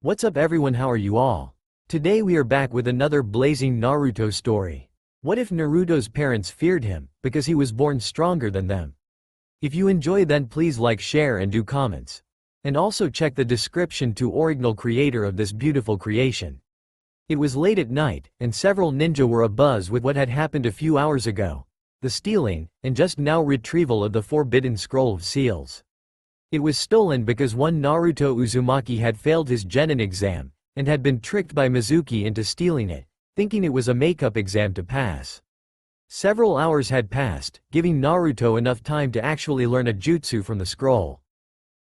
What's up everyone, how are you all? Today we are back with another blazing Naruto story. What if Naruto's parents feared him, because he was born stronger than them? If you enjoy then please like, share and do comments. And also check the description to original creator of this beautiful creation. It was late at night, and several ninja were abuzz with what had happened a few hours ago. The stealing, and just now retrieval of the forbidden scroll of seals. It was stolen because one Naruto Uzumaki had failed his genin exam, and had been tricked by Mizuki into stealing it, thinking it was a makeup exam to pass. Several hours had passed, giving Naruto enough time to actually learn a jutsu from the scroll.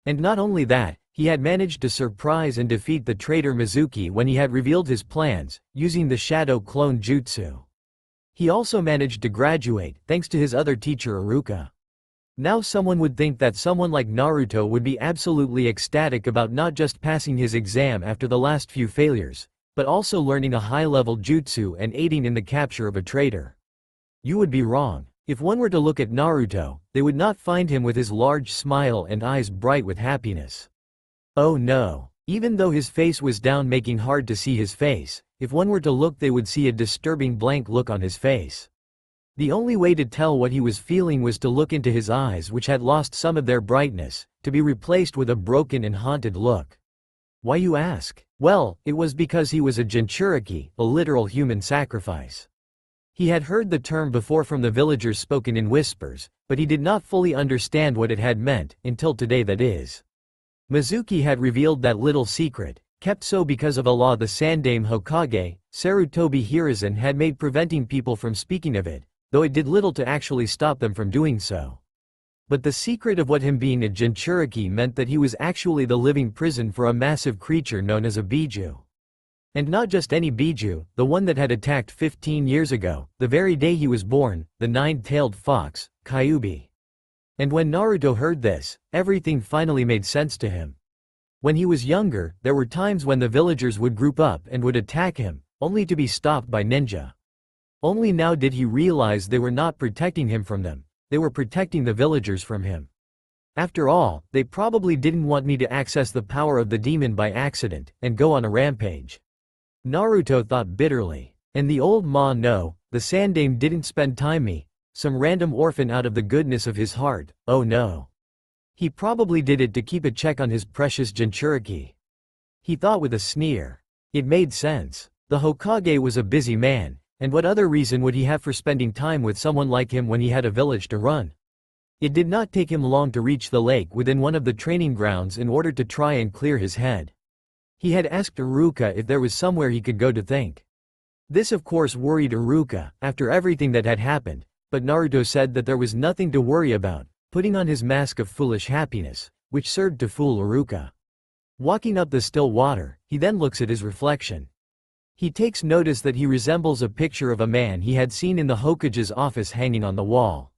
And not only that, he had managed to surprise and defeat the traitor Mizuki when he had revealed his plans, using the shadow clone jutsu. He also managed to graduate, thanks to his other teacher Iruka. Now someone would think that someone like Naruto would be absolutely ecstatic about not just passing his exam after the last few failures, but also learning a high-level jutsu and aiding in the capture of a traitor. You would be wrong. If one were to look at Naruto, they would not find him with his large smile and eyes bright with happiness. Oh no. Even though his face was down, making hard to see his face, if one were to look they would see a disturbing blank look on his face. The only way to tell what he was feeling was to look into his eyes, which had lost some of their brightness, to be replaced with a broken and haunted look. Why, you ask? Well, it was because he was a Jinchuriki, a literal human sacrifice. He had heard the term before from the villagers spoken in whispers, but he did not fully understand what it had meant, until today that is. Mizuki had revealed that little secret, kept so because of a law the Sandaime Hokage, Sarutobi Hiruzen had made preventing people from speaking of it, though it did little to actually stop them from doing so. But the secret of what him being a Jinchuriki meant that he was actually the living prison for a massive creature known as a Biju. And not just any Biju, the one that had attacked 15 years ago, the very day he was born, the nine-tailed fox, Kyuubi. And when Naruto heard this, everything finally made sense to him. When he was younger, there were times when the villagers would group up and would attack him, only to be stopped by ninja. Only now did he realize they were not protecting him from them, they were protecting the villagers from him. After all, they probably didn't want me to access the power of the demon by accident, and go on a rampage. Naruto thought bitterly. And the old ma no, the Sandaime didn't spend time me, some random orphan out of the goodness of his heart, oh no. He probably did it to keep a check on his precious Jinchuriki. He thought with a sneer. It made sense. The Hokage was a busy man. And what other reason would he have for spending time with someone like him when he had a village to run? It did not take him long to reach the lake within one of the training grounds in order to try and clear his head. He had asked Iruka if there was somewhere he could go to think. This of course worried Iruka, after everything that had happened, but Naruto said that there was nothing to worry about, putting on his mask of foolish happiness, which served to fool Iruka. Walking up the still water, he then looks at his reflection. He takes notice that he resembles a picture of a man he had seen in the Hokage's office hanging on the wall.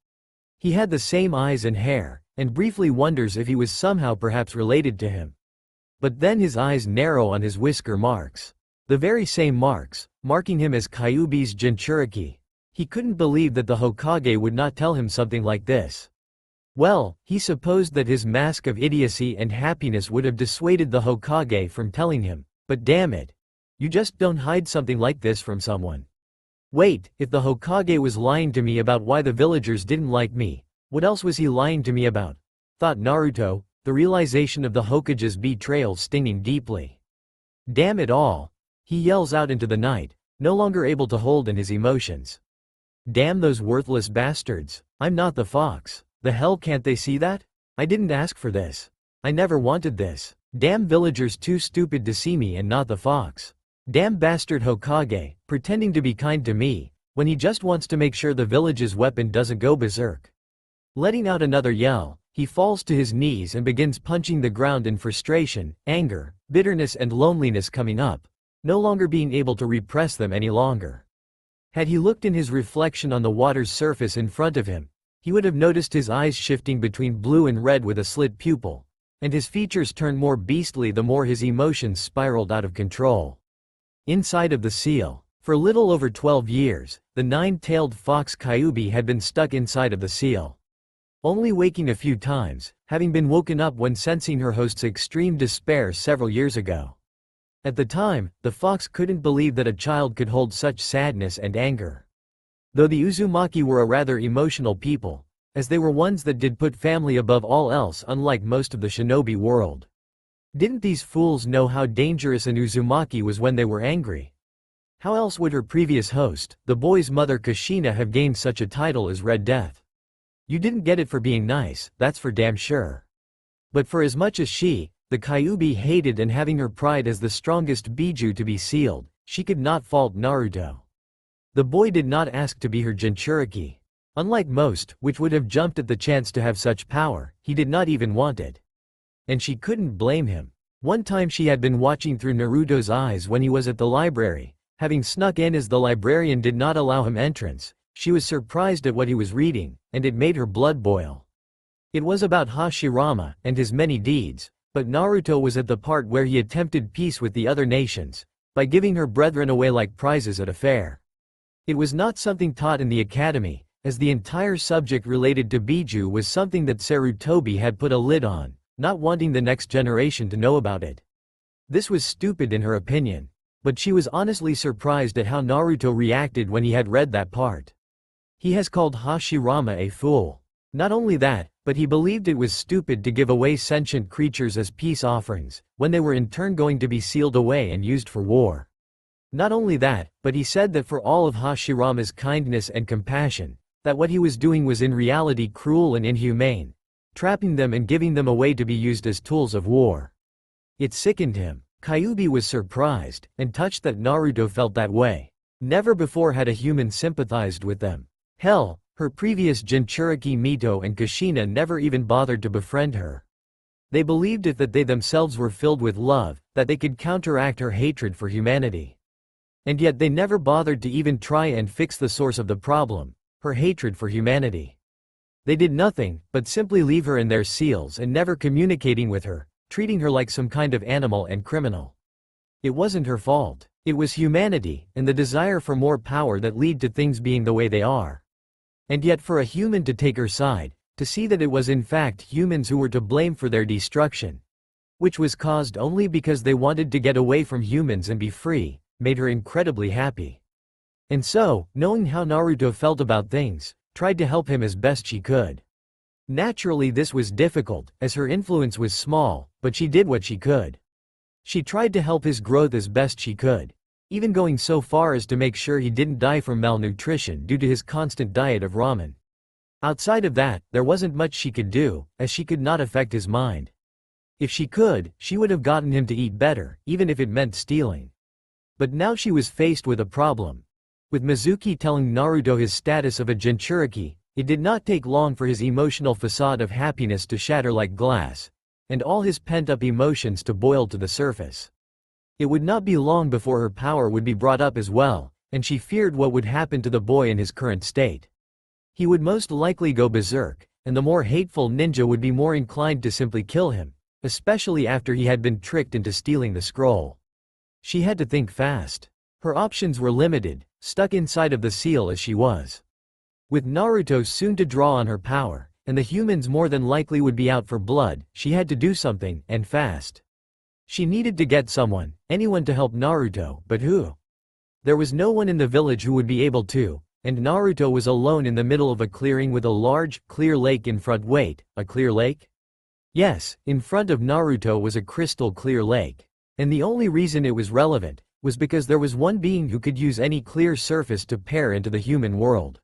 He had the same eyes and hair, and briefly wonders if he was somehow perhaps related to him. But then his eyes narrow on his whisker marks. The very same marks, marking him as Kyuubi's Jinchuriki. He couldn't believe that the Hokage would not tell him something like this. Well, he supposed that his mask of idiocy and happiness would have dissuaded the Hokage from telling him, but damn it. You just don't hide something like this from someone. Wait, if the Hokage was lying to me about why the villagers didn't like me, what else was he lying to me about? Thought Naruto, the realization of the Hokage's betrayal stinging deeply. Damn it all. He yells out into the night, no longer able to hold in his emotions. Damn those worthless bastards. I'm not the fox. The hell can't they see that? I didn't ask for this. I never wanted this. Damn villagers too stupid to see me and not the fox. Damn bastard Hokage, pretending to be kind to me, when he just wants to make sure the village's weapon doesn't go berserk. Letting out another yell, he falls to his knees and begins punching the ground in frustration, anger, bitterness and loneliness coming up, no longer being able to repress them any longer. Had he looked in his reflection on the water's surface in front of him, he would have noticed his eyes shifting between blue and red with a slit pupil, and his features turned more beastly the more his emotions spiraled out of control. Inside of the seal, for little over 12 years, the nine-tailed fox Kyuubi had been stuck inside of the seal. Only waking a few times, having been woken up when sensing her host's extreme despair several years ago. At the time, the fox couldn't believe that a child could hold such sadness and anger. Though the Uzumaki were a rather emotional people, as they were ones that did put family above all else, unlike most of the shinobi world. Didn't these fools know how dangerous an Uzumaki was when they were angry? How else would her previous host, the boy's mother Kushina, have gained such a title as Red Death? You didn't get it for being nice, that's for damn sure. But for as much as she, the Kyuubi, hated and having her pride as the strongest Biju to be sealed, she could not fault Naruto. The boy did not ask to be her Jinchuriki. Unlike most, which would have jumped at the chance to have such power, he did not even want it. And she couldn't blame him. One time she had been watching through Naruto's eyes when he was at the library. Having snuck in as the librarian did not allow him entrance, she was surprised at what he was reading, and it made her blood boil. It was about Hashirama and his many deeds, but Naruto was at the part where he attempted peace with the other nations, by giving her brethren away like prizes at a fair. It was not something taught in the academy, as the entire subject related to Biju was something that Sarutobi had put a lid on, not wanting the next generation to know about it. This was stupid in her opinion, but she was honestly surprised at how Naruto reacted when he had read that part. He has called Hashirama a fool. Not only that, but he believed it was stupid to give away sentient creatures as peace offerings, when they were in turn going to be sealed away and used for war. Not only that, but he said that for all of Hashirama's kindness and compassion, that what he was doing was in reality cruel and inhumane, trapping them and giving them away to be used as tools of war. It sickened him. Kyuubi was surprised and touched that Naruto felt that way. Never before had a human sympathized with them. Hell, her previous Jinchuriki Mito and Kushina never even bothered to befriend her. They believed if that they themselves were filled with love, that they could counteract her hatred for humanity. And yet they never bothered to even try and fix the source of the problem, her hatred for humanity. They did nothing, but simply leave her in their seals and never communicating with her, treating her like some kind of animal and criminal. It wasn't her fault. It was humanity, and the desire for more power that lead to things being the way they are. And yet for a human to take her side, to see that it was in fact humans who were to blame for their destruction, which was caused only because they wanted to get away from humans and be free, made her incredibly happy. And so, knowing how Naruto felt about things, tried to help him as best she could. Naturally this was difficult, as her influence was small, but she did what she could. She tried to help his growth as best she could, even going so far as to make sure he didn't die from malnutrition due to his constant diet of ramen. Outside of that, there wasn't much she could do, as she could not affect his mind. If she could, she would have gotten him to eat better, even if it meant stealing. But now she was faced with a problem. With Mizuki telling Naruto his status of a Jinchuriki, it did not take long for his emotional facade of happiness to shatter like glass, and all his pent-up emotions to boil to the surface. It would not be long before her power would be brought up as well, and she feared what would happen to the boy in his current state. He would most likely go berserk, and the more hateful ninja would be more inclined to simply kill him, especially after he had been tricked into stealing the scroll. She had to think fast. Her options were limited, stuck inside of the seal as she was. With Naruto soon to draw on her power, and the humans more than likely would be out for blood, she had to do something, and fast. She needed to get someone, anyone to help Naruto, but who? There was no one in the village who would be able to, and Naruto was alone in the middle of a clearing with a large, clear lake in front. Wait, a clear lake? Yes, in front of Naruto was a crystal clear lake. And the only reason it was relevant, was because there was one being who could use any clear surface to peer into the human world.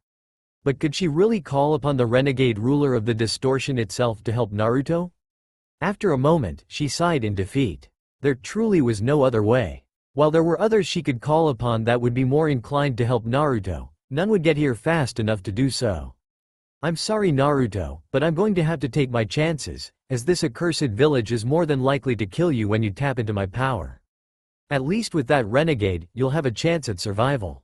But could she really call upon the renegade ruler of the Distortion itself to help Naruto? After a moment, she sighed in defeat. There truly was no other way. While there were others she could call upon that would be more inclined to help Naruto, none would get here fast enough to do so. I'm sorry Naruto, but I'm going to have to take my chances, as this accursed village is more than likely to kill you when you tap into my power. At least with that renegade, you'll have a chance at survival.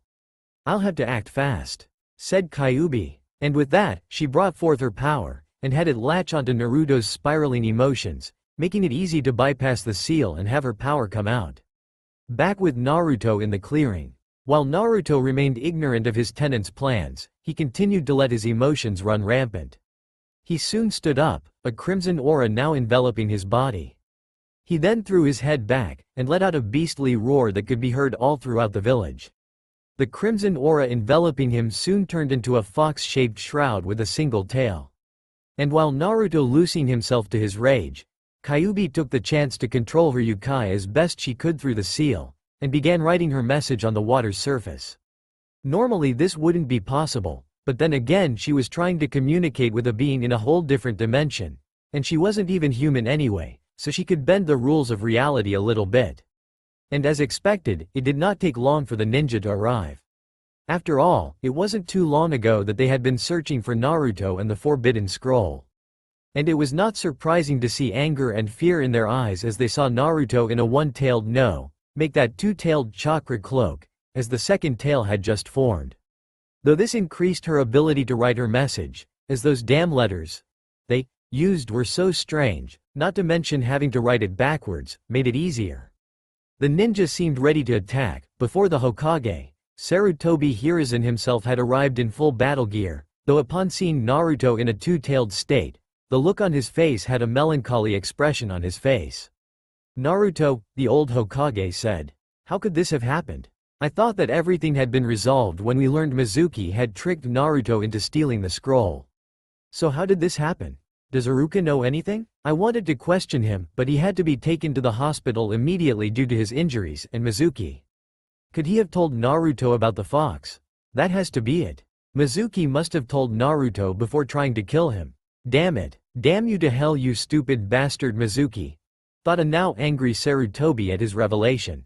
I'll have to act fast, said Kyuubi. And with that, she brought forth her power, and had it latch onto Naruto's spiraling emotions, making it easy to bypass the seal and have her power come out. Back with Naruto in the clearing. While Naruto remained ignorant of his tenant's plans, he continued to let his emotions run rampant. He soon stood up, a crimson aura now enveloping his body. He then threw his head back, and let out a beastly roar that could be heard all throughout the village. The crimson aura enveloping him soon turned into a fox-shaped shroud with a single tail. And while Naruto loosing himself to his rage, Kyuubi took the chance to control her yokai as best she could through the seal, and began writing her message on the water's surface. Normally this wouldn't be possible, but then again she was trying to communicate with a being in a whole different dimension, and she wasn't even human anyway, so she could bend the rules of reality a little bit. And as expected, it did not take long for the ninja to arrive. After all, it wasn't too long ago that they had been searching for Naruto and the Forbidden Scroll. And it was not surprising to see anger and fear in their eyes as they saw Naruto in a one-tailed make that two-tailed chakra cloak, as the second tail had just formed. Though this increased her ability to write her message, as those damn letters they used were so strange, not to mention having to write it backwards, made it easier. The ninja seemed ready to attack. Before the Hokage, Sarutobi Hiruzen himself had arrived in full battle gear, though upon seeing Naruto in a two-tailed state, the look on his face had a melancholy expression on his face. "Naruto," the old Hokage said. "How could this have happened? I thought that everything had been resolved when we learned Mizuki had tricked Naruto into stealing the scroll. So how did this happen? Does Iruka know anything?" I wanted to question him, but he had to be taken to the hospital immediately due to his injuries, and Mizuki. Could he have told Naruto about the fox? That has to be it. Mizuki must have told Naruto before trying to kill him. Damn it. Damn you to hell, you stupid bastard, Mizuki, thought a now angry Sarutobi at his revelation.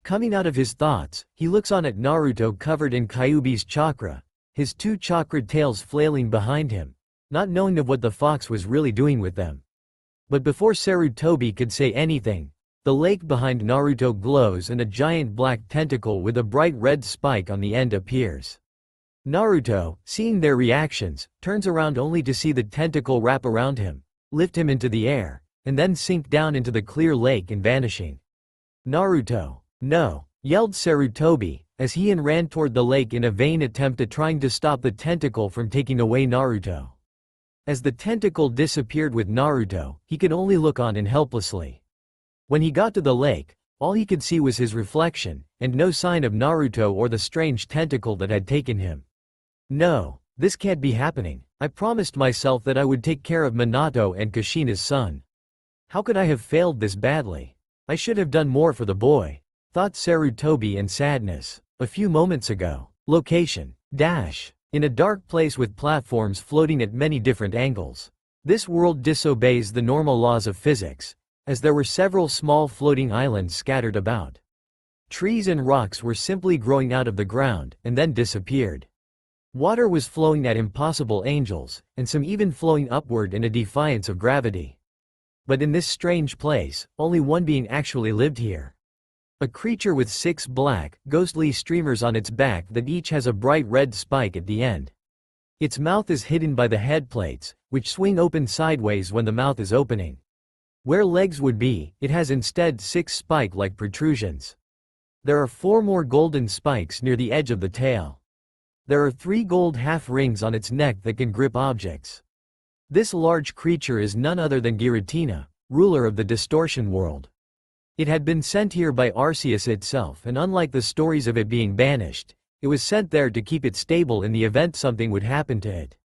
Coming out of his thoughts, he looks on at Naruto covered in Kyuubi's chakra, his two chakra tails flailing behind him, not knowing of what the fox was really doing with them. But before Sarutobi could say anything, the lake behind Naruto glows and a giant black tentacle with a bright red spike on the end appears. Naruto, seeing their reactions, turns around only to see the tentacle wrap around him, lift him into the air, and then sink down into the clear lake and vanishing. "Naruto, no!" yelled Sarutobi, as he ran toward the lake in a vain attempt at trying to stop the tentacle from taking away Naruto. As the tentacle disappeared with Naruto, he could only look on helplessly. When he got to the lake, all he could see was his reflection, and no sign of Naruto or the strange tentacle that had taken him. No, this can't be happening. I promised myself that I would take care of Minato and Kushina's son. How could I have failed this badly? I should have done more for the boy, thought Sarutobi in sadness. A few moments ago. Location. In a dark place with platforms floating at many different angles. This world disobeys the normal laws of physics, as there were several small floating islands scattered about. Trees and rocks were simply growing out of the ground, and then disappeared. Water was flowing at impossible angles, and some even flowing upward in a defiance of gravity. But in this strange place, only one being actually lived here. A creature with 6 black, ghostly streamers on its back that each has a bright red spike at the end. Its mouth is hidden by the head plates, which swing open sideways when the mouth is opening. Where legs would be, it has instead 6 spike-like protrusions. There are 4 more golden spikes near the edge of the tail. There are 3 gold half rings on its neck that can grip objects. This large creature is none other than Giratina, ruler of the Distortion world. It had been sent here by Arceus itself, and unlike the stories of it being banished, it was sent there to keep it stable in the event something would happen to it.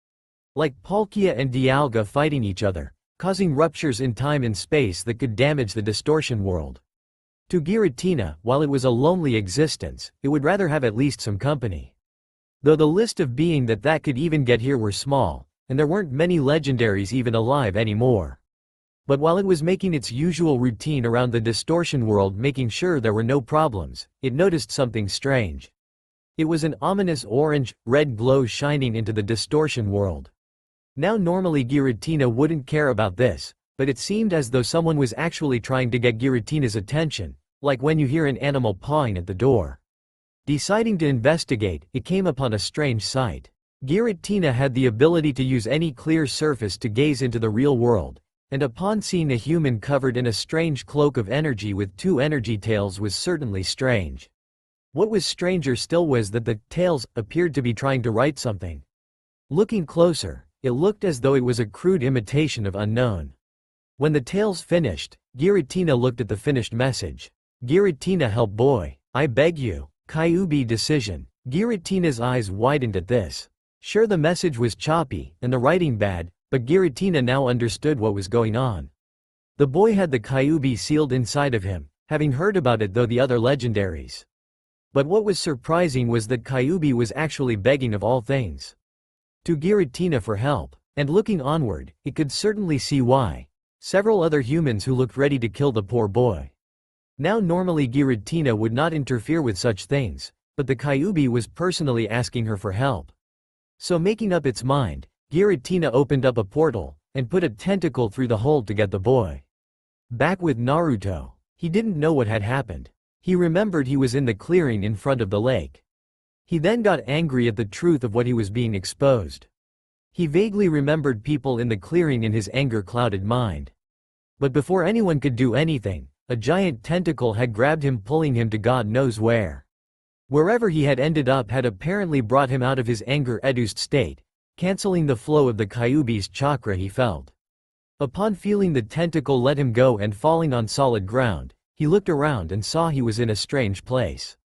Like Palkia and Dialga fighting each other, causing ruptures in time and space that could damage the Distortion world. To Giratina, while it was a lonely existence, it would rather have at least some company. Though the list of being that could even get here were small, and there weren't many legendaries even alive anymore. But while it was making its usual routine around the Distortion world, making sure there were no problems, it noticed something strange. It was an ominous orange-red glow shining into the Distortion world. Now normally Giratina wouldn't care about this, but it seemed as though someone was actually trying to get Giratina's attention, like when you hear an animal pawing at the door. Deciding to investigate, it came upon a strange sight. Giratina had the ability to use any clear surface to gaze into the real world, and upon seeing a human covered in a strange cloak of energy with 2 energy tails was certainly strange. What was stranger still was that the tails appeared to be trying to write something. Looking closer, it looked as though it was a crude imitation of Unknown. When the tales finished, Giratina looked at the finished message. Giratina, help boy. I beg you. Kyuubi decision. Giratina's eyes widened at this. Sure, the message was choppy, and the writing bad, but Giratina now understood what was going on. The boy had the Kyuubi sealed inside of him, having heard about it through the other legendaries. But what was surprising was that Kyuubi was actually begging of all things to Giratina for help, and looking onward, it could certainly see why. Several other humans who looked ready to kill the poor boy. Now normally Giratina would not interfere with such things, but the Kyuubi was personally asking her for help. So making up its mind, Giratina opened up a portal, and put a tentacle through the hole to get the boy. Back with Naruto. He didn't know what had happened. He remembered he was in the clearing in front of the lake. He then got angry at the truth of what he was being exposed. He vaguely remembered people in the clearing in his anger-clouded mind. But before anyone could do anything, a giant tentacle had grabbed him, pulling him to God knows where. Wherever he had ended up had apparently brought him out of his anger-educed state, canceling the flow of the Kyuubi's chakra he felt. Upon feeling the tentacle let him go and falling on solid ground, he looked around and saw he was in a strange place.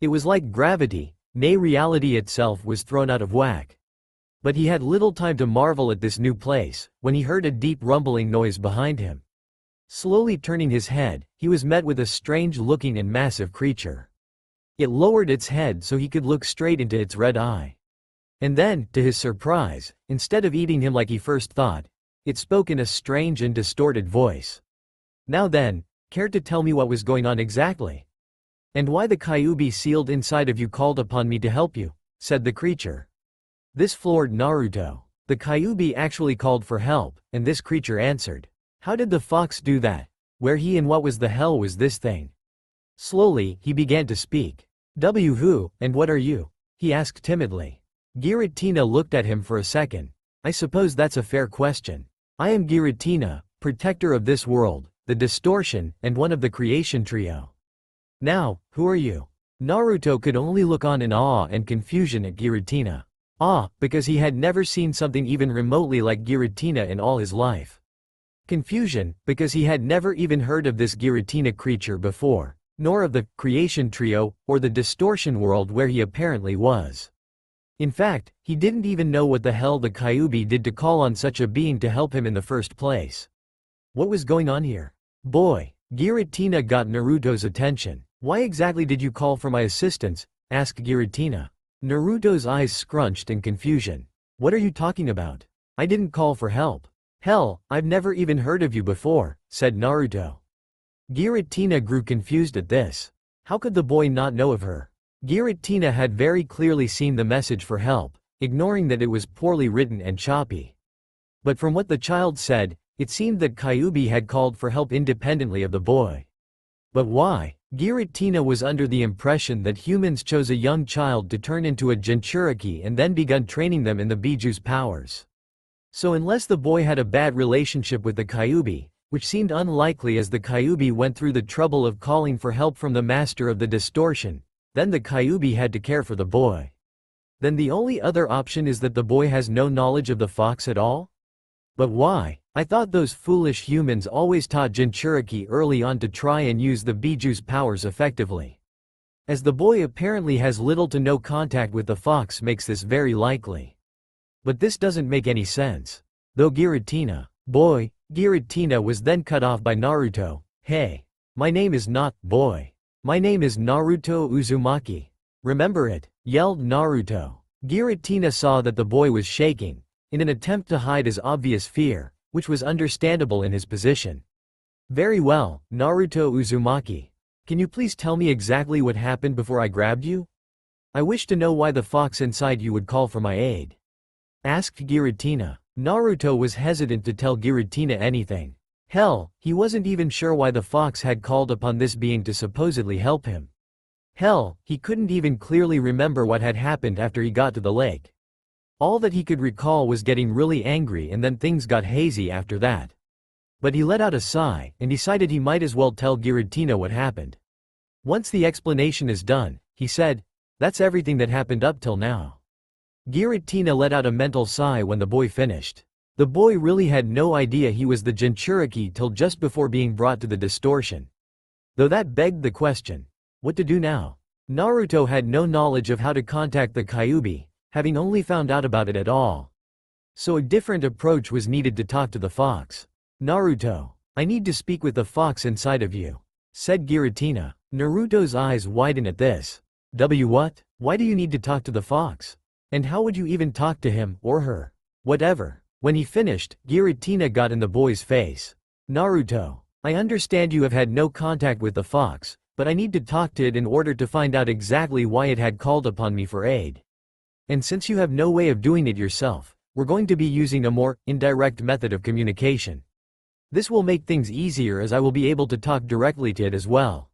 It was like gravity, nay reality itself was thrown out of whack. But he had little time to marvel at this new place, when he heard a deep rumbling noise behind him. Slowly turning his head, he was met with a strange-looking and massive creature. It lowered its head so he could look straight into its red eye. And then, to his surprise, instead of eating him like he first thought, it spoke in a strange and distorted voice. Now then, care to tell me what was going on exactly? And why the Kyuubi sealed inside of you called upon me to help you, said the creature. This floored Naruto. The Kyuubi actually called for help, and this creature answered. How did the fox do that? Where he and what was the hell was this thing? Slowly, he began to speak. Who, and what are you? He asked timidly. Giratina looked at him for a second. I suppose that's a fair question. I am Giratina, protector of this world, the Distortion, and one of the creation trio. Now, who are you? Naruto could only look on in awe and confusion at Giratina. Awe, because he had never seen something even remotely like Giratina in all his life. Confusion, because he had never even heard of this Giratina creature before, nor of the creation trio, or the Distortion world where he apparently was. In fact, he didn't even know what the hell the Kyuubi did to call on such a being to help him in the first place. What was going on here? Boy, Giratina got Naruto's attention. Why exactly did you call for my assistance? Asked Giratina. Naruto's eyes scrunched in confusion. What are you talking about? I didn't call for help. Hell, I've never even heard of you before, said Naruto. Giratina grew confused at this. How could the boy not know of her? Giratina had very clearly seen the message for help, ignoring that it was poorly written and choppy. But from what the child said, it seemed that Kyuubi had called for help independently of the boy. But why? Giratina was under the impression that humans chose a young child to turn into a Jinchuriki and then begun training them in the Biju's powers. So unless the boy had a bad relationship with the Kyuubi, which seemed unlikely as the Kyuubi went through the trouble of calling for help from the master of the Distortion, then the Kyuubi had to care for the boy. Then the only other option is that the boy has no knowledge of the fox at all? But why? I thought those foolish humans always taught Jinchuriki early on to try and use the Biju's powers effectively. As the boy apparently has little to no contact with the fox makes this very likely. But this doesn't make any sense. Though Giratina was then cut off by Naruto. Hey. My name is not, boy. My name is Naruto Uzumaki. Remember it? Yelled Naruto. Giratina saw that the boy was shaking, in an attempt to hide his obvious fear, which was understandable in his position. Very well, Naruto Uzumaki. Can you please tell me exactly what happened before I grabbed you? I wish to know why the fox inside you would call for my aid. Asked Giratina. Naruto was hesitant to tell Giratina anything. Hell, he wasn't even sure why the fox had called upon this being to supposedly help him. Hell, he couldn't even clearly remember what had happened after he got to the lake. All that he could recall was getting really angry and then things got hazy after that. But he let out a sigh and decided he might as well tell Giratina what happened. Once the explanation is done, he said, that's everything that happened up till now. Giratina let out a mental sigh when the boy finished. The boy really had no idea he was the Jinchuriki till just before being brought to the Distortion. Though that begged the question, what to do now? Naruto had no knowledge of how to contact the Kyuubi, having only found out about it at all. So a different approach was needed to talk to the fox. Naruto, I need to speak with the fox inside of you, said Giratina. Naruto's eyes widened at this. What? Why do you need to talk to the fox? And how would you even talk to him, or her? Whatever. When he finished, Giratina got in the boy's face. Naruto, I understand you have had no contact with the fox, but I need to talk to it in order to find out exactly why it had called upon me for aid. And since you have no way of doing it yourself, we're going to be using a more indirect method of communication. This will make things easier as I will be able to talk directly to it as well.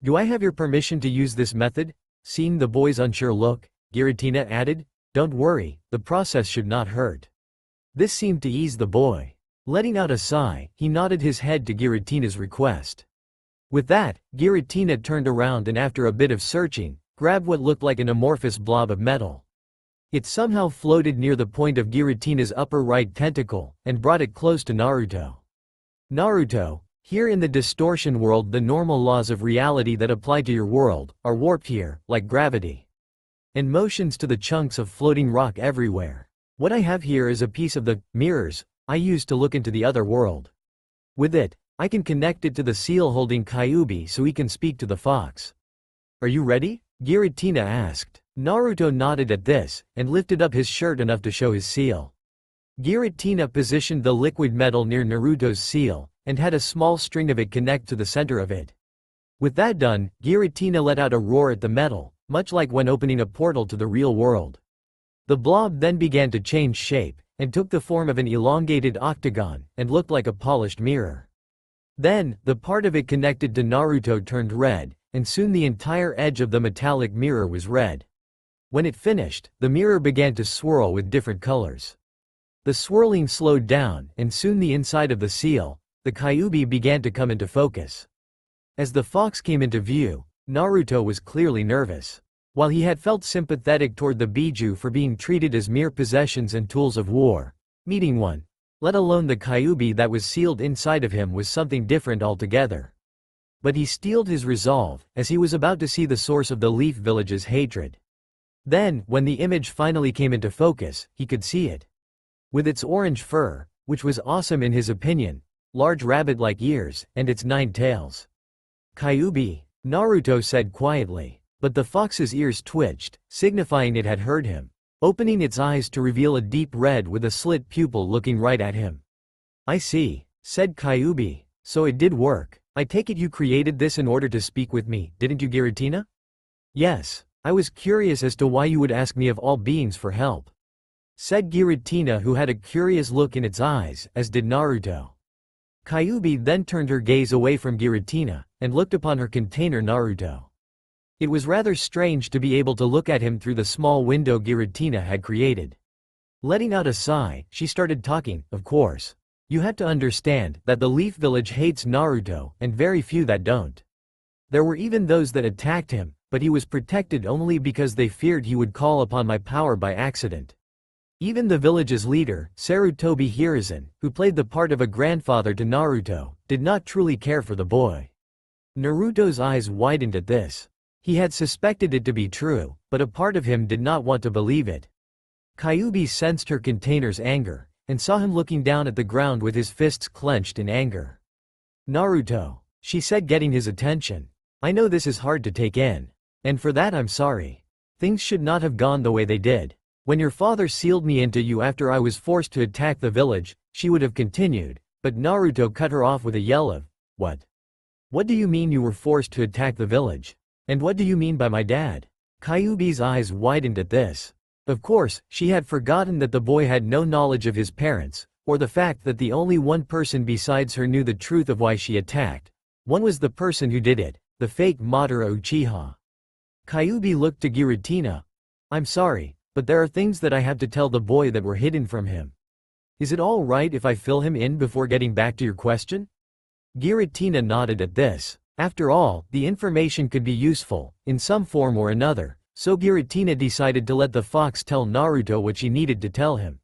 Do I have your permission to use this method? Seeing the boy's unsure look, Giratina added, Don't worry, the process should not hurt. This seemed to ease the boy. Letting out a sigh, he nodded his head to Giratina's request. With that, Giratina turned around and after a bit of searching, grabbed what looked like an amorphous blob of metal. It somehow floated near the point of Giratina's upper right tentacle, and brought it close to Naruto. Naruto, here in the Distortion world the normal laws of reality that apply to your world, are warped here, like gravity. And motions to the chunks of floating rock everywhere. What I have here is a piece of the mirrors I use to look into the other world. With it, I can connect it to the seal holding Kyuubi so he can speak to the fox. Are you ready? Giratina asked. Naruto nodded at this, and lifted up his shirt enough to show his seal. Giratina positioned the liquid metal near Naruto's seal, and had a small string of it connect to the center of it. With that done, Giratina let out a roar at the metal, much like when opening a portal to the real world. The blob then began to change shape, and took the form of an elongated octagon, and looked like a polished mirror. Then, the part of it connected to Naruto turned red, and soon the entire edge of the metallic mirror was red. When it finished, the mirror began to swirl with different colors. The swirling slowed down, and soon the inside of the seal, the Kyuubi, began to come into focus. As the fox came into view, Naruto was clearly nervous. While he had felt sympathetic toward the Biju for being treated as mere possessions and tools of war, meeting one, let alone the Kyuubi that was sealed inside of him, was something different altogether. But he steeled his resolve, as he was about to see the source of the Leaf Village's hatred. Then, when the image finally came into focus, he could see it. With its orange fur, which was awesome in his opinion, large rabbit-like ears, and its 9 tails. Kyuubi, Naruto said quietly. But the fox's ears twitched, signifying it had heard him, opening its eyes to reveal a deep red with a slit pupil looking right at him. I see, said Kyuubi, so it did work. I take it you created this in order to speak with me, didn't you, Giratina? Yes, I was curious as to why you would ask me of all beings for help, said Giratina, who had a curious look in its eyes, as did Naruto. Kyuubi then turned her gaze away from Giratina, and looked upon her container Naruto. It was rather strange to be able to look at him through the small window Giratina had created. Letting out a sigh, she started talking. Of course. You have to understand that the Leaf Village hates Naruto, and very few that don't. There were even those that attacked him, but he was protected only because they feared he would call upon my power by accident. Even the village's leader, Sarutobi Hiruzen, who played the part of a grandfather to Naruto, did not truly care for the boy. Naruto's eyes widened at this. He had suspected it to be true, but a part of him did not want to believe it. Kyuubi sensed her container's anger, and saw him looking down at the ground with his fists clenched in anger. Naruto, she said, getting his attention. I know this is hard to take in. And for that I'm sorry. Things should not have gone the way they did. When your father sealed me into you after I was forced to attack the village, she would have continued, but Naruto cut her off with a yell of, What? What do you mean you were forced to attack the village? And what do you mean by my dad? Kyuubi's eyes widened at this. Of course, she had forgotten that the boy had no knowledge of his parents, or the fact that the only one person besides her knew the truth of why she attacked. One was the person who did it, the fake Madara Uchiha. Kyuubi looked to Giratina. I'm sorry, but there are things that I have to tell the boy that were hidden from him. Is it all right if I fill him in before getting back to your question? Giratina nodded at this. After all, the information could be useful, in some form or another, so Giratina decided to let the fox tell Naruto what she needed to tell him.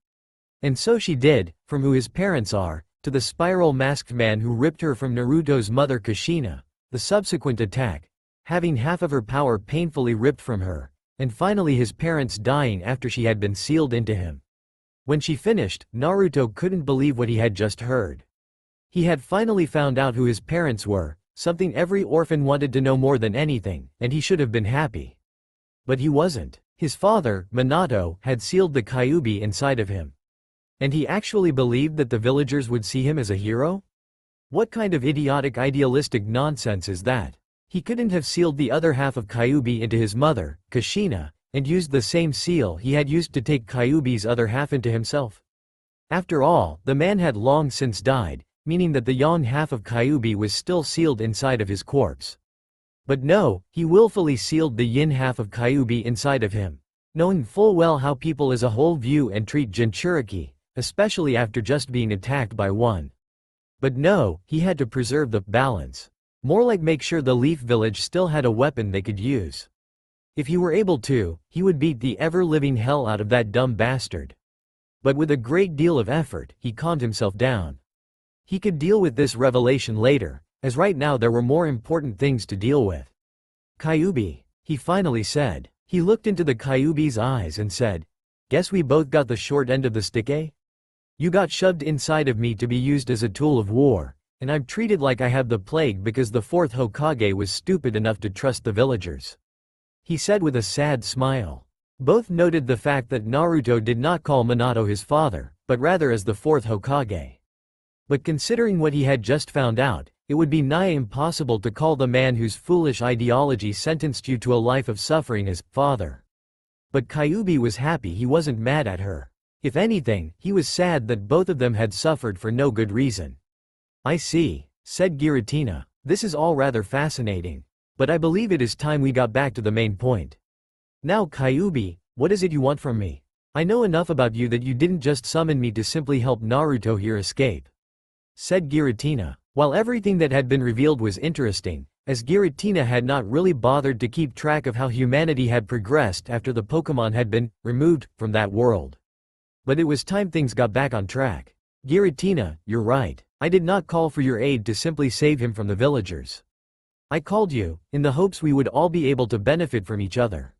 And so she did, from who his parents are, to the spiral masked man who ripped her from Naruto's mother Kushina, the subsequent attack, having half of her power painfully ripped from her, and finally his parents dying after she had been sealed into him. When she finished, Naruto couldn't believe what he had just heard. He had finally found out who his parents were, something every orphan wanted to know more than anything, and he should have been happy. But he wasn't. His father, Minato, had sealed the Kyuubi inside of him. And he actually believed that the villagers would see him as a hero? What kind of idiotic idealistic nonsense is that? He couldn't have sealed the other half of Kyuubi into his mother, Kushina, and used the same seal he had used to take Kyuubi's other half into himself. After all, the man had long since died, meaning that the yang half of Kyuubi was still sealed inside of his corpse. But no, he willfully sealed the yin half of Kyuubi inside of him, knowing full well how people as a whole view and treat Jinchuriki, especially after just being attacked by one. But no, he had to preserve the balance. More like make sure the Leaf Village still had a weapon they could use. If he were able to, he would beat the ever-living hell out of that dumb bastard. But with a great deal of effort, he calmed himself down. He could deal with this revelation later, as right now there were more important things to deal with. Kyuubi, he finally said. He looked into the Kyuubi's eyes and said, "Guess we both got the short end of the stick, eh? You got shoved inside of me to be used as a tool of war, and I'm treated like I have the plague because the fourth Hokage was stupid enough to trust the villagers," he said with a sad smile. Both noted the fact that Naruto did not call Minato his father, but rather as the fourth Hokage. But considering what he had just found out, it would be nigh impossible to call the man whose foolish ideology sentenced you to a life of suffering as father. But Kyuubi was happy he wasn't mad at her. If anything, he was sad that both of them had suffered for no good reason. "I see," said Giratina. "This is all rather fascinating. But I believe it is time we got back to the main point. Now Kyuubi, what is it you want from me? I know enough about you that you didn't just summon me to simply help Naruto here escape," said Giratina. While everything that had been revealed was interesting, as Giratina had not really bothered to keep track of how humanity had progressed after the Pokémon had been removed from that world. But it was time things got back on track. "Giratina, you're right. I did not call for your aid to simply save him from the villagers. I called you, in the hopes we would all be able to benefit from each other,"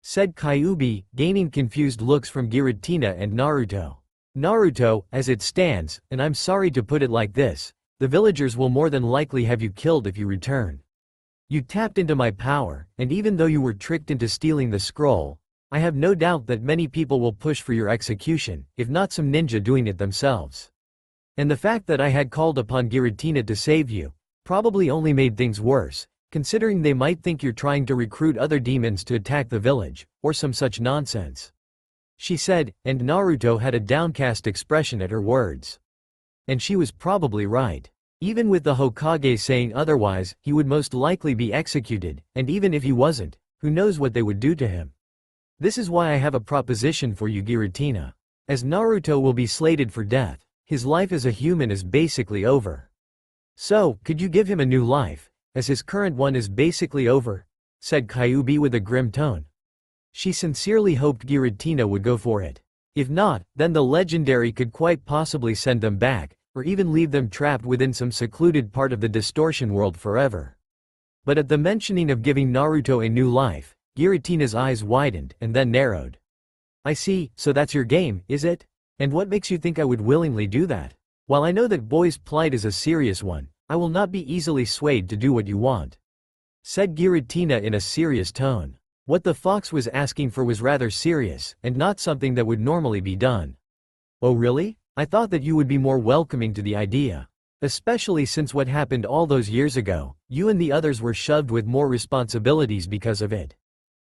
said Kyuubi, gaining confused looks from Giratina and Naruto. "Naruto, as it stands, and I'm sorry to put it like this, the villagers will more than likely have you killed if you return. You tapped into my power, and even though you were tricked into stealing the scroll, I have no doubt that many people will push for your execution, if not some ninja doing it themselves. And the fact that I had called upon Giratina to save you probably only made things worse, considering they might think you're trying to recruit other demons to attack the village, or some such nonsense," she said, and Naruto had a downcast expression at her words. And she was probably right. Even with the Hokage saying otherwise, he would most likely be executed, and even if he wasn't, who knows what they would do to him. "This is why I have a proposition for you, Giratina. As Naruto will be slated for death, his life as a human is basically over. So, could you give him a new life, as his current one is basically over?" said Kyuubi with a grim tone. She sincerely hoped Giratina would go for it. If not, then the legendary could quite possibly send them back, or even leave them trapped within some secluded part of the Distortion world forever. But at the mentioning of giving Naruto a new life, Giratina's eyes widened and then narrowed. "I see, so that's your game, is it? And what makes you think I would willingly do that? While I know that boy's plight is a serious one, I will not be easily swayed to do what you want," said Giratina in a serious tone. What the fox was asking for was rather serious, and not something that would normally be done. "Oh really? I thought that you would be more welcoming to the idea. Especially since what happened all those years ago, you and the others were shoved with more responsibilities because of it.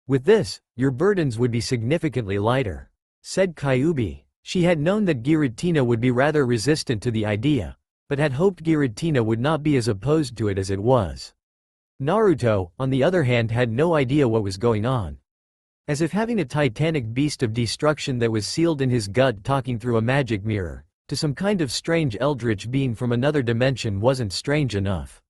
With this, your burdens would be significantly lighter," said Kyuubi. She had known that Giratina would be rather resistant to the idea, but had hoped Giratina would not be as opposed to it as it was. Naruto, on the other hand, had no idea what was going on. As if having a titanic beast of destruction that was sealed in his gut talking through a magic mirror, to some kind of strange eldritch being from another dimension wasn't strange enough.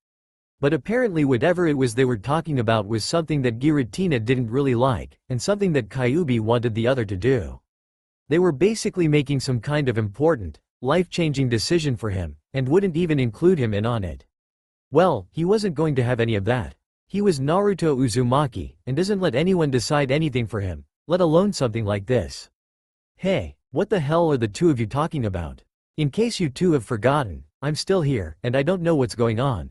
But apparently whatever it was they were talking about was something that Giratina didn't really like, and something that Kyuubi wanted the other to do. They were basically making some kind of important, life-changing decision for him, and wouldn't even include him in on it. Well, he wasn't going to have any of that. He was Naruto Uzumaki, and doesn't let anyone decide anything for him, let alone something like this. Hey, what the hell are the two of you talking about? In case you two have forgotten, I'm still here, and I don't know what's going on,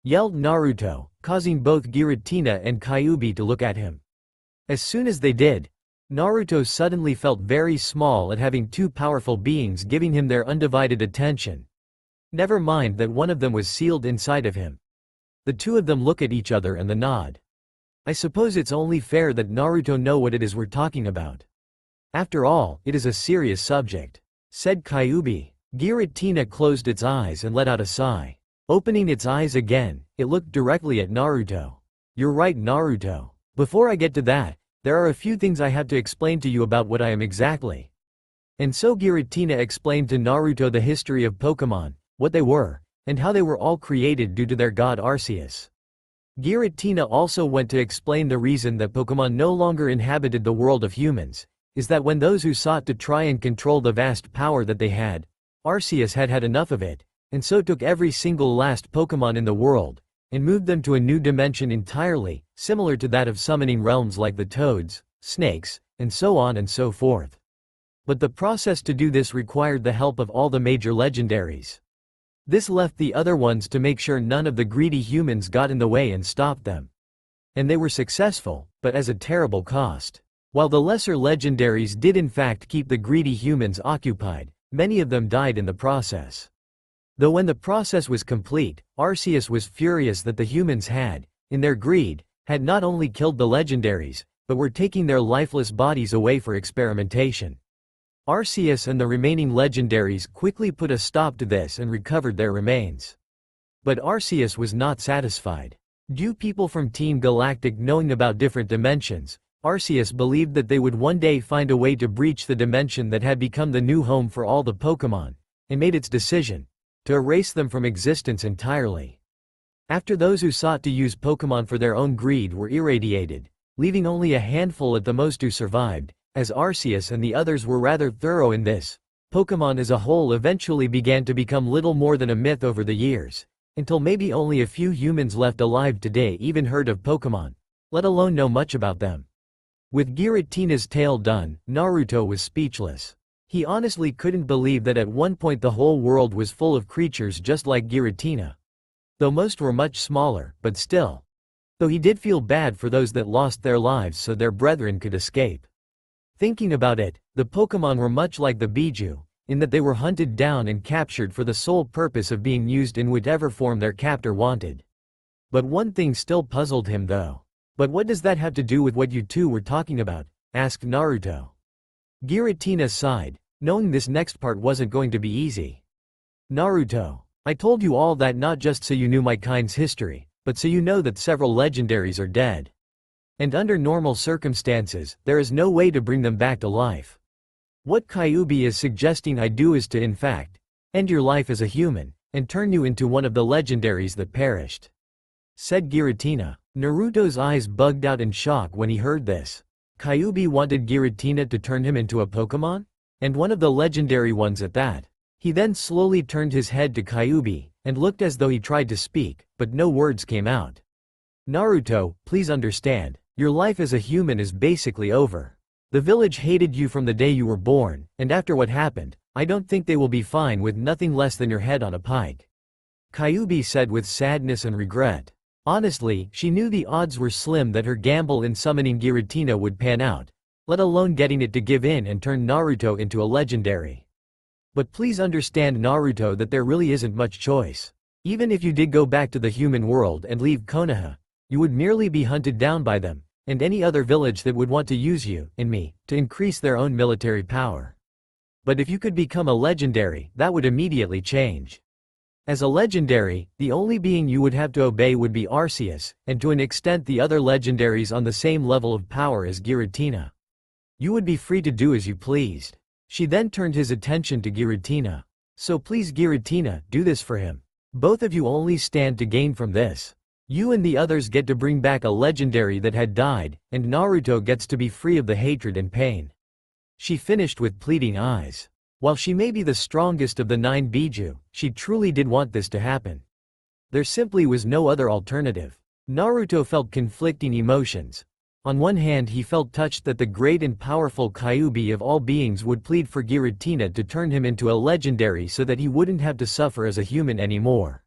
yelled Naruto, causing both Giratina and Kyuubi to look at him. As soon as they did, Naruto suddenly felt very small at having two powerful beings giving him their undivided attention. Never mind that one of them was sealed inside of him. The two of them look at each other and nod. I suppose it's only fair that Naruto know what it is we're talking about. After all, it is a serious subject, said Kyuubi. Giratina closed its eyes and let out a sigh. Opening its eyes again, it looked directly at Naruto. You're right, Naruto. Before I get to that, there are a few things I have to explain to you about what I am exactly. And so Giratina explained to Naruto the history of Pokemon, what they were, and how they were all created due to their god Arceus. Giratina also went to explain the reason that Pokemon no longer inhabited the world of humans, is that when those who sought to try and control the vast power that they had, Arceus had had enough of it, and so took every single last Pokemon in the world, and moved them to a new dimension entirely, similar to that of summoning realms like the toads, snakes, and so on and so forth. But the process to do this required the help of all the major legendaries. This left the other ones to make sure none of the greedy humans got in the way and stopped them. And they were successful, but as a terrible cost. While the lesser legendaries did in fact keep the greedy humans occupied, many of them died in the process. Though when the process was complete, Arceus was furious that the humans had, in their greed, had not only killed the legendaries, but were taking their lifeless bodies away for experimentation. Arceus and the remaining legendaries quickly put a stop to this and recovered their remains. But Arceus was not satisfied. Due people from Team Galactic knowing about different dimensions, Arceus believed that they would one day find a way to breach the dimension that had become the new home for all the Pokemon, and made its decision to erase them from existence entirely. After those who sought to use Pokemon for their own greed were irradiated, leaving only a handful at the most who survived, as Arceus and the others were rather thorough in this, Pokemon as a whole eventually began to become little more than a myth over the years, until maybe only a few humans left alive today even heard of Pokemon, let alone know much about them. With Giratina's tale done, Naruto was speechless. He honestly couldn't believe that at one point the whole world was full of creatures just like Giratina. Though most were much smaller, but still. Though he did feel bad for those that lost their lives so their brethren could escape. Thinking about it, the Pokemon were much like the Biju, in that they were hunted down and captured for the sole purpose of being used in whatever form their captor wanted. But one thing still puzzled him though. But what does that have to do with what you two were talking about? Asked Naruto. Giratina sighed, knowing this next part wasn't going to be easy. Naruto, I told you all that not just so you knew my kind's history, but so you know that several legendaries are dead. And under normal circumstances, there is no way to bring them back to life. What Kyuubi is suggesting I do is to in fact, end your life as a human, and turn you into one of the legendaries that perished. Said Giratina. Naruto's eyes bugged out in shock when he heard this. Kyuubi wanted Giratina to turn him into a Pokemon? And one of the legendary ones at that. He then slowly turned his head to Kyuubi, and looked as though he tried to speak, but no words came out. Naruto, please understand, your life as a human is basically over. The village hated you from the day you were born, and after what happened, I don't think they will be fine with nothing less than your head on a pike. Kyuubi said with sadness and regret. Honestly, she knew the odds were slim that her gamble in summoning Giratina would pan out, let alone getting it to give in and turn Naruto into a legendary. But please understand, Naruto, that there really isn't much choice. Even if you did go back to the human world and leave Konoha, you would merely be hunted down by them, and any other village that would want to use you, and me, to increase their own military power. But if you could become a legendary, that would immediately change. As a legendary, the only being you would have to obey would be Arceus, and to an extent the other legendaries on the same level of power as Giratina. You would be free to do as you pleased. She then turned his attention to Giratina. So please Giratina, do this for him. Both of you only stand to gain from this. You and the others get to bring back a legendary that had died, and Naruto gets to be free of the hatred and pain. She finished with pleading eyes. While she may be the strongest of the 9 Biju, she truly did want this to happen. There simply was no other alternative. Naruto felt conflicting emotions. On one hand, he felt touched that the great and powerful Kyuubi of all beings would plead for Giratina to turn him into a legendary so that he wouldn't have to suffer as a human anymore.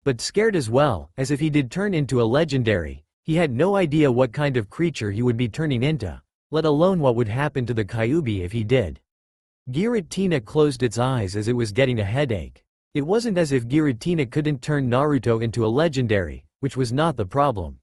But scared as well, as if he did turn into a legendary, he had no idea what kind of creature he would be turning into, let alone what would happen to the Kyuubi if he did. Giratina closed its eyes as it was getting a headache. It wasn't as if Giratina couldn't turn Naruto into a legendary, which was not the problem.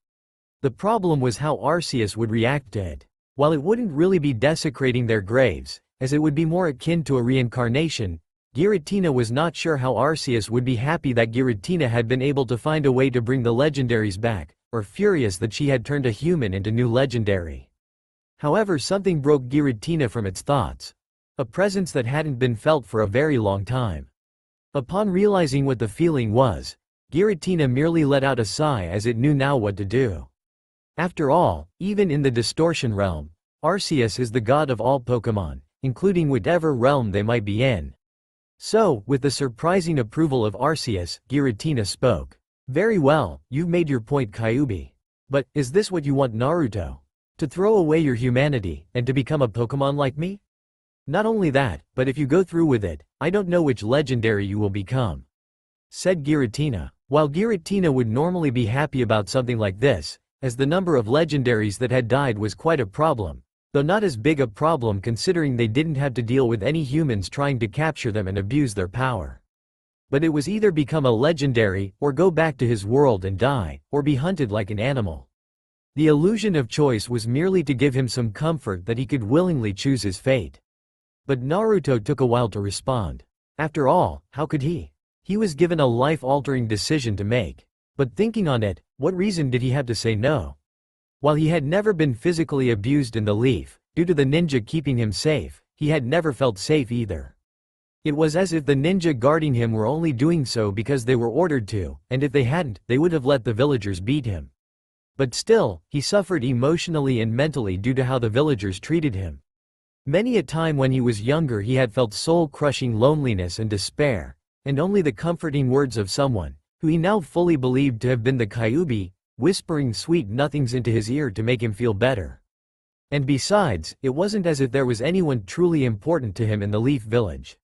The problem was how Arceus would react to it. While it wouldn't really be desecrating their graves, as it would be more akin to a reincarnation, Giratina was not sure how Arceus would be happy that Giratina had been able to find a way to bring the legendaries back, or furious that she had turned a human into new legendary. However, something broke Giratina from its thoughts. A presence that hadn't been felt for a very long time. Upon realizing what the feeling was, Giratina merely let out a sigh as it knew now what to do. After all, even in the Distortion realm, Arceus is the god of all Pokémon, including whatever realm they might be in. So, with the surprising approval of Arceus, Giratina spoke. Very well, you've made your point, Kyuubi. But, is this what you want, Naruto? To throw away your humanity, and to become a Pokémon like me? Not only that, but if you go through with it, I don't know which legendary you will become," said Giratina. While Giratina would normally be happy about something like this, as the number of legendaries that had died was quite a problem, though not as big a problem considering they didn't have to deal with any humans trying to capture them and abuse their power. But it was either become a legendary, or go back to his world and die, or be hunted like an animal. The illusion of choice was merely to give him some comfort that he could willingly choose his fate. But Naruto took a while to respond. After all, how could he? He was given a life-altering decision to make. But thinking on it, what reason did he have to say no? While he had never been physically abused in the Leaf, due to the ninja keeping him safe, he had never felt safe either. It was as if the ninja guarding him were only doing so because they were ordered to, and if they hadn't, they would have let the villagers beat him. But still, he suffered emotionally and mentally due to how the villagers treated him. Many a time when he was younger he had felt soul-crushing loneliness and despair, and only the comforting words of someone, who he now fully believed to have been the Kyuubi, whispering sweet nothings into his ear to make him feel better. And besides, it wasn't as if there was anyone truly important to him in the Leaf Village.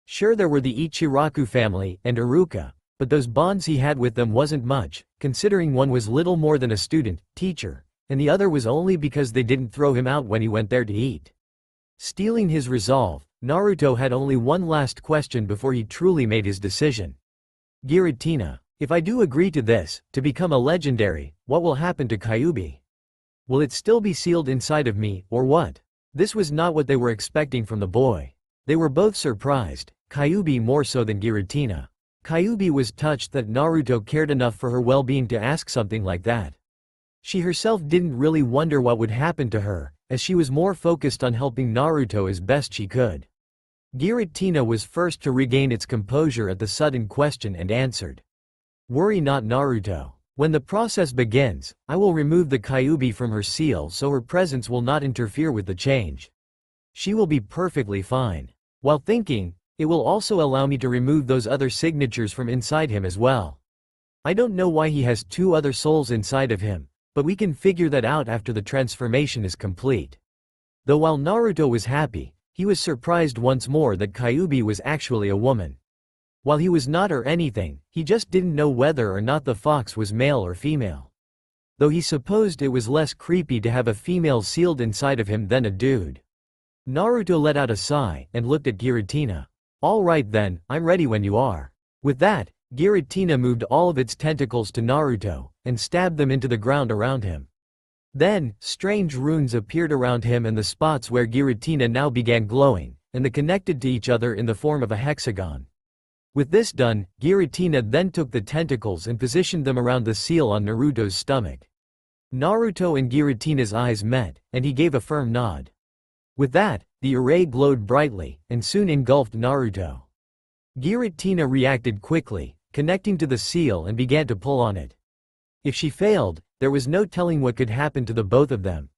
Sure, there were the Ichiraku family and Iruka, but those bonds he had with them wasn't much, considering one was little more than a student, teacher, and the other was only because they didn't throw him out when he went there to eat. Stealing his resolve, Naruto had only one last question before he truly made his decision. Giratina, if I do agree to this, to become a legendary, what will happen to Kyuubi? Will it still be sealed inside of me, or what? This was not what they were expecting from the boy. They were both surprised, Kyuubi more so than Giratina. Kyuubi was touched that Naruto cared enough for her well-being to ask something like that. She herself didn't really wonder what would happen to her, as she was more focused on helping Naruto as best she could. Giratina was first to regain its composure at the sudden question and answered. Worry not, Naruto. When the process begins, I will remove the Kyuubi from her seal so her presence will not interfere with the change. She will be perfectly fine. While thinking, it will also allow me to remove those other signatures from inside him as well. I don't know why he has 2 other souls inside of him, but we can figure that out after the transformation is complete. Though while Naruto was happy, he was surprised once more that Kyuubi was actually a woman. While he was not or anything, he just didn't know whether or not the fox was male or female. Though he supposed it was less creepy to have a female sealed inside of him than a dude. Naruto let out a sigh and looked at Giratina. All right then, I'm ready when you are. With that, Giratina moved all of its tentacles to Naruto, and stabbed them into the ground around him. Then, strange runes appeared around him and the spots where Giratina now began glowing, and they connected to each other in the form of a hexagon. With this done, Giratina then took the tentacles and positioned them around the seal on Naruto's stomach. Naruto and Giratina's eyes met, and he gave a firm nod. With that, the array glowed brightly, and soon engulfed Naruto. Giratina reacted quickly, connecting to the seal and began to pull on it. If she failed, there was no telling what could happen to the both of them.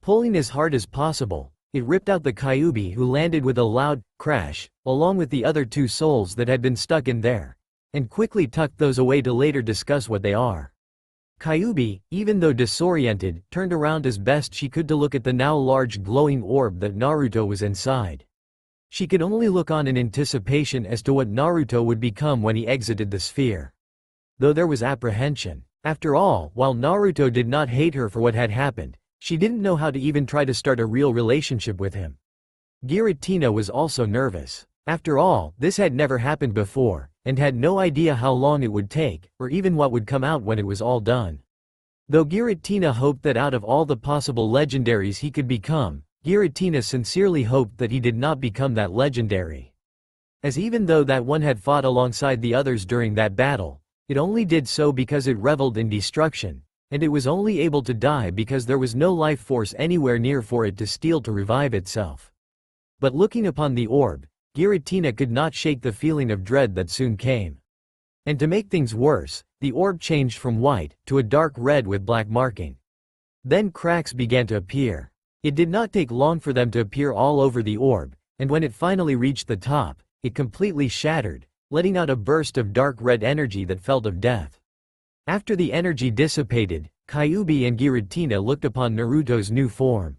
Pulling as hard as possible, It ripped out the Kyuubi, who landed with a loud crash, along with the other two souls that had been stuck in there, and quickly tucked those away to later discuss what they are. Kyuubi, even though disoriented, turned around as best she could to look at the now large glowing orb that Naruto was inside. She could only look on in anticipation as to what Naruto would become when he exited the sphere. Though there was apprehension. After all, while Naruto did not hate her for what had happened, she didn't know how to even try to start a real relationship with him. Giratina was also nervous. After all, this had never happened before, and had no idea how long it would take, or even what would come out when it was all done. Though Giratina hoped that out of all the possible legendaries he could become, Giratina sincerely hoped that he did not become that legendary. As even though that one had fought alongside the others during that battle, it only did so because it reveled in destruction, and it was only able to die because there was no life force anywhere near for it to steal to revive itself. But looking upon the orb, Giratina could not shake the feeling of dread that soon came. And to make things worse, the orb changed from white to a dark red with black marking. Then cracks began to appear. It did not take long for them to appear all over the orb, and when it finally reached the top, it completely shattered, letting out a burst of dark red energy that felt of death. After the energy dissipated, Kyuubi and Giratina looked upon Naruto's new form.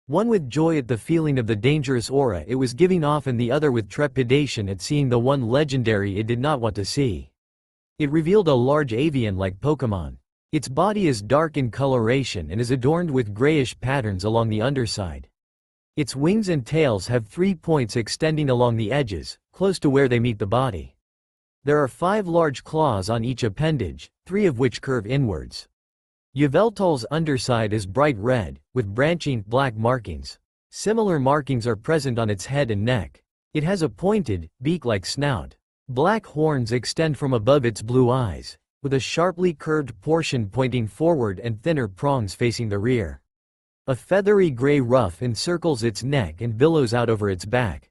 One with joy at the feeling of the dangerous aura it was giving off, and the other with trepidation at seeing the one legendary it did not want to see. It revealed a large avian-like Pokemon. Its body is dark in coloration and is adorned with grayish patterns along the underside. Its wings and tails have 3 points extending along the edges, close to where they meet the body. There are 5 large claws on each appendage, 3 of which curve inwards. Yveltal's underside is bright red, with branching, black markings. Similar markings are present on its head and neck. It has a pointed, beak-like snout. Black horns extend from above its blue eyes, with a sharply curved portion pointing forward and thinner prongs facing the rear. A feathery gray ruff encircles its neck and billows out over its back.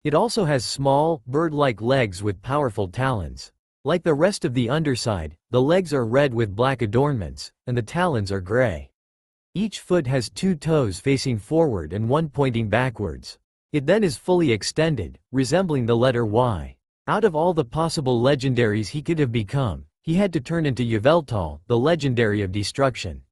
It also has small, bird-like legs with powerful talons. Like the rest of the underside, the legs are red with black adornments, and the talons are gray. Each foot has 2 toes facing forward and 1 pointing backwards. It then is fully extended, resembling the letter Y. Out of all the possible legendaries he could have become, he had to turn into Yveltal, the legendary of destruction.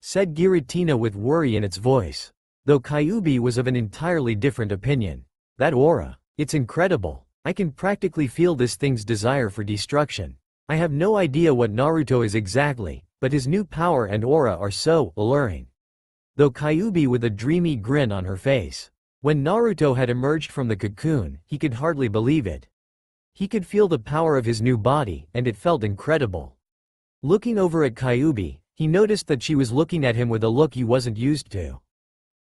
Said Giratina with worry in its voice. Though Kyuubi was of an entirely different opinion. That aura, it's incredible. I can practically feel this thing's desire for destruction. I have no idea what Naruto is exactly, but his new power and aura are so alluring. Though Kyuubi with a dreamy grin on her face. When Naruto had emerged from the cocoon, he could hardly believe it. He could feel the power of his new body, and it felt incredible. Looking over at Kyuubi, he noticed that she was looking at him with a look he wasn't used to.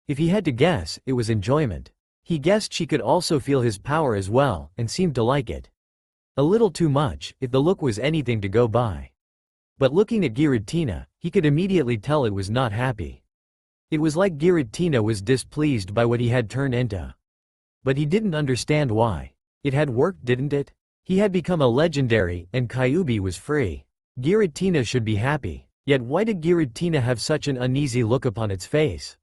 If he had to guess, it was enjoyment. He guessed she could also feel his power as well, and seemed to like it. A little too much, if the look was anything to go by. But looking at Giratina, he could immediately tell it was not happy. It was like Giratina was displeased by what he had turned into. But he didn't understand why. It had worked, didn't it? He had become a legendary, and Kyuubi was free. Giratina should be happy. Yet why did Giratina have such an uneasy look upon its face?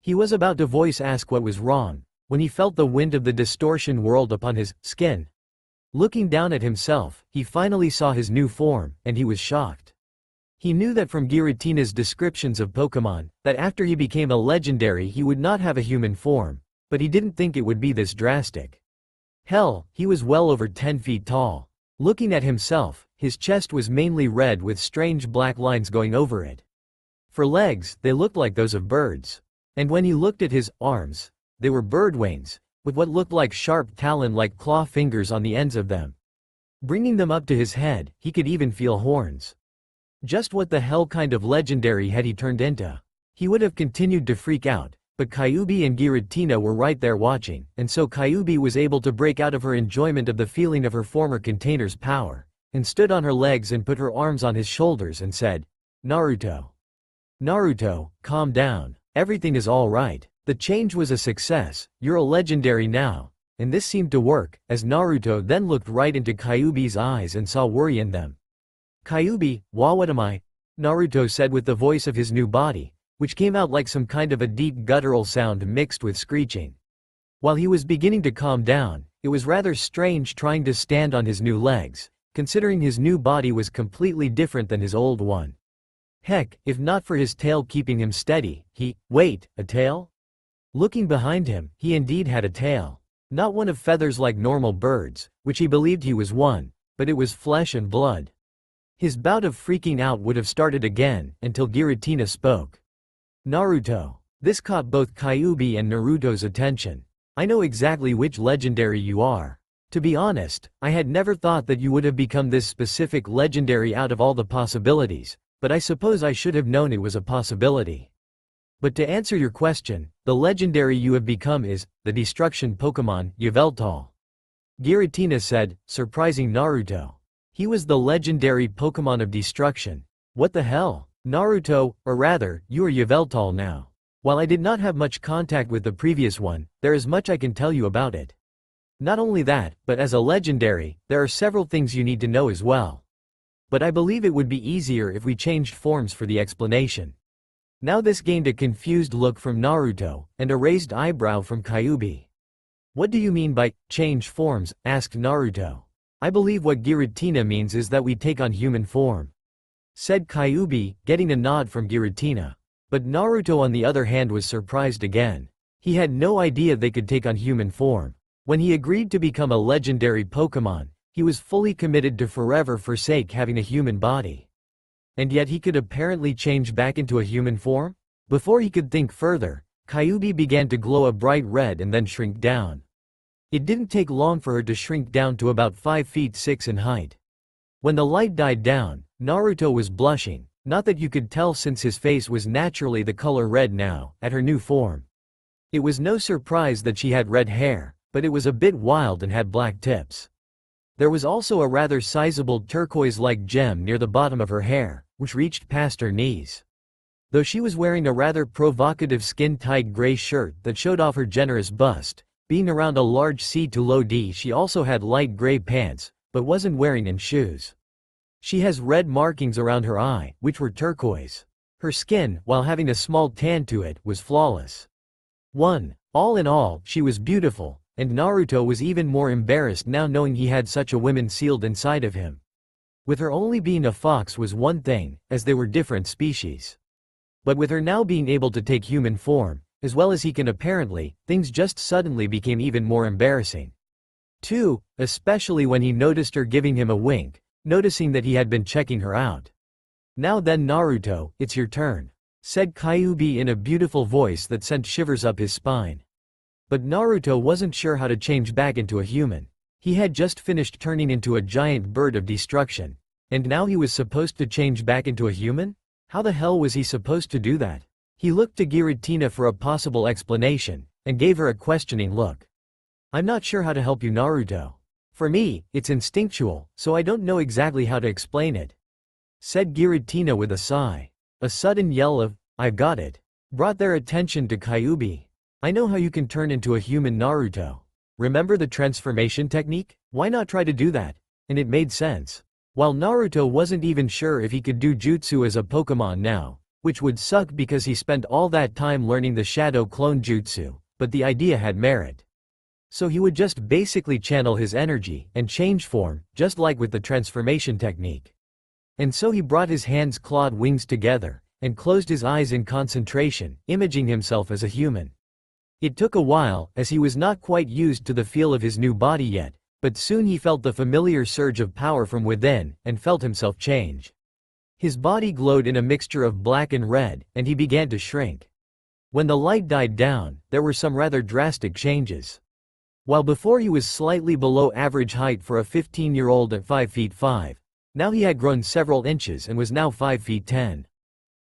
He was about to ask what was wrong, when he felt the wind of the distortion whirled upon his skin. Looking down at himself, he finally saw his new form, and he was shocked. He knew that from Giratina's descriptions of Pokemon, that after he became a legendary he would not have a human form, but he didn't think it would be this drastic. Hell, he was well over 10 feet tall. Looking at himself, his chest was mainly red with strange black lines going over it. For legs, they looked like those of birds. And when he looked at his arms, they were bird wings, with what looked like sharp talon-like claw fingers on the ends of them. Bringing them up to his head, he could even feel horns. Just what the hell kind of legendary had he turned into? He would have continued to freak out, but Kyuubi and Giratina were right there watching, and so Kyuubi was able to break out of her enjoyment of the feeling of her former container's power, and stood on her legs and put her arms on his shoulders and said, "Naruto. Naruto, calm down. Everything is all right. The change was a success, you're a legendary now." And this seemed to work, as Naruto then looked right into Kyuubi's eyes and saw worry in them. "Kyuubi, what am I?" Naruto said with the voice of his new body, which came out like some kind of a deep guttural sound mixed with screeching. While he was beginning to calm down, it was rather strange trying to stand on his new legs, considering his new body was completely different than his old one. Heck, if not for his tail keeping him steady, wait, a tail? Looking behind him, he indeed had a tail. Not one of feathers like normal birds, which he believed he was one, but it was flesh and blood. His bout of freaking out would have started again, until Giratina spoke. Naruto. This caught both Kyuubi and Naruto's attention. I know exactly which legendary you are. To be honest, I had never thought that you would have become this specific legendary out of all the possibilities, but I suppose I should have known it was a possibility. But to answer your question, the legendary you have become is the destruction Pokemon, Yveltal. Giratina said, surprising Naruto. He was the legendary Pokemon of destruction. What the hell? Naruto, or rather, you are Yveltal now. While I did not have much contact with the previous one, there is much I can tell you about it. Not only that, but as a legendary, there are several things you need to know as well. But I believe it would be easier if we changed forms for the explanation. Now this gained a confused look from Naruto, and a raised eyebrow from Kyuubi. What do you mean by change forms? Asked Naruto. I believe what Giratina means is that we take on human form, said Kyuubi, getting a nod from Giratina. But Naruto on the other hand was surprised again. He had no idea they could take on human form. When he agreed to become a legendary Pokemon, he was fully committed to forever forsake having a human body. And yet he could apparently change back into a human form? Before he could think further, Kyuubi began to glow a bright red and then shrink down. It didn't take long for her to shrink down to about 5 feet 6 in height. When the light died down, Naruto was blushing, not that you could tell since his face was naturally the color red now, at her new form. It was no surprise that she had red hair, but it was a bit wild and had black tips. There was also a rather sizable turquoise-like gem near the bottom of her hair, which reached past her knees. Though she was wearing a rather provocative skin-tight gray shirt that showed off her generous bust, being around a large C to low D, she also had light gray pants, but wasn't wearing any shoes. She has red markings around her eye, which were turquoise. Her skin, while having a small tan to it, was flawless. All in all, she was beautiful, and Naruto was even more embarrassed now knowing he had such a woman sealed inside of him. With her only being a fox was one thing, as they were different species. But with her now being able to take human form, as well as he can apparently, things just suddenly became even more embarrassing. 2, especially when he noticed her giving him a wink, noticing that he had been checking her out. Now then Naruto, it's your turn, said Kyuubi in a beautiful voice that sent shivers up his spine. But Naruto wasn't sure how to change back into a human. He had just finished turning into a giant bird of destruction, and now he was supposed to change back into a human? How the hell was he supposed to do that? He looked to Giratina for a possible explanation, and gave her a questioning look. I'm not sure how to help you, Naruto. For me, it's instinctual, so I don't know exactly how to explain it, said Giratina with a sigh. A sudden yell of, "I've got it," brought their attention to Kyuubi. I know how you can turn into a human, Naruto. Remember the transformation technique? Why not try to do that? And it made sense. While Naruto wasn't even sure if he could do jutsu as a Pokemon now, which would suck because he spent all that time learning the Shadow Clone Jutsu, but the idea had merit. So he would just basically channel his energy and change form, just like with the transformation technique. And so he brought his hands' clawed wings together, and closed his eyes in concentration, imaging himself as a human. It took a while, as he was not quite used to the feel of his new body yet, but soon he felt the familiar surge of power from within, and felt himself change. His body glowed in a mixture of black and red, and he began to shrink. When the light died down, there were some rather drastic changes. While before he was slightly below average height for a 15-year-old at 5 feet 5, now he had grown several inches and was now 5 feet 10.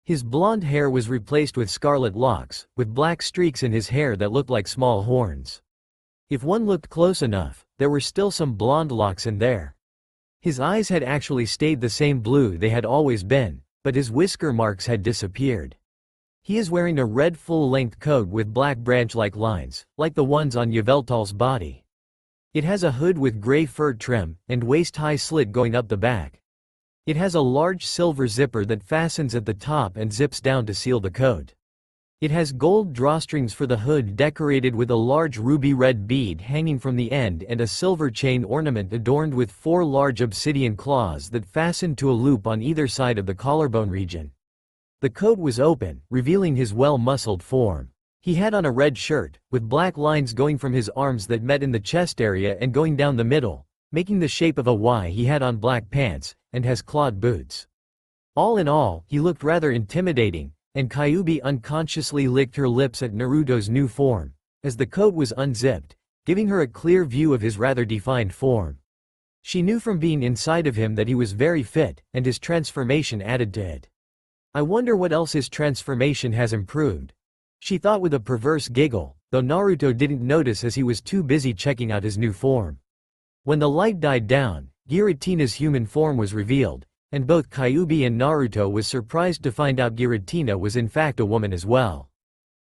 His blonde hair was replaced with scarlet locks, with black streaks in his hair that looked like small horns. If one looked close enough, there were still some blonde locks in there. His eyes had actually stayed the same blue they had always been, but his whisker marks had disappeared. He is wearing a red full-length coat with black branch-like lines, like the ones on Yveltal's body. It has a hood with gray fur trim, and waist-high slit going up the back. It has a large silver zipper that fastens at the top and zips down to seal the coat. It has gold drawstrings for the hood decorated with a large ruby red bead hanging from the end and a silver chain ornament adorned with 4 large obsidian claws that fasten to a loop on either side of the collarbone region. The coat was open, revealing his well-muscled form. He had on a red shirt, with black lines going from his arms that met in the chest area and going down the middle, making the shape of a Y. He had on black pants, and has clawed boots. All in all, he looked rather intimidating, and Kyuubi unconsciously licked her lips at Naruto's new form, as the coat was unzipped, giving her a clear view of his rather defined form. She knew from being inside of him that he was very fit, and his transformation added to it. I wonder what else his transformation has improved, she thought with a perverse giggle, though Naruto didn't notice as he was too busy checking out his new form. When the light died down, Giratina's human form was revealed, and both Kyuubi and Naruto was surprised to find out Giratina was in fact a woman as well.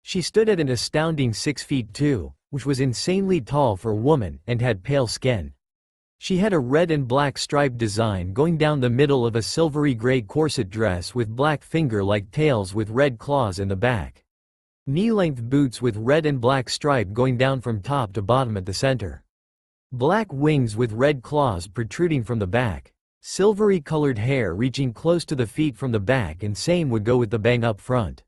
She stood at an astounding 6 feet 2, which was insanely tall for a woman, and had pale skin. She had a red and black striped design going down the middle of a silvery gray corset dress with black finger-like tails with red claws in the back. Knee-length boots with red and black stripe going down from top to bottom at the center. Black wings with red claws protruding from the back. Silvery colored hair reaching close to the feet from the back, and same would go with the bang up front.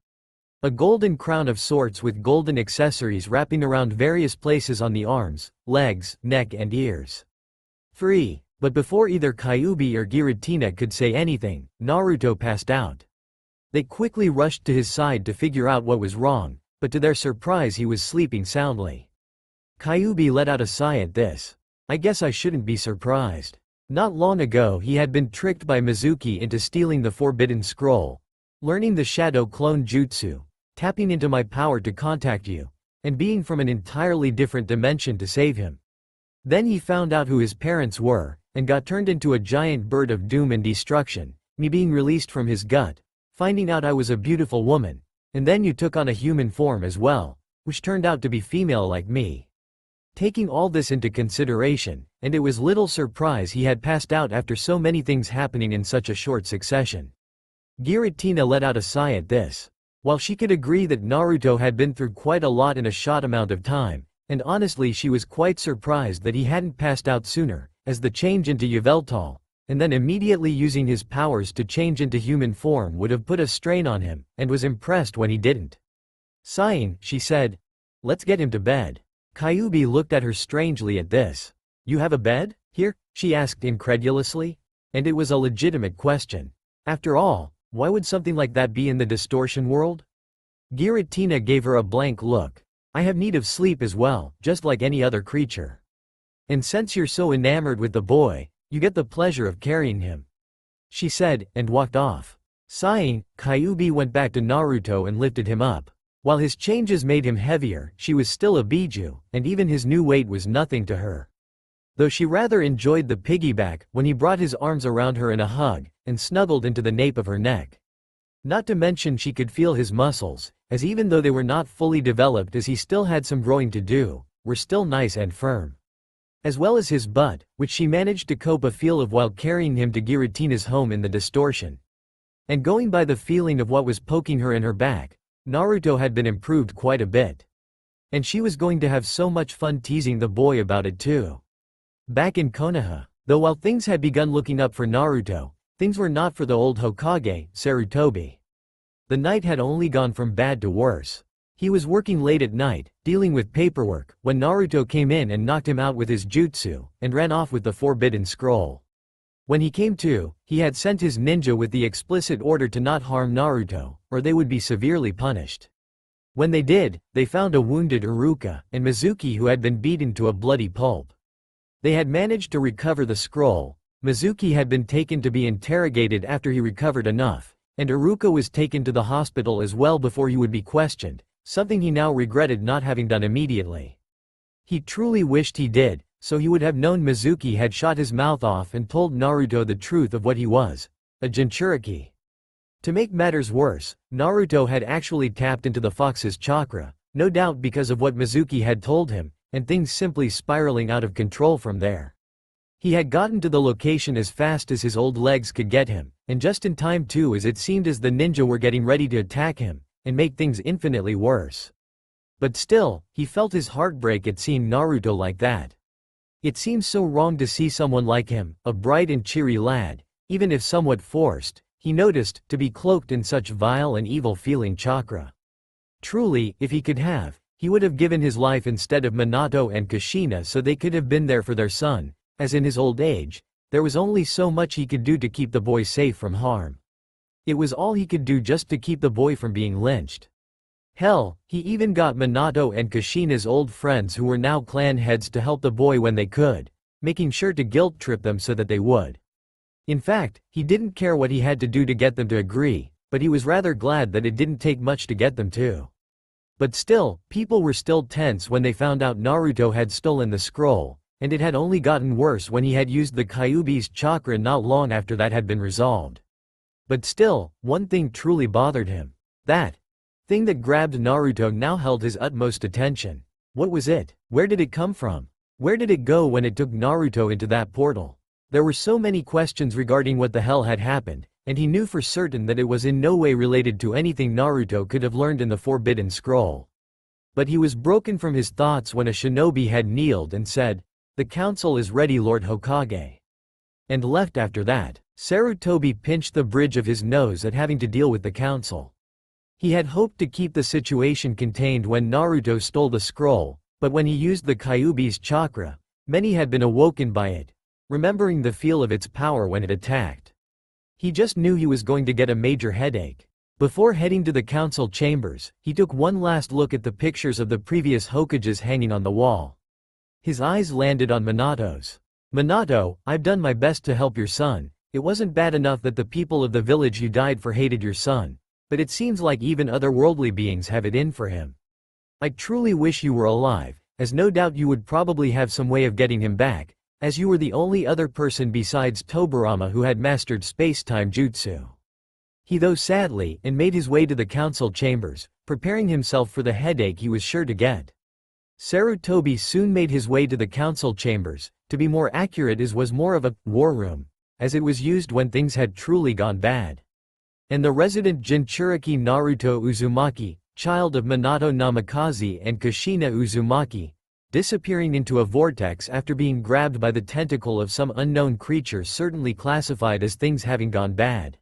A golden crown of sorts with golden accessories wrapping around various places on the arms, legs, neck and ears. Free. But before either Kyuubi or Giratina could say anything, Naruto passed out. They quickly rushed to his side to figure out what was wrong, but to their surprise he was sleeping soundly. Kyuubi let out a sigh at this. I guess I shouldn't be surprised. Not long ago he had been tricked by Mizuki into stealing the Forbidden Scroll, learning the Shadow Clone Jutsu, tapping into my power to contact you, and being from an entirely different dimension to save him. Then he found out who his parents were, and got turned into a giant bird of doom and destruction, me being released from his gut, finding out I was a beautiful woman, and then you took on a human form as well, which turned out to be female like me. Taking all this into consideration, and it was little surprise he had passed out after so many things happening in such a short succession. Giratina let out a sigh at this. While she could agree that Naruto had been through quite a lot in a short amount of time, and honestly she was quite surprised that he hadn't passed out sooner, as the change into Yveltal, and then immediately using his powers to change into human form would have put a strain on him, and was impressed when he didn't. Sighing, she said, "Let's get him to bed." Kyuubi looked at her strangely at this. "You have a bed here?" she asked incredulously. And it was a legitimate question. After all, why would something like that be in the Distortion world? Giratina gave her a blank look. "I have need of sleep as well, just like any other creature. And since you're so enamored with the boy, you get the pleasure of carrying him," she said, and walked off. Sighing, Kyuubi went back to Naruto and lifted him up. While his changes made him heavier, she was still a Biju, and even his new weight was nothing to her. Though she rather enjoyed the piggyback when he brought his arms around her in a hug, and snuggled into the nape of her neck. Not to mention she could feel his muscles, as even though they were not fully developed as he still had some growing to do, were still nice and firm. As well as his butt, which she managed to cope a feel of while carrying him to Giratina's home in the Distortion. And going by the feeling of what was poking her in her back, Naruto had been improved quite a bit. And she was going to have so much fun teasing the boy about it too. Back in Konoha, though while things had begun looking up for Naruto, things were not for the old Hokage, Sarutobi. The night had only gone from bad to worse. He was working late at night, dealing with paperwork, when Naruto came in and knocked him out with his jutsu, and ran off with the Forbidden Scroll. When he came to, he had sent his ninja with the explicit order to not harm Naruto, or they would be severely punished. When they did, they found a wounded Iruka, and Mizuki who had been beaten to a bloody pulp. They had managed to recover the scroll. Mizuki had been taken to be interrogated after he recovered enough, and Iruka was taken to the hospital as well before he would be questioned, something he now regretted not having done immediately. He truly wished he did, so he would have known Mizuki had shot his mouth off and told Naruto the truth of what he was, a Jinchuriki. To make matters worse, Naruto had actually tapped into the fox's chakra, no doubt because of what Mizuki had told him, and things simply spiraling out of control from there. He had gotten to the location as fast as his old legs could get him, and just in time too, as it seemed as the ninja were getting ready to attack him, and make things infinitely worse. But still, he felt his heart break at seeing Naruto like that. It seems so wrong to see someone like him, a bright and cheery lad, even if somewhat forced, he noticed, to be cloaked in such vile and evil-feeling chakra. Truly, if he could have, he would have given his life instead of Minato and Kushina so they could have been there for their son, as in his old age, there was only so much he could do to keep the boy safe from harm. It was all he could do just to keep the boy from being lynched. Hell, he even got Minato and Kushina's old friends who were now clan heads to help the boy when they could, making sure to guilt-trip them so that they would. In fact, he didn't care what he had to do to get them to agree, but he was rather glad that it didn't take much to get them to. But still, people were still tense when they found out Naruto had stolen the scroll, and it had only gotten worse when he had used the Kyuubi's chakra not long after that had been resolved. But still, one thing truly bothered him. That thing that grabbed Naruto now held his utmost attention. What was it? Where did it come from? Where did it go when it took Naruto into that portal? There were so many questions regarding what the hell had happened, and he knew for certain that it was in no way related to anything Naruto could have learned in the Forbidden Scroll. But he was broken from his thoughts when a shinobi had kneeled and said, "The council is ready, Lord Hokage," and left after that. Sarutobi pinched the bridge of his nose at having to deal with the council. He had hoped to keep the situation contained when Naruto stole the scroll, but when he used the Kyuubi's chakra, many had been awoken by it, remembering the feel of its power when it attacked. He just knew he was going to get a major headache. Before heading to the council chambers, he took one last look at the pictures of the previous Hokages hanging on the wall. His eyes landed on Minato's. "Minato, I've done my best to help your son. It wasn't bad enough that the people of the village you died for hated your son, but it seems like even otherworldly beings have it in for him. I truly wish you were alive, as no doubt you would probably have some way of getting him back, as you were the only other person besides Tobirama who had mastered space-time jutsu." He though sadly and made his way to the council chambers, preparing himself for the headache he was sure to get. Sarutobi soon made his way to the council chambers, to be more accurate it was more of a war room, as it was used when things had truly gone bad. And the resident Jinchuriki Naruto Uzumaki, child of Minato Namikaze and Kushina Uzumaki, disappearing into a vortex after being grabbed by the tentacle of some unknown creature certainly classified as things having gone bad.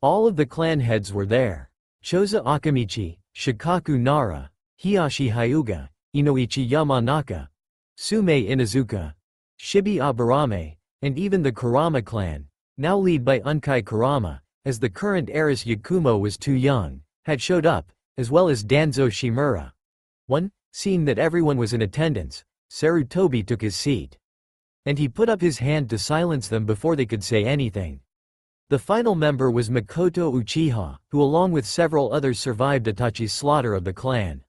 All of the clan heads were there. Choza Akamichi, Shikaku Nara, Hiyashi Hyuga, Inoichi Yamanaka, Sume Inazuka, Shibi Aburame, and even the Kurama clan, now led by Unkai Kurama, as the current heiress Yakumo was too young, had showed up, as well as Danzo Shimura. Seeing that everyone was in attendance, Sarutobi took his seat. And he put up his hand to silence them before they could say anything. The final member was Makoto Uchiha, who along with several others survived Itachi's slaughter of the clan.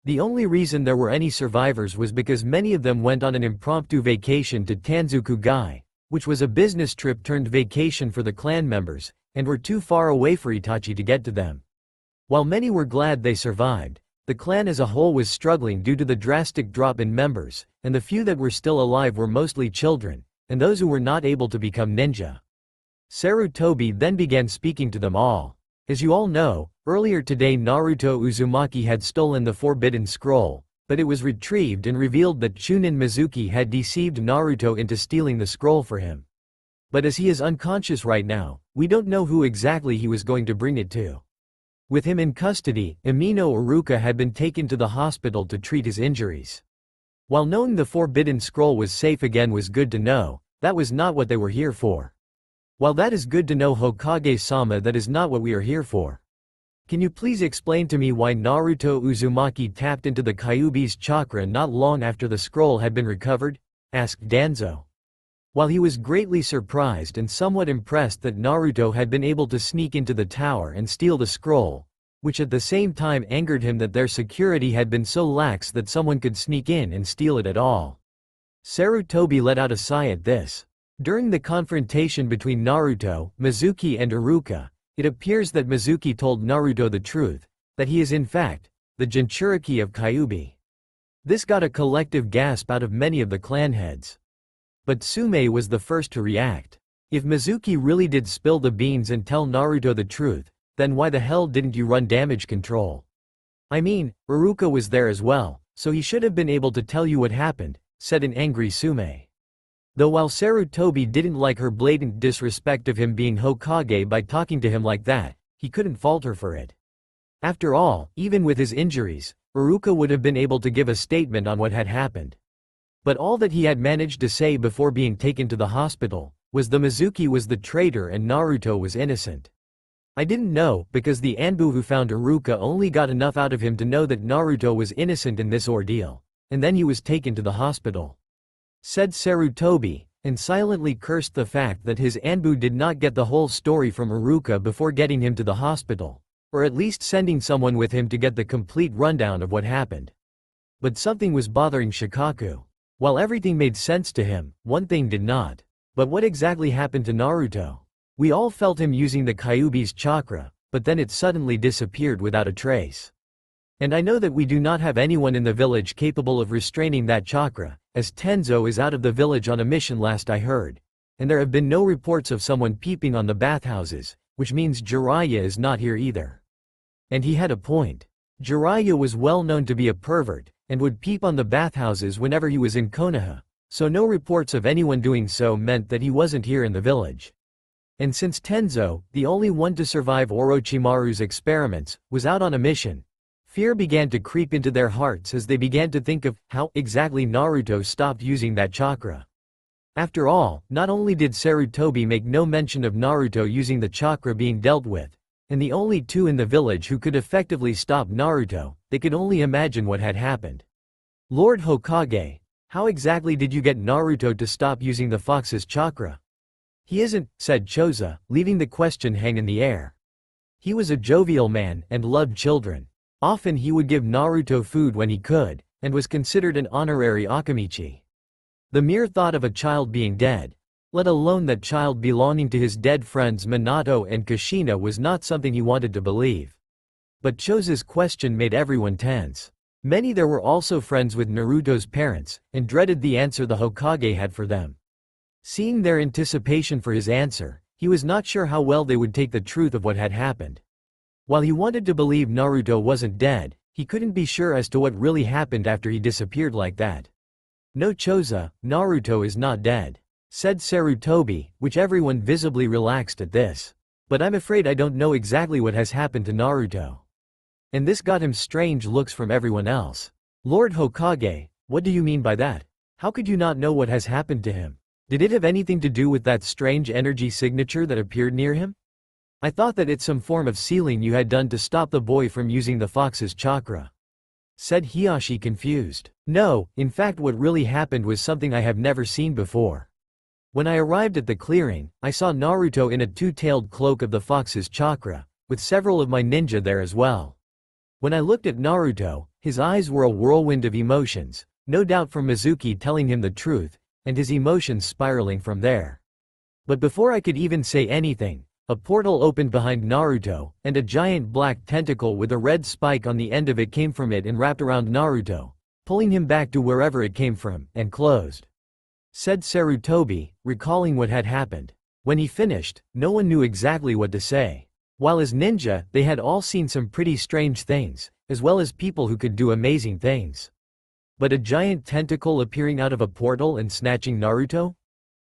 The only reason there were any survivors was because many of them went on an impromptu vacation to Tanzuku-gai, which was a business trip turned vacation for the clan members, and were too far away for Itachi to get to them. While many were glad they survived, the clan as a whole was struggling due to the drastic drop in members, and the few that were still alive were mostly children, and those who were not able to become ninja. Sarutobi then began speaking to them all. As you all know, earlier today Naruto Uzumaki had stolen the Forbidden Scroll, but it was retrieved and revealed that Chunin Mizuki had deceived Naruto into stealing the scroll for him. But as he is unconscious right now, we don't know who exactly he was going to bring it to. With him in custody, Amino Iruka had been taken to the hospital to treat his injuries. While knowing the Forbidden Scroll was safe again was good to know, that was not what they were here for. While that is good to know, Hokage-sama, that is not what we are here for. Can you please explain to me why Naruto Uzumaki tapped into the Kyuubi's chakra not long after the scroll had been recovered? Asked Danzo. While he was greatly surprised and somewhat impressed that Naruto had been able to sneak into the tower and steal the scroll, which at the same time angered him that their security had been so lax that someone could sneak in and steal it at all. Sarutobi let out a sigh at this. During the confrontation between Naruto, Mizuki and Iruka, it appears that Mizuki told Naruto the truth, that he is in fact, the Jinchuriki of Kyuubi. This got a collective gasp out of many of the clan heads. But Sume was the first to react. If Mizuki really did spill the beans and tell Naruto the truth, Then why the hell didn't you run damage control? I mean, Iruka was there as well, so he should have been able to tell you what happened, said an angry Sume. Though while Sarutobi didn't like her blatant disrespect of him being Hokage by talking to him like that, he couldn't fault her for it. After all, even with his injuries, Iruka would have been able to give a statement on what had happened. But all that he had managed to say before being taken to the hospital was the Mizuki was the traitor and Naruto was innocent. I didn't know, because the Anbu who found Iruka only got enough out of him to know that Naruto was innocent in this ordeal, and then he was taken to the hospital, said Sarutobi, and silently cursed the fact that his Anbu did not get the whole story from Iruka before getting him to the hospital, or at least sending someone with him to get the complete rundown of what happened. But something was bothering Shikaku. While everything made sense to him, one thing did not. But what exactly happened to Naruto? We all felt him using the Kyuubi's chakra, but then it suddenly disappeared without a trace. And I know that we do not have anyone in the village capable of restraining that chakra, as Tenzo is out of the village on a mission last I heard. And there have been no reports of someone peeping on the bathhouses, which means Jiraiya is not here either. And he had a point. Jiraiya was well known to be a pervert, and would peep on the bathhouses whenever he was in Konoha, so no reports of anyone doing so meant that he wasn't here in the village. And since Tenzo, the only one to survive Orochimaru's experiments, was out on a mission, fear began to creep into their hearts as they began to think of how exactly Naruto stopped using that chakra. After all, not only did Sarutobi make no mention of Naruto using the chakra being dealt with, and the only two in the village who could effectively stop Naruto, they could only imagine what had happened. Lord Hokage, how exactly did you get Naruto to stop using the fox's chakra? He isn't, said Choza, leaving the question hang in the air. He was a jovial man and loved children. Often he would give Naruto food when he could, and was considered an honorary Akamichi. The mere thought of a child being dead, let alone that child belonging to his dead friends Minato and Kushina, was not something he wanted to believe. But Choza's question made everyone tense. Many there were also friends with Naruto's parents, and dreaded the answer the Hokage had for them. Seeing their anticipation for his answer, he was not sure how well they would take the truth of what had happened. While he wanted to believe Naruto wasn't dead, he couldn't be sure as to what really happened after he disappeared like that. No, Choza, Naruto is not dead, said Sarutobi, which everyone visibly relaxed at this. But I'm afraid I don't know exactly what has happened to Naruto. And this got him strange looks from everyone else. Lord Hokage, what do you mean by that? How could you not know what has happened to him? Did it have anything to do with that strange energy signature that appeared near him? I thought that it's some form of sealing you had done to stop the boy from using the fox's chakra, said Hiyashi, confused. No, in fact what really happened was something I have never seen before. When I arrived at the clearing, I saw Naruto in a two-tailed cloak of the fox's chakra, with several of my ninja there as well. When I looked at Naruto, his eyes were a whirlwind of emotions, no doubt from Mizuki telling him the truth, and his emotions spiraling from there. But before I could even say anything, a portal opened behind Naruto, and a giant black tentacle with a red spike on the end of it came from it and wrapped around Naruto, pulling him back to wherever it came from, and closed, said Sarutobi, recalling what had happened. When he finished, no one knew exactly what to say. While as ninja, they had all seen some pretty strange things, as well as people who could do amazing things. But a giant tentacle appearing out of a portal and snatching Naruto?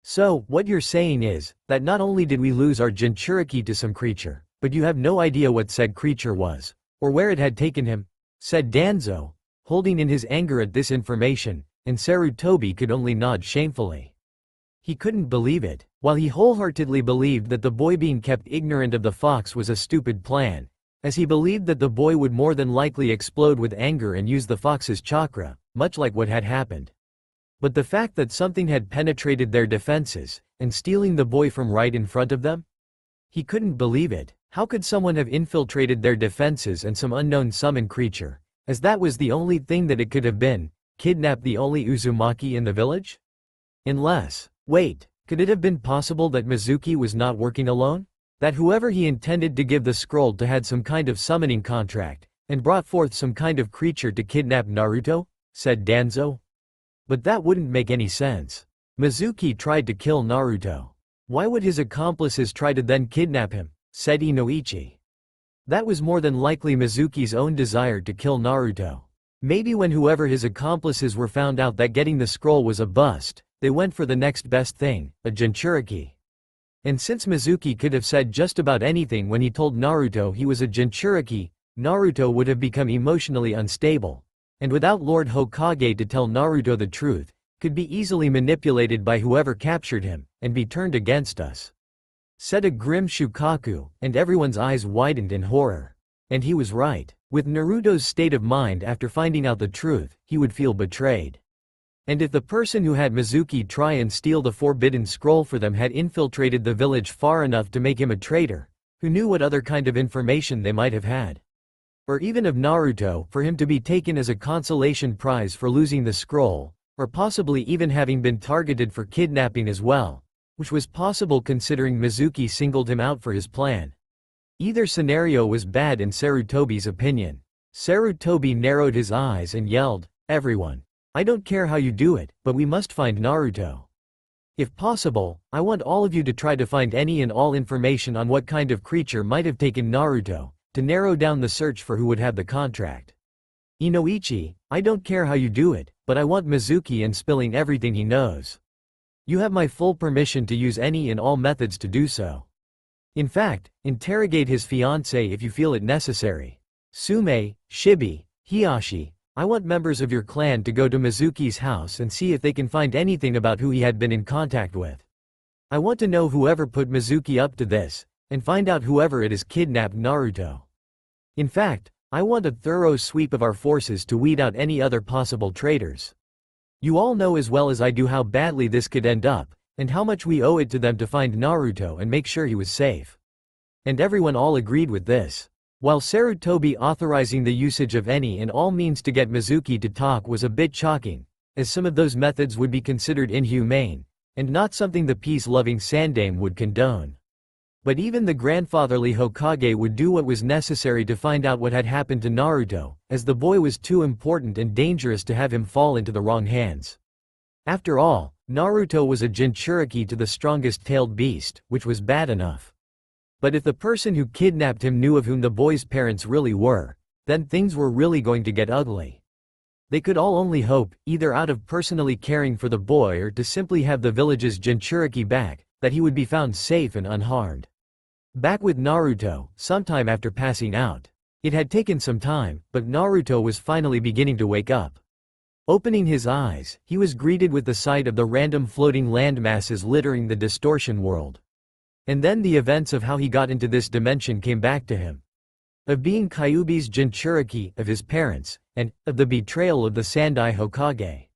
So, what you're saying is, that not only did we lose our Jinchuriki to some creature, but you have no idea what said creature was, or where it had taken him, said Danzo, holding in his anger at this information, and Sarutobi could only nod shamefully. He couldn't believe it. While he wholeheartedly believed that the boy being kept ignorant of the fox was a stupid plan, as he believed that the boy would more than likely explode with anger and use the fox's chakra, much like what had happened. But the fact that something had penetrated their defenses, and stealing the boy from right in front of them? He couldn't believe it. How could someone have infiltrated their defenses and some unknown summoned creature, as that was the only thing that it could have been, kidnap the only Uzumaki in the village? Unless, wait, could it have been possible that Mizuki was not working alone? That whoever he intended to give the scroll to had some kind of summoning contract, and brought forth some kind of creature to kidnap Naruto? Said Danzo. But that wouldn't make any sense. Mizuki tried to kill Naruto. Why would his accomplices try to then kidnap him? Said Inoichi. That was more than likely Mizuki's own desire to kill Naruto. Maybe when whoever his accomplices were found out that getting the scroll was a bust, they went for the next best thing, a Jinchuriki. And since Mizuki could have said just about anything when he told Naruto he was a Jinchuriki, Naruto would have become emotionally unstable. And without Lord Hokage to tell Naruto the truth, could be easily manipulated by whoever captured him, and be turned against us. Said a grim Shukaku, and everyone's eyes widened in horror. And he was right. With Naruto's state of mind after finding out the truth, he would feel betrayed. And if the person who had Mizuki try and steal the forbidden scroll for them had infiltrated the village far enough to make him a traitor, who knew what other kind of information they might have had? Or even of Naruto, for him to be taken as a consolation prize for losing the scroll, or possibly even having been targeted for kidnapping as well, which was possible considering Mizuki singled him out for his plan. Either scenario was bad in Sarutobi's opinion. Sarutobi narrowed his eyes and yelled, "Everyone! I don't care how you do it, but we must find Naruto. If possible, I want all of you to try to find any and all information on what kind of creature might have taken Naruto, to narrow down the search for who would have the contract. Inoichi, I don't care how you do it, but I want Mizuki and spilling everything he knows. You have my full permission to use any and all methods to do so. In fact, interrogate his fiancée if you feel it necessary. Sume, Shibi, Hiyashi, I want members of your clan to go to Mizuki's house and see if they can find anything about who he had been in contact with. I want to know whoever put Mizuki up to this, and find out whoever it is kidnapped Naruto. In fact, I want a thorough sweep of our forces to weed out any other possible traitors. You all know as well as I do how badly this could end up, and how much we owe it to them to find Naruto and make sure he was safe." And everyone all agreed with this. While Sarutobi authorizing the usage of any and all means to get Mizuki to talk was a bit shocking, as some of those methods would be considered inhumane, and not something the peace-loving Sandaime would condone. But even the grandfatherly Hokage would do what was necessary to find out what had happened to Naruto, as the boy was too important and dangerous to have him fall into the wrong hands. After all, Naruto was a Jinchuriki to the strongest tailed beast, which was bad enough. But if the person who kidnapped him knew of whom the boy's parents really were, then things were really going to get ugly. They could all only hope, either out of personally caring for the boy or to simply have the village's Jinchuriki back, that he would be found safe and unharmed. Back with Naruto, sometime after passing out. It had taken some time, but Naruto was finally beginning to wake up. Opening his eyes, he was greeted with the sight of the random floating landmasses littering the Distortion world. And then the events of how he got into this dimension came back to him. Of being Kyuubi's Jinchuriki, of his parents, and of the betrayal of the Sandai Hokage.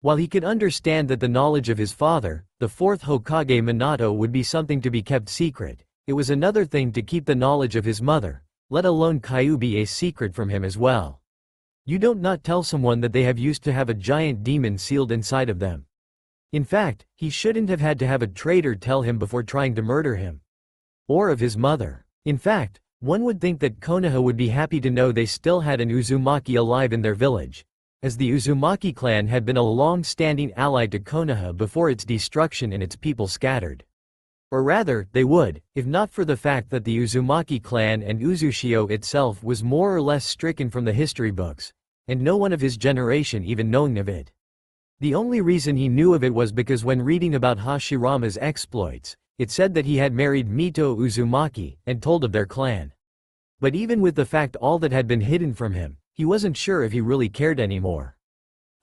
While he could understand that the knowledge of his father, the fourth Hokage Minato, would be something to be kept secret, it was another thing to keep the knowledge of his mother, let alone Kyuubi, a secret from him as well. You don't not tell someone that they have used to have a giant demon sealed inside of them. In fact, he shouldn't have had to have a traitor tell him before trying to murder him. Or of his mother. In fact, one would think that Konoha would be happy to know they still had an Uzumaki alive in their village, as the Uzumaki clan had been a long-standing ally to Konoha before its destruction and its people scattered. Or rather, they would, if not for the fact that the Uzumaki clan and Uzushio itself was more or less stricken from the history books, and no one of his generation even knowing of it. The only reason he knew of it was because when reading about Hashirama's exploits, it said that he had married Mito Uzumaki, and told of their clan. But even with the fact all that had been hidden from him, he wasn't sure if he really cared anymore.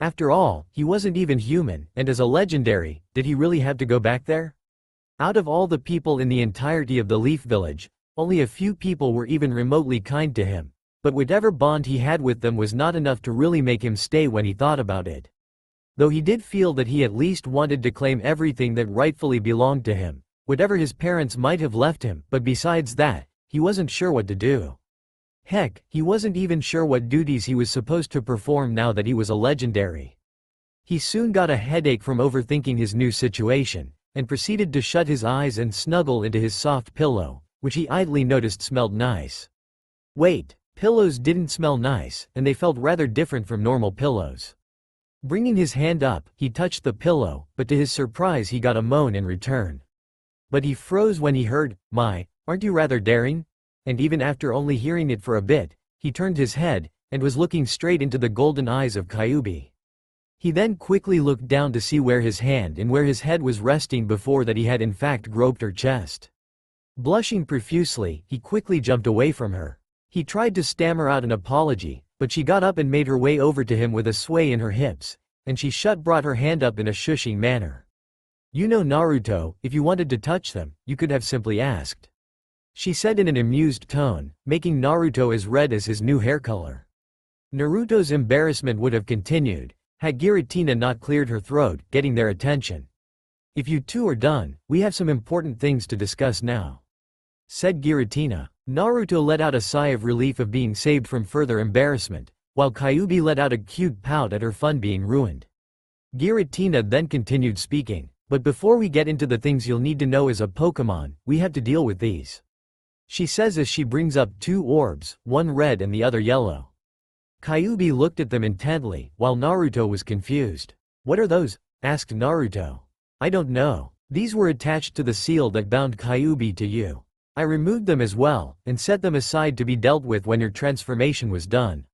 After all, he wasn't even human, and as a legendary, did he really have to go back there? Out of all the people in the entirety of the Leaf Village, only a few people were even remotely kind to him, but whatever bond he had with them was not enough to really make him stay when he thought about it. Though he did feel that he at least wanted to claim everything that rightfully belonged to him, whatever his parents might have left him, but besides that, he wasn't sure what to do. Heck, he wasn't even sure what duties he was supposed to perform now that he was a legendary. He soon got a headache from overthinking his new situation, and proceeded to shut his eyes and snuggle into his soft pillow, which he idly noticed smelled nice. Wait, pillows didn't smell nice, and they felt rather different from normal pillows. Bringing his hand up, he touched the pillow, but to his surprise he got a moan in return. But he froze when he heard, "My, aren't you rather daring?" and even after only hearing it for a bit, he turned his head, and was looking straight into the golden eyes of Kyubi. He then quickly looked down to see where his hand and where his head was resting before that he had in fact groped her chest. Blushing profusely, he quickly jumped away from her. He tried to stammer out an apology, but she got up and made her way over to him with a sway in her hips, and she brought her hand up in a shushing manner. "You know, Naruto, if you wanted to touch them, you could have simply asked," she said in an amused tone, making Naruto as red as his new hair color. Naruto's embarrassment would have continued, had Giratina not cleared her throat, getting their attention. "If you two are done, we have some important things to discuss now," said Giratina. Naruto let out a sigh of relief of being saved from further embarrassment, while Kyubi let out a cute pout at her fun being ruined. Giratina then continued speaking, "But before we get into the things you'll need to know as a Pokemon, we have to deal with these," she says as she brings up two orbs, one red and the other yellow. Kyubi looked at them intently, while Naruto was confused. "What are those?" asked Naruto. "I don't know. These were attached to the seal that bound Kyubi to you. I removed them as well, and set them aside to be dealt with when your transformation was done.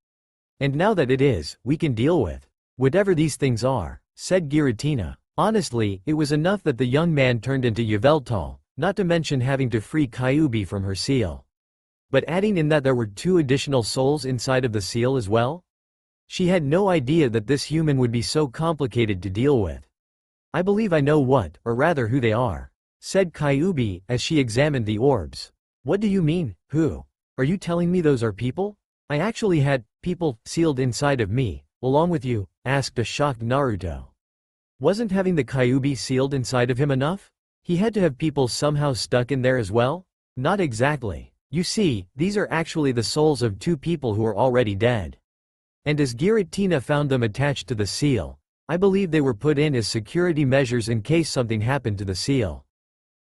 And now that it is, we can deal with whatever these things are," said Giratina. Honestly, it was enough that the young man turned into Yveltal, not to mention having to free Kyubi from her seal. But adding in that there were two additional souls inside of the seal as well? She had no idea that this human would be so complicated to deal with. "I believe I know what, or rather who they are," said Kyubi as she examined the orbs. "What do you mean, who? Are you telling me those are people? I actually had people sealed inside of me, along with you?" asked a shocked Naruto. Wasn't having the Kyubi sealed inside of him enough? He had to have people somehow stuck in there as well? Not exactly. You see, these are actually the souls of two people who are already dead. And as Giratina found them attached to the seal, I believe they were put in as security measures in case something happened to the seal.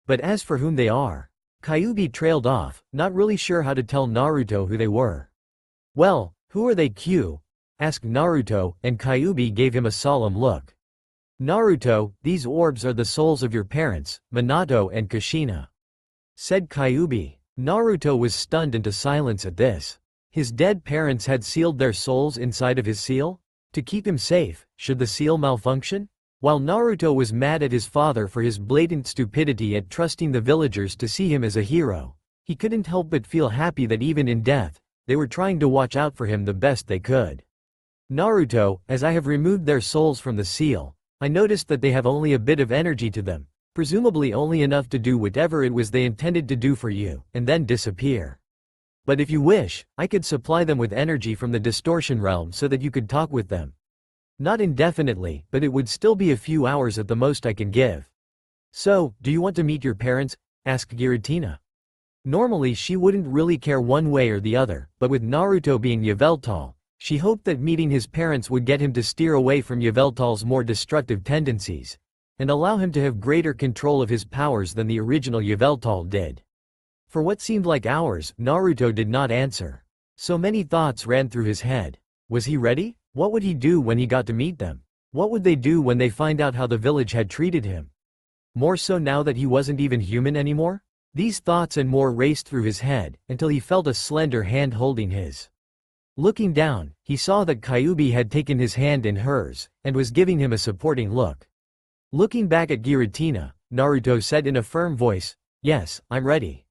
But as for whom they are, Kyubi trailed off, not really sure how to tell Naruto who they were. "Well, who are they, Q?" asked Naruto, and Kyubi gave him a solemn look. "Naruto, these orbs are the souls of your parents, Minato and Kushina," said Kyubi. Naruto was stunned into silence at this. His dead parents had sealed their souls inside of his seal? To keep him safe, should the seal malfunction? While Naruto was mad at his father for his blatant stupidity at trusting the villagers to see him as a hero, he couldn't help but feel happy that even in death, they were trying to watch out for him the best they could. "Naruto, as I have removed their souls from the seal, I noticed that they have only a bit of energy to them. Presumably only enough to do whatever it was they intended to do for you, and then disappear. But if you wish, I could supply them with energy from the Distortion realm so that you could talk with them. Not indefinitely, but it would still be a few hours at the most I can give." "So, do you want to meet your parents?" asked Giratina. Normally she wouldn't really care one way or the other, but with Naruto being Yveltal, she hoped that meeting his parents would get him to steer away from Yveltal's more destructive tendencies, and allow him to have greater control of his powers than the original Yveltal did. For what seemed like hours, Naruto did not answer. So many thoughts ran through his head. Was he ready? What would he do when he got to meet them? What would they do when they find out how the village had treated him? More so now that he wasn't even human anymore? These thoughts and more raced through his head, until he felt a slender hand holding his. Looking down, he saw that Kyubi had taken his hand in hers, and was giving him a supporting look. Looking back at Giratina, Naruto said in a firm voice, "Yes, I'm ready."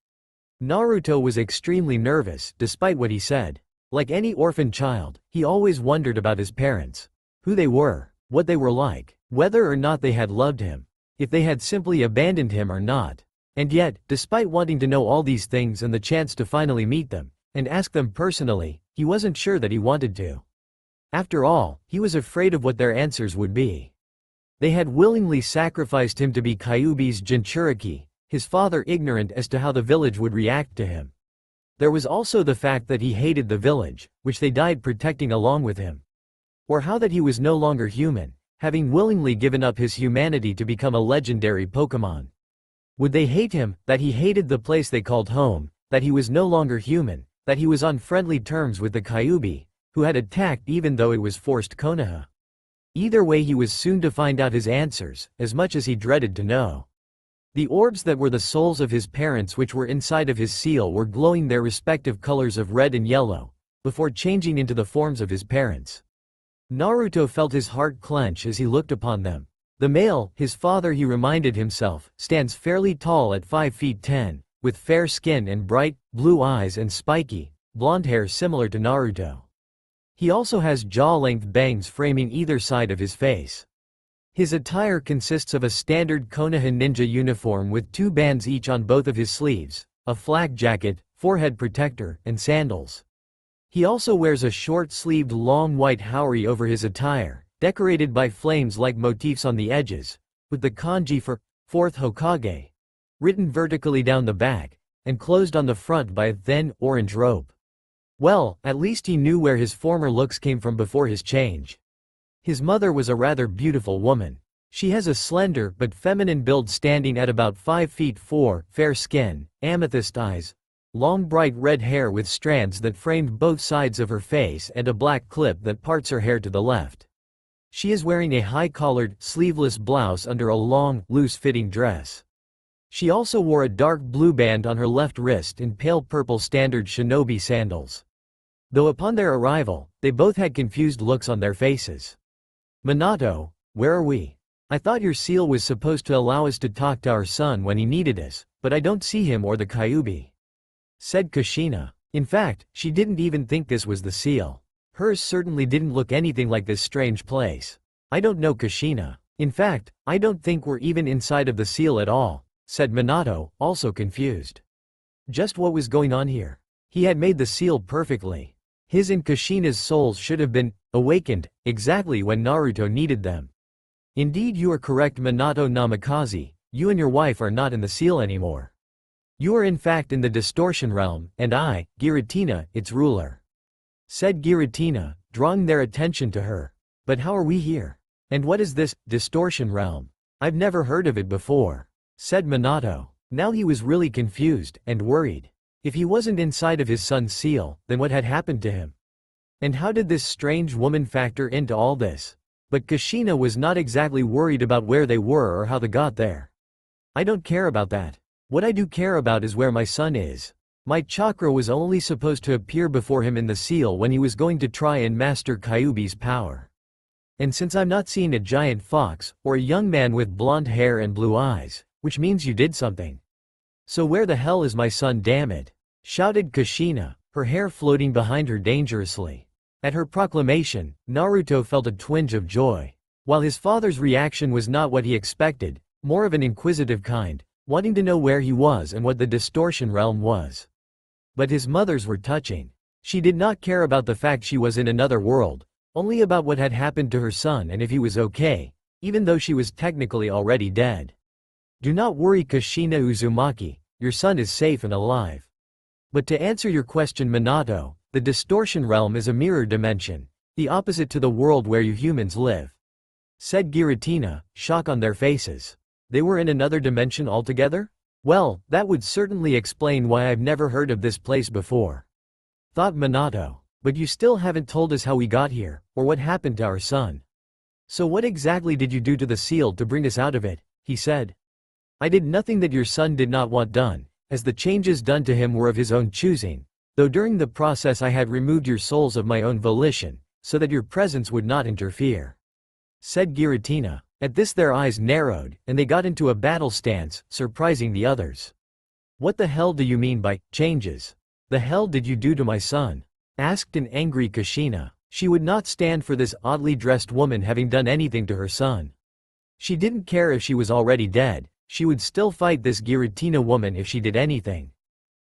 Naruto was extremely nervous, despite what he said. Like any orphan child, he always wondered about his parents. Who they were, what they were like, whether or not they had loved him, if they had simply abandoned him or not. And yet, despite wanting to know all these things and the chance to finally meet them, and ask them personally, he wasn't sure that he wanted to. After all, he was afraid of what their answers would be. They had willingly sacrificed him to be Kyubi's Jinchuriki, his father ignorant as to how the village would react to him. There was also the fact that he hated the village, which they died protecting along with him. Or how that he was no longer human, having willingly given up his humanity to become a legendary Pokemon. Would they hate him, that he hated the place they called home, that he was no longer human, that he was on friendly terms with the Kyubi, who had attacked even though it was forced Konoha? Either way, he was soon to find out his answers, as much as he dreaded to know. The orbs that were the souls of his parents which were inside of his seal were glowing their respective colors of red and yellow, before changing into the forms of his parents. Naruto felt his heart clench as he looked upon them. The male, his father, he reminded himself, stands fairly tall at 5 feet 10, with fair skin and bright, blue eyes and spiky, blonde hair similar to Naruto. He also has jaw-length bangs framing either side of his face. His attire consists of a standard Konoha ninja uniform with 2 bands each on both of his sleeves, a flak jacket, forehead protector, and sandals. He also wears a short-sleeved long white haori over his attire, decorated by flames-like motifs on the edges, with the kanji for 4th Hokage written vertically down the back, and closed on the front by a thin, orange rope. Well, at least he knew where his former looks came from before his change. His mother was a rather beautiful woman. She has a slender but feminine build standing at about 5 feet 4, fair skin, amethyst eyes, long bright red hair with strands that framed both sides of her face and a black clip that parts her hair to the left. She is wearing a high-collared, sleeveless blouse under a long, loose-fitting dress. She also wore a dark blue band on her left wrist and pale purple standard shinobi sandals. Though upon their arrival, they both had confused looks on their faces. "Minato, where are we? I thought your seal was supposed to allow us to talk to our son when he needed us, but I don't see him or the Kyuubi," said Kushina. In fact, she didn't even think this was the seal. Hers certainly didn't look anything like this strange place. "I don't know, Kushina. In fact, I don't think we're even inside of the seal at all," said Minato, also confused. Just what was going on here? He had made the seal perfectly. His and Kushina's souls should have been awakened exactly when Naruto needed them. "Indeed, you are correct, Minato Namikaze. You and your wife are not in the seal anymore. You are in fact in the Distortion realm, and I, Giratina, its ruler," said Giratina, drawing their attention to her. "But how are we here? And what is this Distortion realm? I've never heard of it before," said Minato. Now he was really confused and worried. If he wasn't inside of his son's seal, then what had happened to him? And how did this strange woman factor into all this? But Kushina was not exactly worried about where they were or how they got there. "I don't care about that. What I do care about is where my son is. My chakra was only supposed to appear before him in the seal when he was going to try and master Kyuubi's power. And since I'm not seeing a giant fox, or a young man with blonde hair and blue eyes, which means you did something. So where the hell is my son, damn it?" shouted Kushina, her hair floating behind her dangerously. At her proclamation, Naruto felt a twinge of joy. While his father's reaction was not what he expected, more of an inquisitive kind, wanting to know where he was and what the Distortion realm was. But his mother's were touching. She did not care about the fact she was in another world, only about what had happened to her son and if he was okay, even though she was technically already dead. "Do not worry, Kushina Uzumaki, your son is safe and alive. But to answer your question, Minato, the Distortion realm is a mirror dimension, the opposite to the world where you humans live," said Giratina, shock on their faces. They were in another dimension altogether? Well, that would certainly explain why I've never heard of this place before, thought Minato. "But you still haven't told us how we got here, or what happened to our son. So what exactly did you do to the seal to bring us out of it?" he said. "I did nothing that your son did not want done, as the changes done to him were of his own choosing, though during the process I had removed your souls of my own volition, so that your presence would not interfere," said Giratina. At this their eyes narrowed, and they got into a battle stance, surprising the others. "What the hell do you mean by changes? The hell did you do to my son?" asked an angry Kushina. She would not stand for this oddly dressed woman having done anything to her son. She didn't care if she was already dead, she would still fight this Giratina woman if she did anything.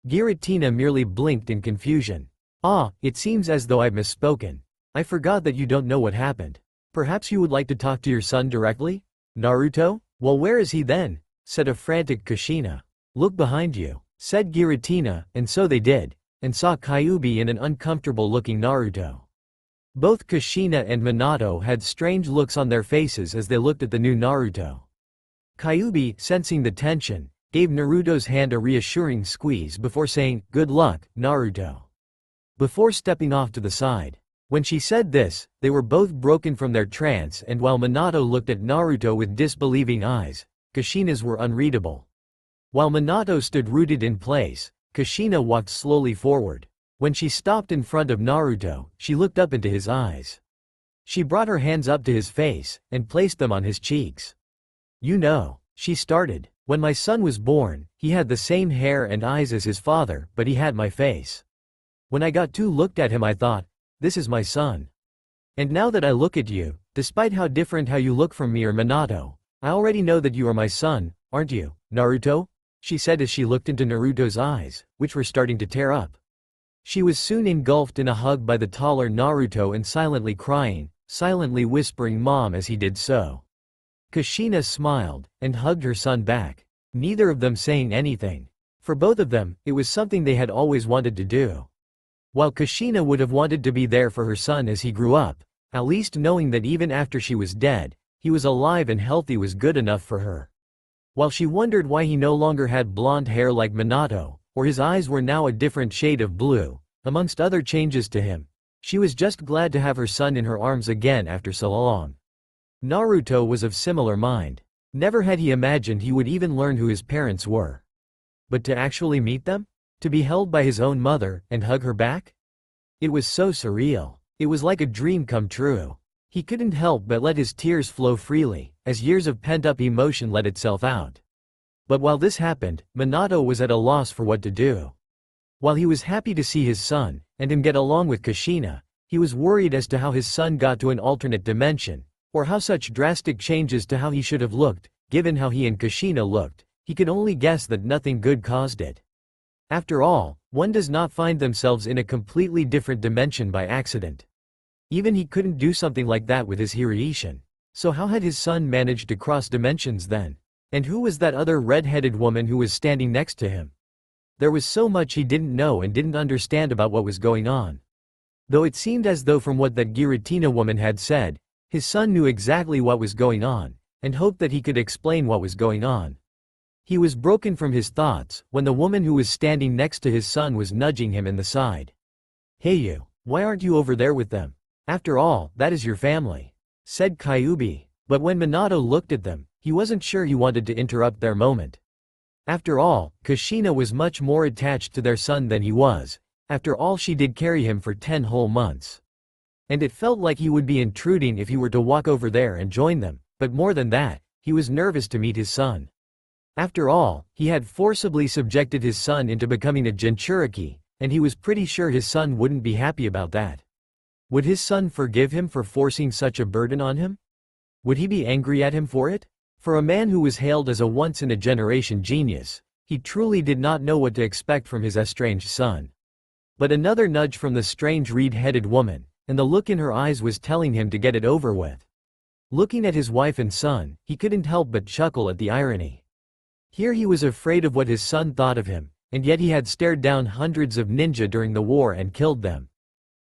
Giratina merely blinked in confusion. "Ah, it seems as though I've misspoken. I forgot that you don't know what happened. Perhaps you would like to talk to your son directly? Naruto? Well, where is he then?" said a frantic Kushina. "Look behind you," said Giratina, and so they did, and saw Kyuubi and an uncomfortable-looking Naruto. Both Kushina and Minato had strange looks on their faces as they looked at the new Naruto. Kyuubi, sensing the tension, gave Naruto's hand a reassuring squeeze before saying, "Good luck, Naruto," before stepping off to the side. When she said this, they were both broken from their trance, and while Minato looked at Naruto with disbelieving eyes, Kushina's were unreadable. While Minato stood rooted in place, Kushina walked slowly forward. When she stopped in front of Naruto, she looked up into his eyes. She brought her hands up to his face, and placed them on his cheeks. "You know," she started, "when my son was born, he had the same hair and eyes as his father, but he had my face. When I got to looked at him I thought, this is my son. And now that I look at you, despite how different how you look from me or Minato, I already know that you are my son, aren't you, Naruto?" she said as she looked into Naruto's eyes, which were starting to tear up. She was soon engulfed in a hug by the taller Naruto and silently crying, silently whispering mom as he did so. Kushina smiled, and hugged her son back, neither of them saying anything. For both of them, it was something they had always wanted to do. While Kushina would have wanted to be there for her son as he grew up, at least knowing that even after she was dead, he was alive and healthy was good enough for her. While she wondered why he no longer had blonde hair like Minato, or his eyes were now a different shade of blue, amongst other changes to him, she was just glad to have her son in her arms again after so long. Naruto was of similar mind. Never had he imagined he would even learn who his parents were. But to actually meet them? To be held by his own mother, and hug her back? It was so surreal. It was like a dream come true. He couldn't help but let his tears flow freely, as years of pent-up emotion let itself out. But while this happened, Minato was at a loss for what to do. While he was happy to see his son, and him get along with Kushina, he was worried as to how his son got to an alternate dimension, or how such drastic changes to how he should have looked, given how he and Kushina looked. He could only guess that nothing good caused it. After all, one does not find themselves in a completely different dimension by accident. Even he couldn't do something like that with his Hiraiishin. So how had his son managed to cross dimensions then? And who was that other red-headed woman who was standing next to him? There was so much he didn't know and didn't understand about what was going on. Though it seemed as though from what that Giratina woman had said, his son knew exactly what was going on, and hoped that he could explain what was going on. He was broken from his thoughts, when the woman who was standing next to his son was nudging him in the side. "Hey you, why aren't you over there with them? After all, that is your family," said Kyuubi. But when Minato looked at them, he wasn't sure he wanted to interrupt their moment. After all, Kushina was much more attached to their son than he was. After all, she did carry him for 10 whole months. And it felt like he would be intruding if he were to walk over there and join them, but more than that, he was nervous to meet his son. After all, he had forcibly subjected his son into becoming a Jinchuriki, and he was pretty sure his son wouldn't be happy about that. Would his son forgive him for forcing such a burden on him? Would he be angry at him for it? For a man who was hailed as a once-in-a-generation genius, he truly did not know what to expect from his estranged son. But another nudge from the strange reed-headed woman, and the look in her eyes was telling him to get it over with. Looking at his wife and son, he couldn't help but chuckle at the irony. Here he was afraid of what his son thought of him, and yet he had stared down hundreds of ninja during the war and killed them.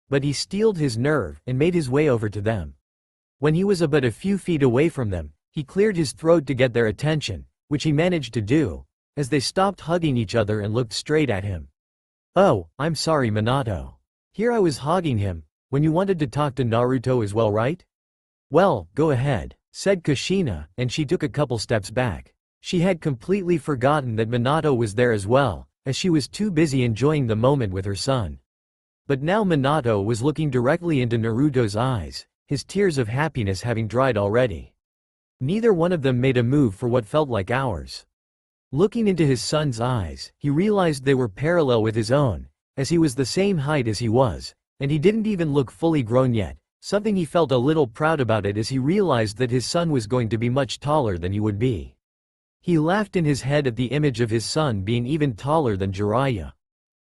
But he steeled his nerve and made his way over to them. When he was but a few feet away from them, he cleared his throat to get their attention, which he managed to do, as they stopped hugging each other and looked straight at him. "Oh, I'm sorry Minato. Here I was hogging him, when you wanted to talk to Naruto as well, right?" "Well, go ahead," said Kushina, and she took a couple steps back. She had completely forgotten that Minato was there as well, as she was too busy enjoying the moment with her son. But now Minato was looking directly into Naruto's eyes, his tears of happiness having dried already. Neither one of them made a move for what felt like hours. Looking into his son's eyes, he realized they were parallel with his own, as he was the same height as he was, and he didn't even look fully grown yet, something he felt a little proud about it as he realized that his son was going to be much taller than he would be. He laughed in his head at the image of his son being even taller than Jiraiya.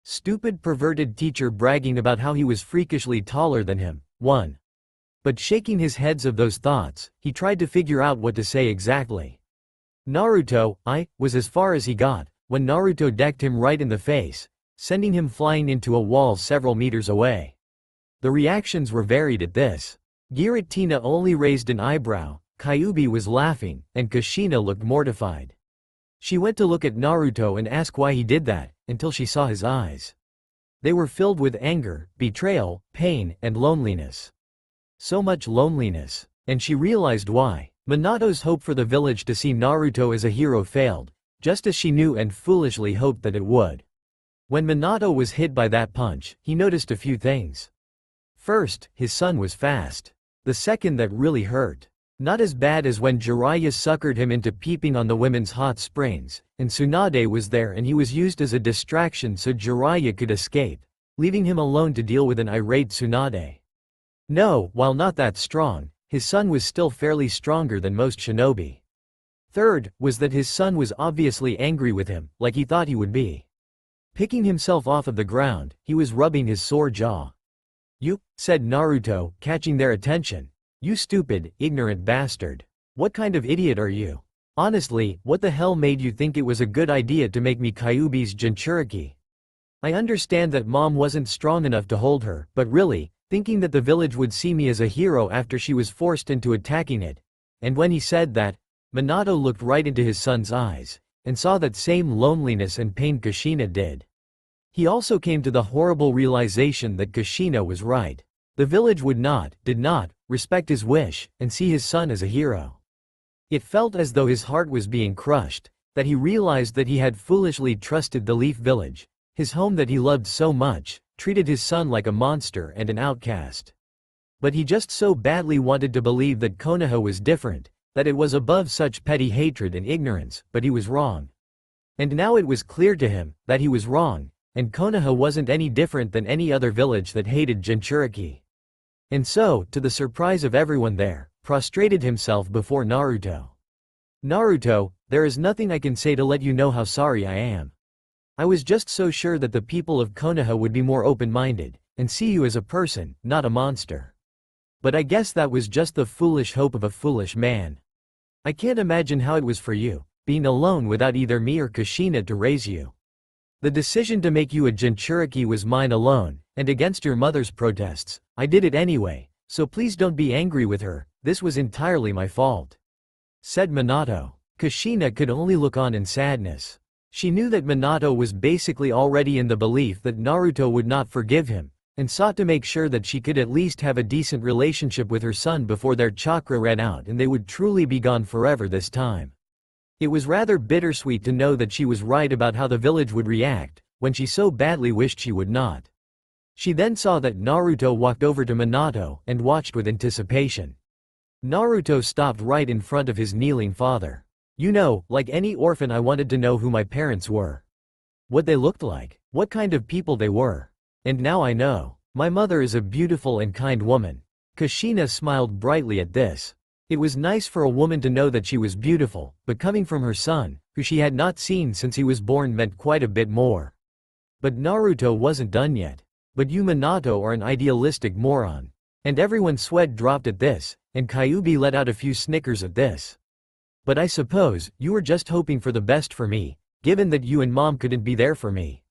Stupid perverted teacher bragging about how he was freakishly taller than him. 1. But shaking his head of those thoughts, he tried to figure out what to say exactly. "Naruto, was as far as he got, when Naruto decked him right in the face, sending him flying into a wall several meters away." The reactions were varied at this. Giratina only raised an eyebrow, Kyuubi was laughing, and Kushina looked mortified. She went to look at Naruto and ask why he did that, until she saw his eyes. They were filled with anger, betrayal, pain, and loneliness. So much loneliness, and she realized why. Minato's hope for the village to see Naruto as a hero failed, just as she knew and foolishly hoped that it would. When Minato was hit by that punch, he noticed a few things. First, his son was fast. The second that really hurt. Not as bad as when Jiraiya suckered him into peeping on the women's hot springs, and Tsunade was there and he was used as a distraction so Jiraiya could escape, leaving him alone to deal with an irate Tsunade. No, while not that strong, his son was still fairly stronger than most shinobi. Third, was that his son was obviously angry with him, like he thought he would be. Picking himself off of the ground, he was rubbing his sore jaw. "You," said Naruto, catching their attention. "You stupid, ignorant bastard. What kind of idiot are you? Honestly, what the hell made you think it was a good idea to make me Kyuubi's Jinchuriki? I understand that mom wasn't strong enough to hold her, but really, thinking that the village would see me as a hero after she was forced into attacking it." And when he said that, Minato looked right into his son's eyes, and saw that same loneliness and pain Kushina did. He also came to the horrible realization that Kushina was right. The village did not, respect his wish, and see his son as a hero. It felt as though his heart was being crushed, that he realized that he had foolishly trusted the Leaf Village, his home that he loved so much, treated his son like a monster and an outcast. But he just so badly wanted to believe that Konoha was different, that it was above such petty hatred and ignorance, but he was wrong. And now it was clear to him that he was wrong, and Konoha wasn't any different than any other village that hated Jinchuriki. And so, to the surprise of everyone there, prostrated himself before Naruto. "Naruto, there is nothing I can say to let you know how sorry I am. I was just so sure that the people of Konoha would be more open-minded, and see you as a person, not a monster. But I guess that was just the foolish hope of a foolish man. I can't imagine how it was for you, being alone without either me or Kushina to raise you. The decision to make you a Jinchuriki was mine alone, and against your mother's protests, I did it anyway, so please don't be angry with her, this was entirely my fault," said Minato. Kushina could only look on in sadness. She knew that Minato was basically already in the belief that Naruto would not forgive him, and sought to make sure that she could at least have a decent relationship with her son before their chakra ran out and they would truly be gone forever this time. It was rather bittersweet to know that she was right about how the village would react, when she so badly wished she would not. She then saw that Naruto walked over to Minato and watched with anticipation. Naruto stopped right in front of his kneeling father. "You know, like any orphan I wanted to know who my parents were. What they looked like, what kind of people they were. And now I know. My mother is a beautiful and kind woman." Kushina smiled brightly at this. It was nice for a woman to know that she was beautiful, but coming from her son, who she had not seen since he was born, meant quite a bit more. But Naruto wasn't done yet. "But you Minato are an idealistic moron." And everyone's sweat dropped at this, and Kyuubi let out a few snickers at this. "But I suppose, you were just hoping for the best for me, given that you and mom couldn't be there for me.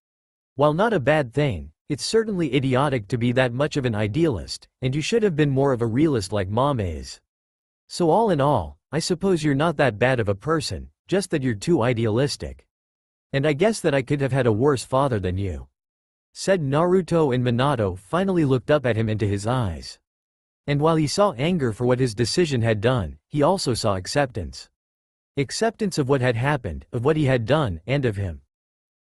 While not a bad thing, it's certainly idiotic to be that much of an idealist, and you should have been more of a realist like mom is. So all in all, I suppose you're not that bad of a person, just that you're too idealistic. And I guess that I could have had a worse father than you," said Naruto, and Minato finally looked up at him into his eyes. And while he saw anger for what his decision had done, he also saw acceptance. Acceptance of what had happened, of what he had done, and of him.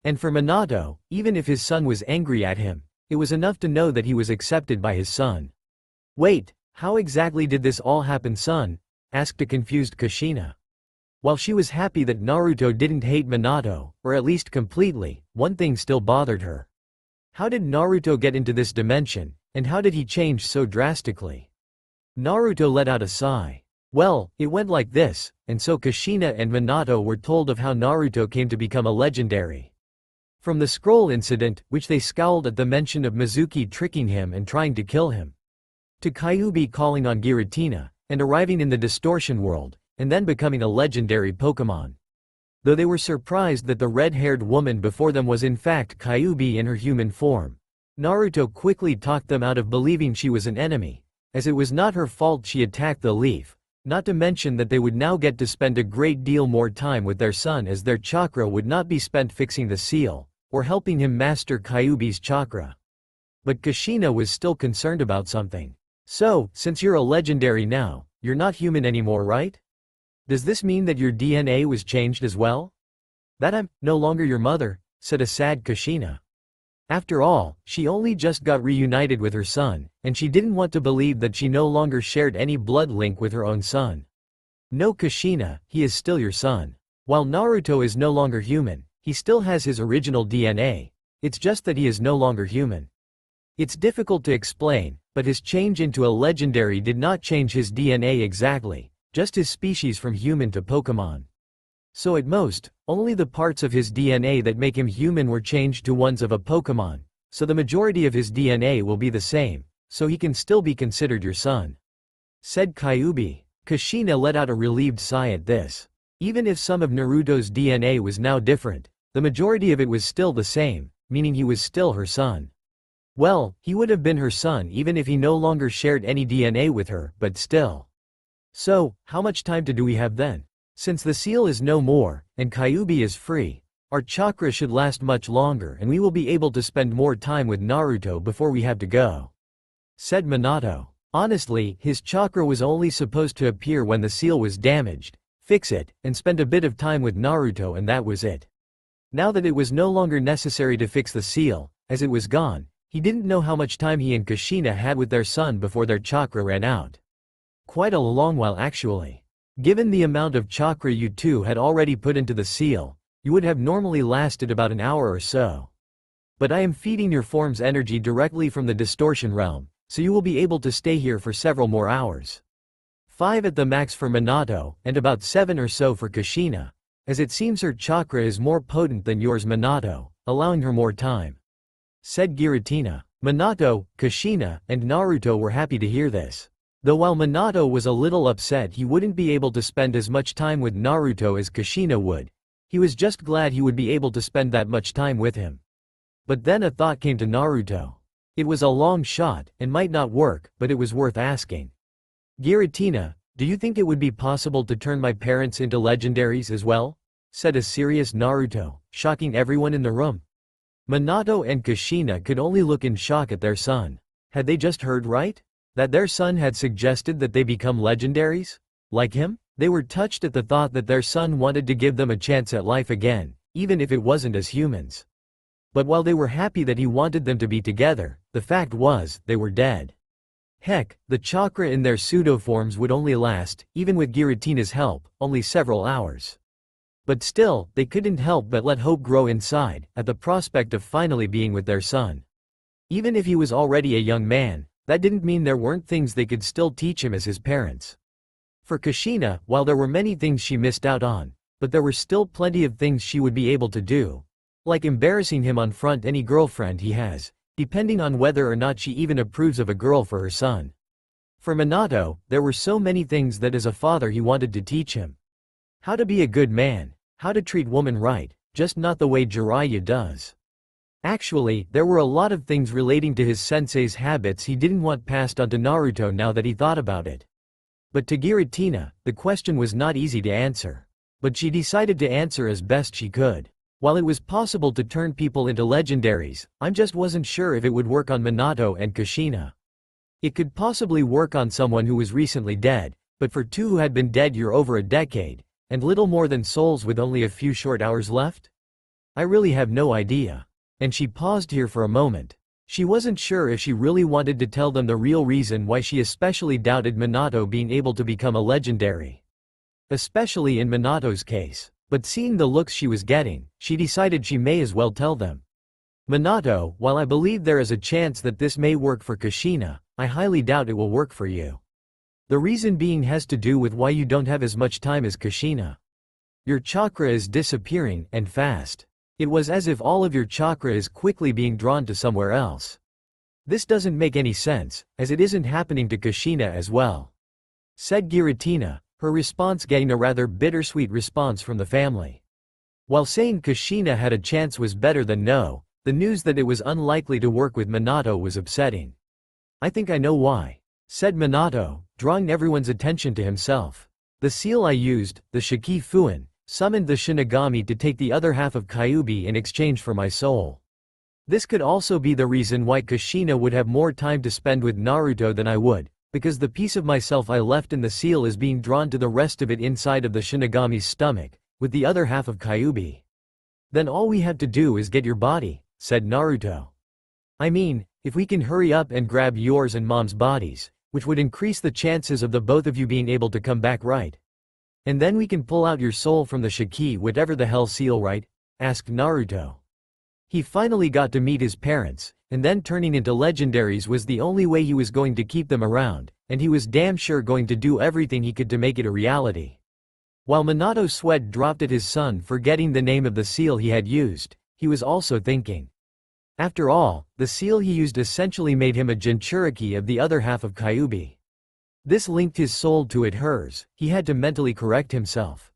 And for Minato, even if his son was angry at him, it was enough to know that he was accepted by his son. "Wait, how exactly did this all happen, son?" asked a confused Kushina. While she was happy that Naruto didn't hate Minato, or at least completely, one thing still bothered her. How did Naruto get into this dimension, and how did he change so drastically? Naruto let out a sigh. "Well, it went like this," and so Kushina and Minato were told of how Naruto came to become a legendary. From the scroll incident, which they scowled at the mention of Mizuki tricking him and trying to kill him, to Kyuubi calling on Giratina, and arriving in the Distortion world, and then becoming a legendary Pokemon. Though they were surprised that the red-haired woman before them was in fact Kyuubi in her human form, Naruto quickly talked them out of believing she was an enemy, as it was not her fault she attacked the leaf, not to mention that they would now get to spend a great deal more time with their son as their chakra would not be spent fixing the seal, or helping him master Kyuubi's chakra. But Kushina was still concerned about something. "So, since you're a legendary now, you're not human anymore, right? Does this mean that your DNA was changed as well?" That I'm no longer your mother, said a sad Kushina. After all, she only just got reunited with her son, and she didn't want to believe that she no longer shared any blood link with her own son. No Kushina, he is still your son. While Naruto is no longer human, he still has his original DNA. It's just that he is no longer human. It's difficult to explain, but his change into a legendary did not change his DNA exactly, just his species from human to Pokemon. So at most, only the parts of his DNA that make him human were changed to ones of a Pokemon, so the majority of his DNA will be the same, so he can still be considered your son. Said Kyuubi. Kushina let out a relieved sigh at this. Even if some of Naruto's DNA was now different, the majority of it was still the same, meaning he was still her son. Well, he would have been her son even if he no longer shared any DNA with her, but still. So, how much time do we have then? Since the seal is no more, and Kyuubi is free, our chakra should last much longer and we will be able to spend more time with Naruto before we have to go. Said Minato. Honestly, his chakra was only supposed to appear when the seal was damaged, fix it, and spend a bit of time with Naruto and that was it. Now that it was no longer necessary to fix the seal, as it was gone, he didn't know how much time he and Kushina had with their son before their chakra ran out. Quite a long while actually. Given the amount of chakra you two had already put into the seal, you would have normally lasted about an hour or so. But I am feeding your form's energy directly from the Distortion realm, so you will be able to stay here for several more hours. 5 at the max for Minato, and about 7 or so for Kushina, as it seems her chakra is more potent than yours Minato, allowing her more time. Said Giratina. Minato, Kushina, and Naruto were happy to hear this. Though while Minato was a little upset he wouldn't be able to spend as much time with Naruto as Kushina would, he was just glad he would be able to spend that much time with him. But then a thought came to Naruto. It was a long shot, and might not work, but it was worth asking. Giratina, do you think it would be possible to turn my parents into legendaries as well? Said a serious Naruto, shocking everyone in the room. Minato and Kushina could only look in shock at their son. Had they just heard right? That their son had suggested that they become legendaries? Like him? They were touched at the thought that their son wanted to give them a chance at life again, even if it wasn't as humans. But while they were happy that he wanted them to be together, the fact was, they were dead. Heck, the chakra in their pseudo-forms would only last, even with Giratina's help, only several hours. But still, they couldn't help but let hope grow inside, at the prospect of finally being with their son. Even if he was already a young man, that didn't mean there weren't things they could still teach him as his parents. For Kushina, while there were many things she missed out on, but there were still plenty of things she would be able to do. Like embarrassing him on front any girlfriend he has, depending on whether or not she even approves of a girl for her son. For Minato, there were so many things that as a father he wanted to teach him. How to be a good man, how to treat women right, just not the way Jiraiya does. Actually, there were a lot of things relating to his sensei's habits he didn't want passed on to Naruto now that he thought about it. But to Giratina, the question was not easy to answer. But she decided to answer as best she could. While it was possible to turn people into legendaries, I just wasn't sure if it would work on Minato and Kushina. It could possibly work on someone who was recently dead, but for two who had been dead for over a decade, and little more than souls with only a few short hours left? I really have no idea. And she paused here for a moment. She wasn't sure if she really wanted to tell them the real reason why she especially doubted Minato being able to become a legendary. Especially in Minato's case. But seeing the looks she was getting, she decided she may as well tell them. Minato, while I believe there is a chance that this may work for Kushina, I highly doubt it will work for you. The reason being has to do with why you don't have as much time as Kushina. Your chakra is disappearing, and fast. It was as if all of your chakra is quickly being drawn to somewhere else. This doesn't make any sense, as it isn't happening to Kushina as well. Said Giratina, her response getting a rather bittersweet response from the family. While saying Kushina had a chance was better than no, the news that it was unlikely to work with Minato was upsetting. I think I know why. Said Minato, drawing everyone's attention to himself. The seal I used, the Shiki Fuin, summoned the Shinigami to take the other half of Kyuubi in exchange for my soul. This could also be the reason why Kushina would have more time to spend with Naruto than I would, because the piece of myself I left in the seal is being drawn to the rest of it inside of the Shinigami's stomach, with the other half of Kyuubi. Then all we have to do is get your body, said Naruto. I mean, if we can hurry up and grab yours and mom's bodies, which would increase the chances of the both of you being able to come back, right? And then we can pull out your soul from the Shiki, whatever the hell seal, right? Asked Naruto. He finally got to meet his parents, and then turning into legendaries was the only way he was going to keep them around, and he was damn sure going to do everything he could to make it a reality. While Minato's sweat dropped at his son for getting the name of the seal he had used, he was also thinking. After all, the seal he used essentially made him a Jinchuriki of the other half of Kyuubi. This linked his soul to hers. He had to mentally correct himself.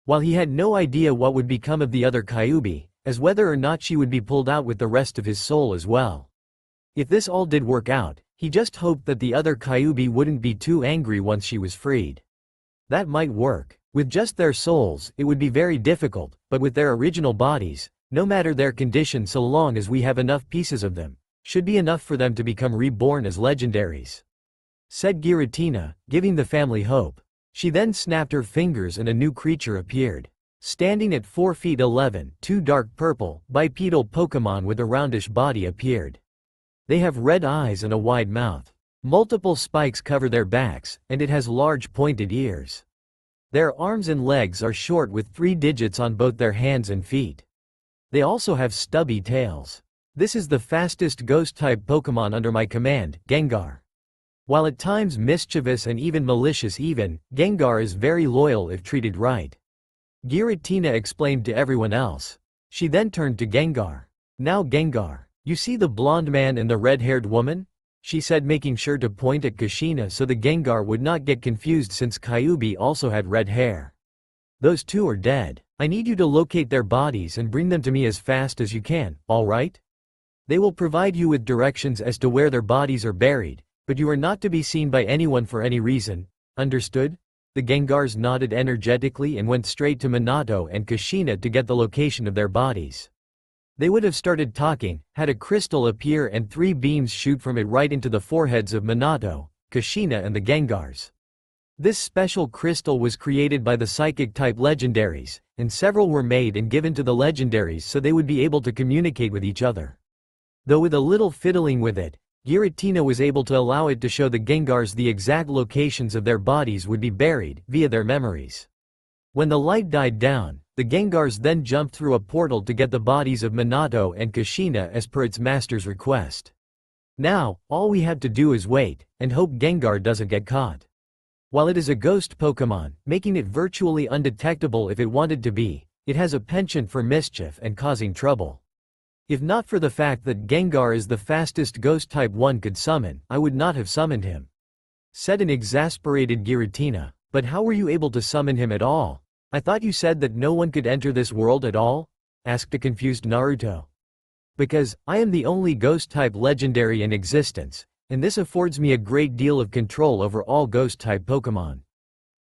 While he had no idea what would become of the other Kyuubi, as whether or not she would be pulled out with the rest of his soul as well. If this all did work out, he just hoped that the other Kyuubi wouldn't be too angry once she was freed. That might work. With just their souls, it would be very difficult, but with their original bodies, no matter their condition, so long as we have enough pieces of them, should be enough for them to become reborn as legendaries, said Giratina, giving the family hope. She then snapped her fingers and a new creature appeared. Standing at 4 feet 11, two dark purple, bipedal Pokemon with a roundish body appeared. They have red eyes and a wide mouth. Multiple spikes cover their backs, and it has large pointed ears. Their arms and legs are short with 3 digits on both their hands and feet. They also have stubby tails. This is the fastest ghost-type Pokemon under my command, Gengar. While at times mischievous and even malicious, Gengar is very loyal if treated right. Giratina explained to everyone else. She then turned to Gengar. Now Gengar, you see the blonde man and the red-haired woman? She said, making sure to point at Kushina so the Gengar would not get confused since Kyuubi also had red hair. Those two are dead. I need you to locate their bodies and bring them to me as fast as you can, alright? They will provide you with directions as to where their bodies are buried, but you are not to be seen by anyone for any reason, understood? The Gengars nodded energetically and went straight to Minato and Kushina to get the location of their bodies. They would have started talking, had a crystal appear and 3 beams shoot from it right into the foreheads of Minato, Kushina and the Gengars. This special crystal was created by the psychic-type legendaries, and several were made and given to the legendaries so they would be able to communicate with each other. Though with a little fiddling with it, Giratina was able to allow it to show the Gengars the exact locations of their bodies would be buried, via their memories. When the light died down, the Gengars then jumped through a portal to get the bodies of Minato and Kushina as per its master's request. Now, all we have to do is wait, and hope Gengar doesn't get caught. While it is a ghost Pokemon, making it virtually undetectable if it wanted to be, it has a penchant for mischief and causing trouble. If not for the fact that Gengar is the fastest ghost type one could summon, I would not have summoned him, said an exasperated Giratina. But how were you able to summon him at all? I thought you said that no one could enter this world at all? Asked a confused Naruto. Because, I am the only ghost-type legendary in existence, and this affords me a great deal of control over all ghost-type Pokemon,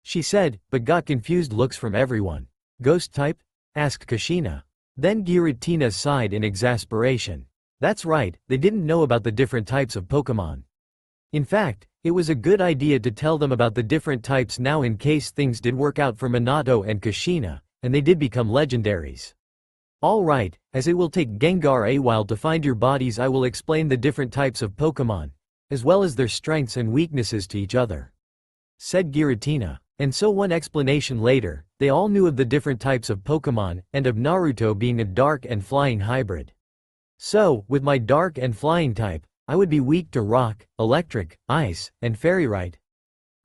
she said, but got confused looks from everyone. Ghost-type? Asked Kushina. Then Giratina sighed in exasperation. That's right, they didn't know about the different types of Pokemon. In fact, it was a good idea to tell them about the different types now in case things did work out for Minato and Kushina, and they did become legendaries. Alright, as it will take Gengar a while to find your bodies, I will explain the different types of Pokemon, as well as their strengths and weaknesses to each other, said Giratina. And so one explanation later, they all knew of the different types of Pokemon, and of Naruto being a dark and flying hybrid. So, with my dark and flying type, I would be weak to rock, electric, ice, and fairy, right?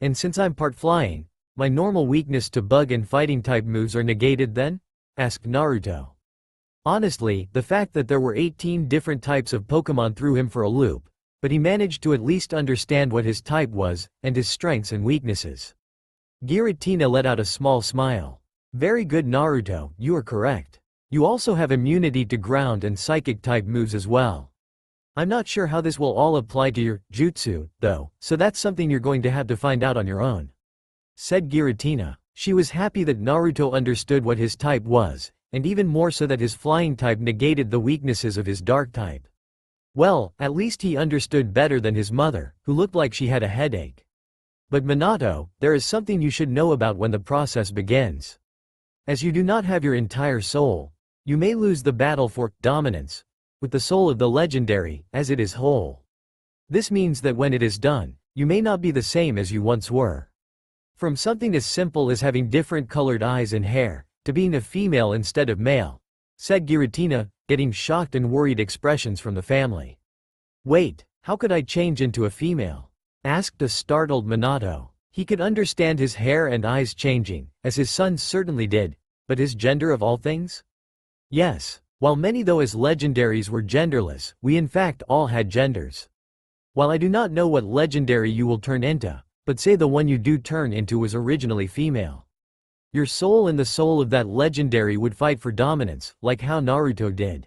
And since I'm part flying, my normal weakness to bug and fighting type moves are negated then? Asked Naruto. Honestly, the fact that there were 18 different types of Pokemon threw him for a loop, but he managed to at least understand what his type was, and his strengths and weaknesses. Giratina let out a small smile. Very good Naruto, you are correct. You also have immunity to ground and psychic type moves as well. I'm not sure how this will all apply to your jutsu, though, so that's something you're going to have to find out on your own, said Giratina. She was happy that Naruto understood what his type was, and even more so that his flying type negated the weaknesses of his dark type. Well, at least he understood better than his mother, who looked like she had a headache. But Minato, there is something you should know about when the process begins. As you do not have your entire soul, You may lose the battle for dominance with the soul of the legendary, as it is whole. This means that when it is done, you may not be the same as you once were. From something as simple as having different colored eyes and hair, to being a female instead of male, said Giratina, getting shocked and worried expressions from the family. Wait, how could I change into a female? Asked a startled Minato. He could understand his hair and eyes changing, as his son certainly did, but his gender of all things? Yes, while many though as legendaries were genderless, we in fact all had genders. While I do not know what legendary you will turn into, but say the one you do turn into was originally female. Your soul and the soul of that legendary would fight for dominance, like how Naruto did.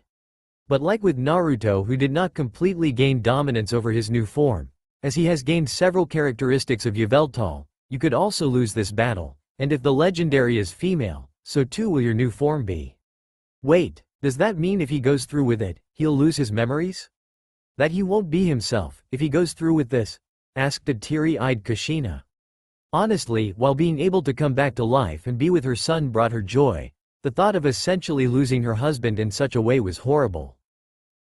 But like with Naruto, who did not completely gain dominance over his new form, as he has gained several characteristics of Yveltal, you could also lose this battle, and if the legendary is female, so too will your new form be. Wait, does that mean if he goes through with it, he'll lose his memories? That he won't be himself, if he goes through with this? Asked a teary-eyed Kushina. Honestly, while being able to come back to life and be with her son brought her joy, the thought of essentially losing her husband in such a way was horrible.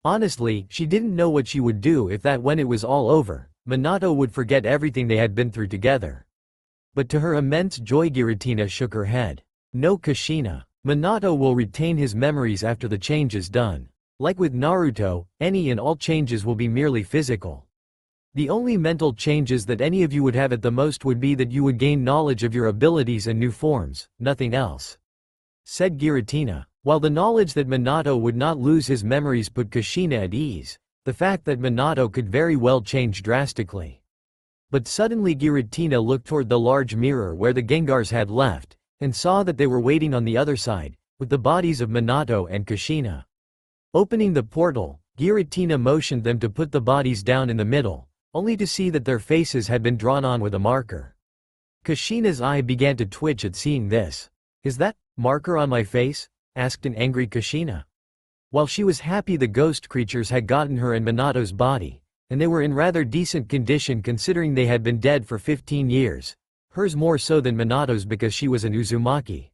Honestly, she didn't know what she would do if that when it was all over, Minato would forget everything they had been through together. But to her immense joy Giratina shook her head. No Kushina. Minato will retain his memories after the change is done. Like with Naruto, any and all changes will be merely physical. The only mental changes that any of you would have at the most would be that you would gain knowledge of your abilities and new forms, nothing else. Said Giratina. While the knowledge that Minato would not lose his memories put Kushina at ease, the fact that Minato could very well change drastically. But suddenly Giratina looked toward the large mirror where the Gengars had left, and saw that they were waiting on the other side, with the bodies of Minato and Kushina. Opening the portal, Giratina motioned them to put the bodies down in the middle, only to see that their faces had been drawn on with a marker. Kushina's eye began to twitch at seeing this. Is that marker on my face? Asked an angry Kushina. While she was happy the ghost creatures had gotten her and Minato's body, and they were in rather decent condition considering they had been dead for 15 years, hers more so than Minato's because she was an Uzumaki.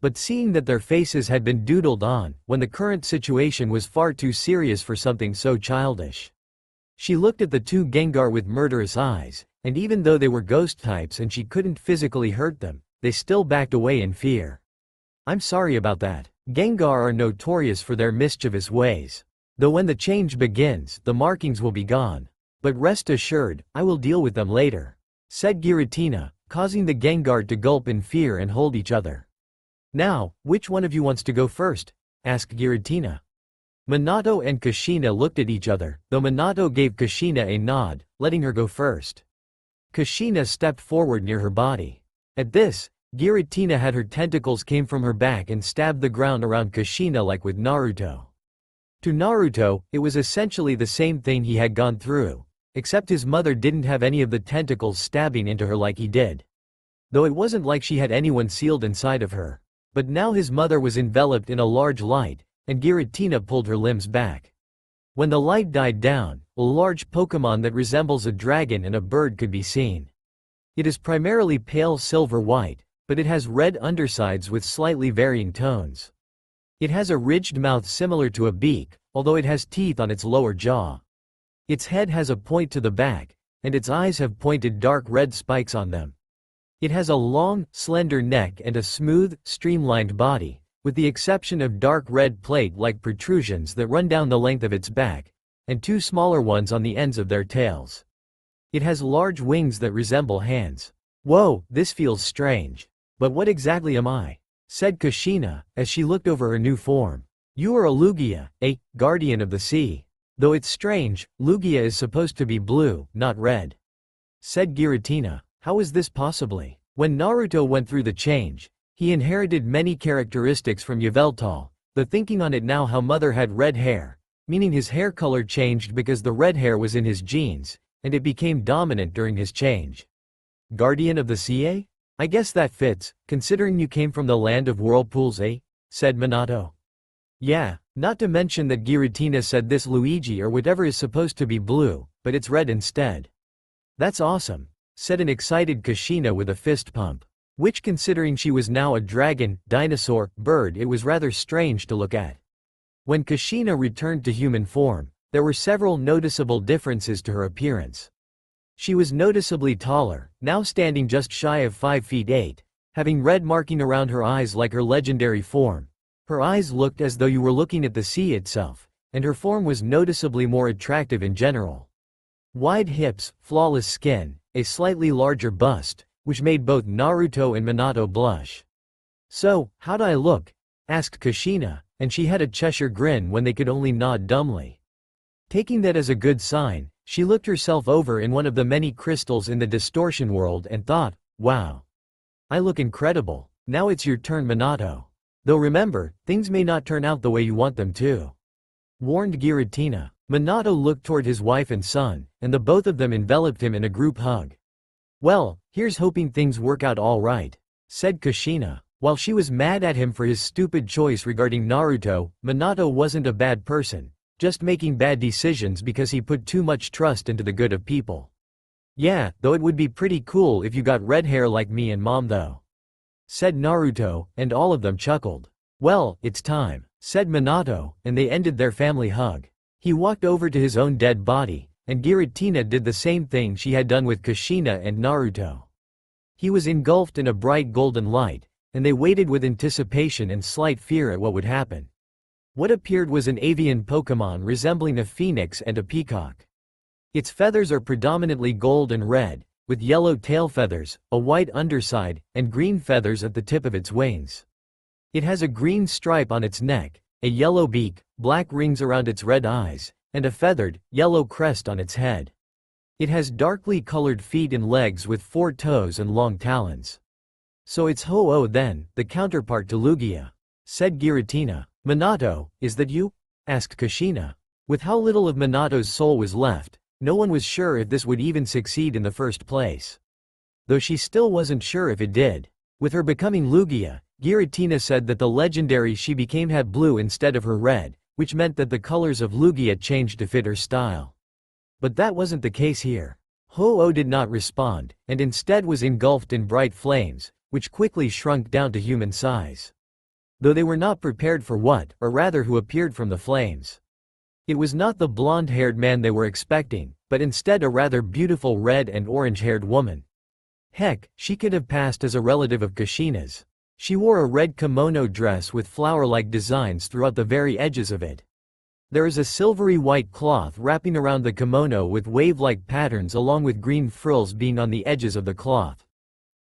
But seeing that their faces had been doodled on, when the current situation was far too serious for something so childish. She looked at the two Gengar with murderous eyes, and even though they were ghost types and she couldn't physically hurt them, they still backed away in fear. I'm sorry about that. Gengar are notorious for their mischievous ways. Though when the change begins, the markings will be gone. But rest assured, I will deal with them later. Said Giratina, causing the Gengar to gulp in fear and hold each other. Now, which one of you wants to go first? Asked Giratina. Minato and Kushina looked at each other, though Minato gave Kushina a nod, letting her go first. Kushina stepped forward near her body. At this, Giratina had her tentacles came from her back and stabbed the ground around Kushina like with Naruto. To Naruto, it was essentially the same thing he had gone through, except his mother didn't have any of the tentacles stabbing into her like he did. Though it wasn't like she had anyone sealed inside of her. But now his mother was enveloped in a large light, and Giratina pulled her limbs back. When the light died down, a large Pokémon that resembles a dragon and a bird could be seen. It is primarily pale silver-white, but it has red undersides with slightly varying tones. It has a ridged mouth similar to a beak, although it has teeth on its lower jaw. Its head has a point to the back, and its eyes have pointed dark red spikes on them. It has a long, slender neck and a smooth, streamlined body, with the exception of dark red plate-like protrusions that run down the length of its back, and two smaller ones on the ends of their tails. It has large wings that resemble hands. Whoa, this feels strange. But what exactly am I? Said Kushina, as she looked over her new form. You are a Lugia, a guardian of the sea. Though it's strange, Lugia is supposed to be blue, not red. Said Giratina. How is this possibly? When Naruto went through the change, he inherited many characteristics from Yveltal, though thinking on it now how mother had red hair, meaning his hair color changed because the red hair was in his genes, and it became dominant during his change. Guardian of the sea, eh? I guess that fits, considering you came from the land of whirlpools, eh? Said Minato. Yeah, not to mention that Giratina said this Luigi or whatever is supposed to be blue, but it's red instead. That's awesome. Said an excited Kushina with a fist pump. which considering she was now a dragon, dinosaur, bird it was rather strange to look at. When Kushina returned to human form, there were several noticeable differences to her appearance. She was noticeably taller, now standing just shy of 5 feet 8, having red marking around her eyes like her legendary form. Her eyes looked as though you were looking at the sea itself, and her form was noticeably more attractive in general. Wide hips, flawless skin, a slightly larger bust, which made both Naruto and Minato blush. "So, how'd I look?" asked Kushina, and she had a Cheshire grin when they could only nod dumbly. Taking that as a good sign, she looked herself over in one of the many crystals in the Distortion world and thought, "Wow. I look incredible. Now it's your turn, Minato. Though remember, things may not turn out the way you want them to," warned Giratina. Minato looked toward his wife and son, and the both of them enveloped him in a group hug. "Well, here's hoping things work out all right," said Kushina. While she was mad at him for his stupid choice regarding Naruto, Minato wasn't a bad person, just making bad decisions because he put too much trust into the good of people. "Yeah, though it would be pretty cool if you got red hair like me and mom though," said Naruto, and all of them chuckled. "Well, it's time," said Minato, and they ended their family hug. He walked over to his own dead body, and Giratina did the same thing she had done with Kushina and Naruto. He was engulfed in a bright golden light, and they waited with anticipation and slight fear at what would happen. What appeared was an avian Pokémon resembling a phoenix and a peacock. Its feathers are predominantly gold and red, with yellow tail feathers, a white underside, and green feathers at the tip of its wings. It has a green stripe on its neck, a yellow beak, black rings around its red eyes, and a feathered, yellow crest on its head. It has darkly colored feet and legs with 4 toes and long talons. "So it's Ho-Oh then, the counterpart to Lugia," said Giratina. "Minato, is that you?" asked Kushina. With how little of Minato's soul was left, no one was sure if this would even succeed in the first place. Though she still wasn't sure if it did. With her becoming Lugia, Giratina said that the legendary she became had blue instead of her red, which meant that the colors of Lugia changed to fit her style. But that wasn't the case here. Ho-Oh did not respond, and instead was engulfed in bright flames, which quickly shrunk down to human size. Though they were not prepared for what, or rather who appeared from the flames. It was not the blonde-haired man they were expecting, but instead a rather beautiful red and orange-haired woman. Heck, she could have passed as a relative of Kushina's. She wore a red kimono dress with flower-like designs throughout the very edges of it. There is a silvery white cloth wrapping around the kimono with wave-like patterns along with green frills being on the edges of the cloth.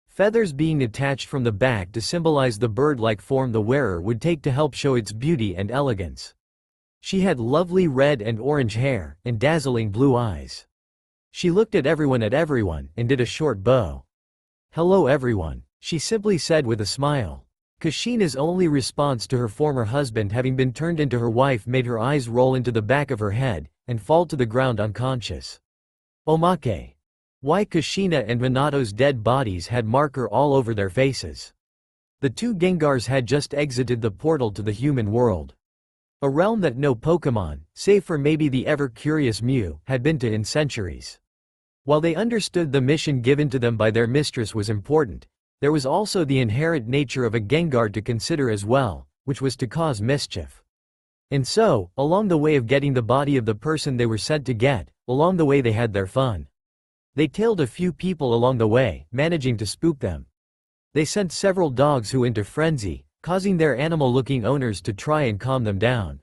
Feathers being attached from the back to symbolize the bird-like form the wearer would take to help show its beauty and elegance. She had lovely red and orange hair, and dazzling blue eyes. She looked at everyone and did a short bow. "Hello everyone," she simply said with a smile. Kushina's only response to her former husband having been turned into her wife made her eyes roll into the back of her head, and fall to the ground unconscious. Omake. Why Kushina and Minato's dead bodies had marker all over their faces. The two Gengars had just exited the portal to the human world. A realm that no Pokémon, save for maybe the ever-curious Mew, had been to in centuries. While they understood the mission given to them by their mistress was important, there was also the inherent nature of a Gengar to consider as well, which was to cause mischief. And so, along the way of getting the body of the person they were sent to get, along the way they had their fun. They tailed a few people along the way, managing to spook them. They sent several dogs who into frenzy, causing their animal-looking owners to try and calm them down.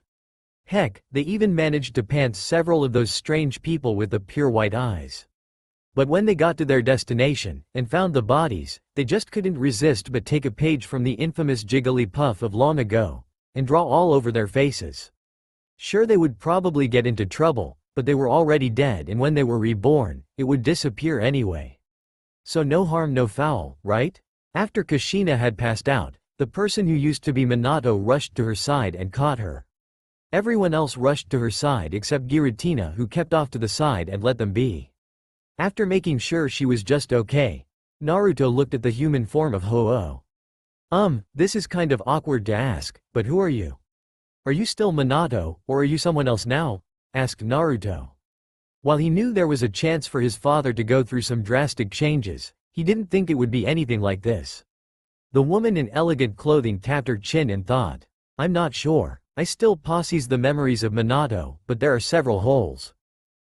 Heck, they even managed to pants several of those strange people with the pure white eyes. But when they got to their destination, and found the bodies, they just couldn't resist but take a page from the infamous Jigglypuff of long ago, and draw all over their faces. Sure, they would probably get into trouble, but they were already dead, and when they were reborn, it would disappear anyway. So no harm no foul, right? After Kushina had passed out, the person who used to be Minato rushed to her side and caught her. Everyone else rushed to her side except Giratina, who kept off to the side and let them be. After making sure she was just okay, Naruto looked at the human form of Ho-Oh. This is kind of awkward to ask, but who are you? Are you still Minato, or are you someone else now? Asked Naruto. While he knew there was a chance for his father to go through some drastic changes, he didn't think it would be anything like this. The woman in elegant clothing tapped her chin and thought. I'm not sure. I still possess the memories of Minato, but there are several holes.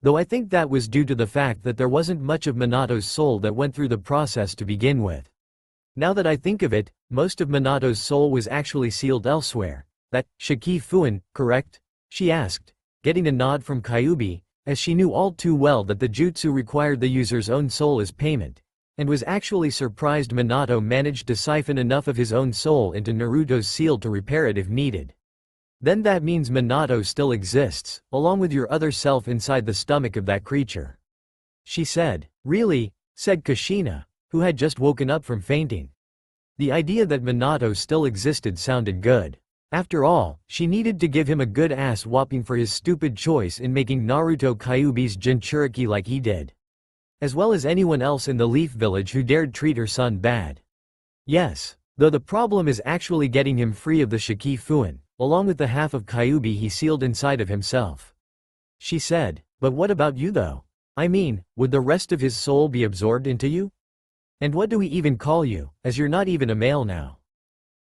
Though I think that was due to the fact that there wasn't much of Minato's soul that went through the process to begin with. Now that I think of it, most of Minato's soul was actually sealed elsewhere. That Shiki Fuin, correct? She asked, getting a nod from Kyuubi, as she knew all too well that the jutsu required the user's own soul as payment, and was actually surprised Minato managed to siphon enough of his own soul into Naruto's seal to repair it if needed. Then that means Minato still exists, along with your other self inside the stomach of that creature. She said. Really? Said Kushina, who had just woken up from fainting. The idea that Minato still existed sounded good. After all, she needed to give him a good ass whopping for his stupid choice in making Naruto Kyuubi's Jinchuriki like he did. As well as anyone else in the Leaf Village who dared treat her son bad. Yes, though the problem is actually getting him free of the Shiki Fuin, along with the half of Kyuubi he sealed inside of himself. She said, but what about you though? I mean, would the rest of his soul be absorbed into you? And what do we even call you, as you're not even a male now?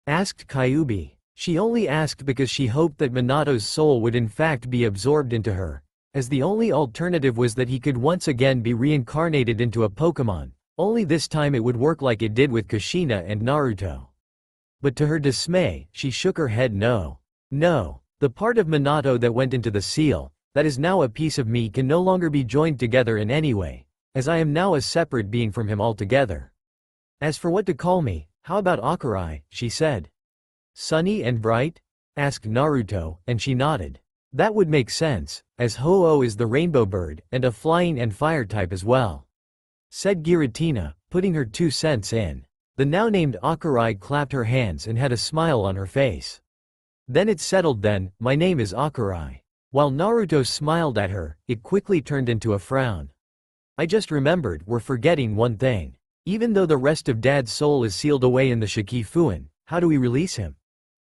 Asked Kyuubi. She only asked because she hoped that Minato's soul would in fact be absorbed into her, as the only alternative was that he could once again be reincarnated into a Pokemon, only this time it would work like it did with Kushina and Naruto. But to her dismay, she shook her head no. No, the part of Minato that went into the seal, that is now a piece of me can no longer be joined together in any way, as I am now a separate being from him altogether. As for what to call me, how about Akurai, she said. Sunny and bright? Asked Naruto, and she nodded. That would make sense, as Ho-Oh is the rainbow bird, and a flying and fire type as well. Said Giratina, putting her 2 cents in. The now named Akurai clapped her hands and had a smile on her face. Then it's settled then, my name is Akurai. While Naruto smiled at her, it quickly turned into a frown. I just remembered, we're forgetting one thing. Even though the rest of Dad's soul is sealed away in the Shiki Fuin, how do we release him?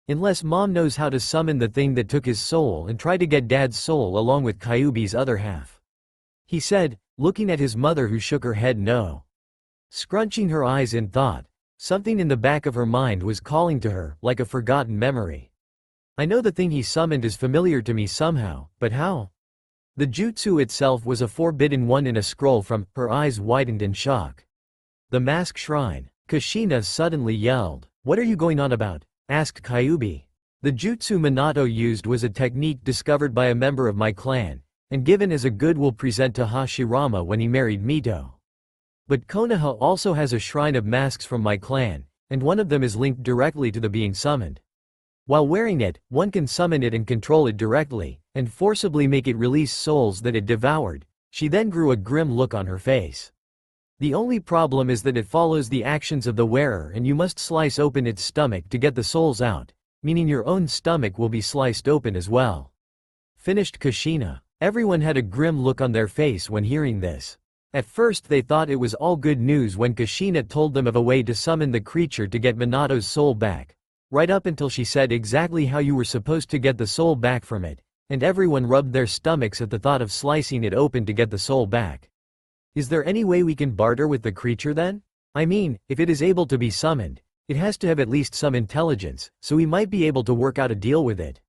Unless Mom knows how to summon the thing that took his soul and try to get Dad's soul along with Kyuubi's other half. He said, looking at his mother who shook her head no. Scrunching her eyes in thought, something in the back of her mind was calling to her, like a forgotten memory. I know the thing he summoned is familiar to me somehow, but how? The jutsu itself was a forbidden one in a scroll from, her eyes widened in shock. The Mask Shrine. Kushina suddenly yelled. What are you going on about? Asked Kyuubi. The jutsu Minato used was a technique discovered by a member of my clan, and given as a goodwill present to Hashirama when he married Mito. But Konoha also has a shrine of masks from my clan, and one of them is linked directly to the being summoned. While wearing it, one can summon it and control it directly, and forcibly make it release souls that it devoured. She then grew a grim look on her face. The only problem is that it follows the actions of the wearer and you must slice open its stomach to get the souls out, meaning your own stomach will be sliced open as well. Finished Kushina. Everyone had a grim look on their face when hearing this. At first they thought it was all good news when Kushina told them of a way to summon the creature to get Minato's soul back, right up until she said exactly how you were supposed to get the soul back from it, and everyone rubbed their stomachs at the thought of slicing it open to get the soul back. Is there any way we can barter with the creature then? I mean, if it is able to be summoned, it has to have at least some intelligence, so we might be able to work out a deal with it.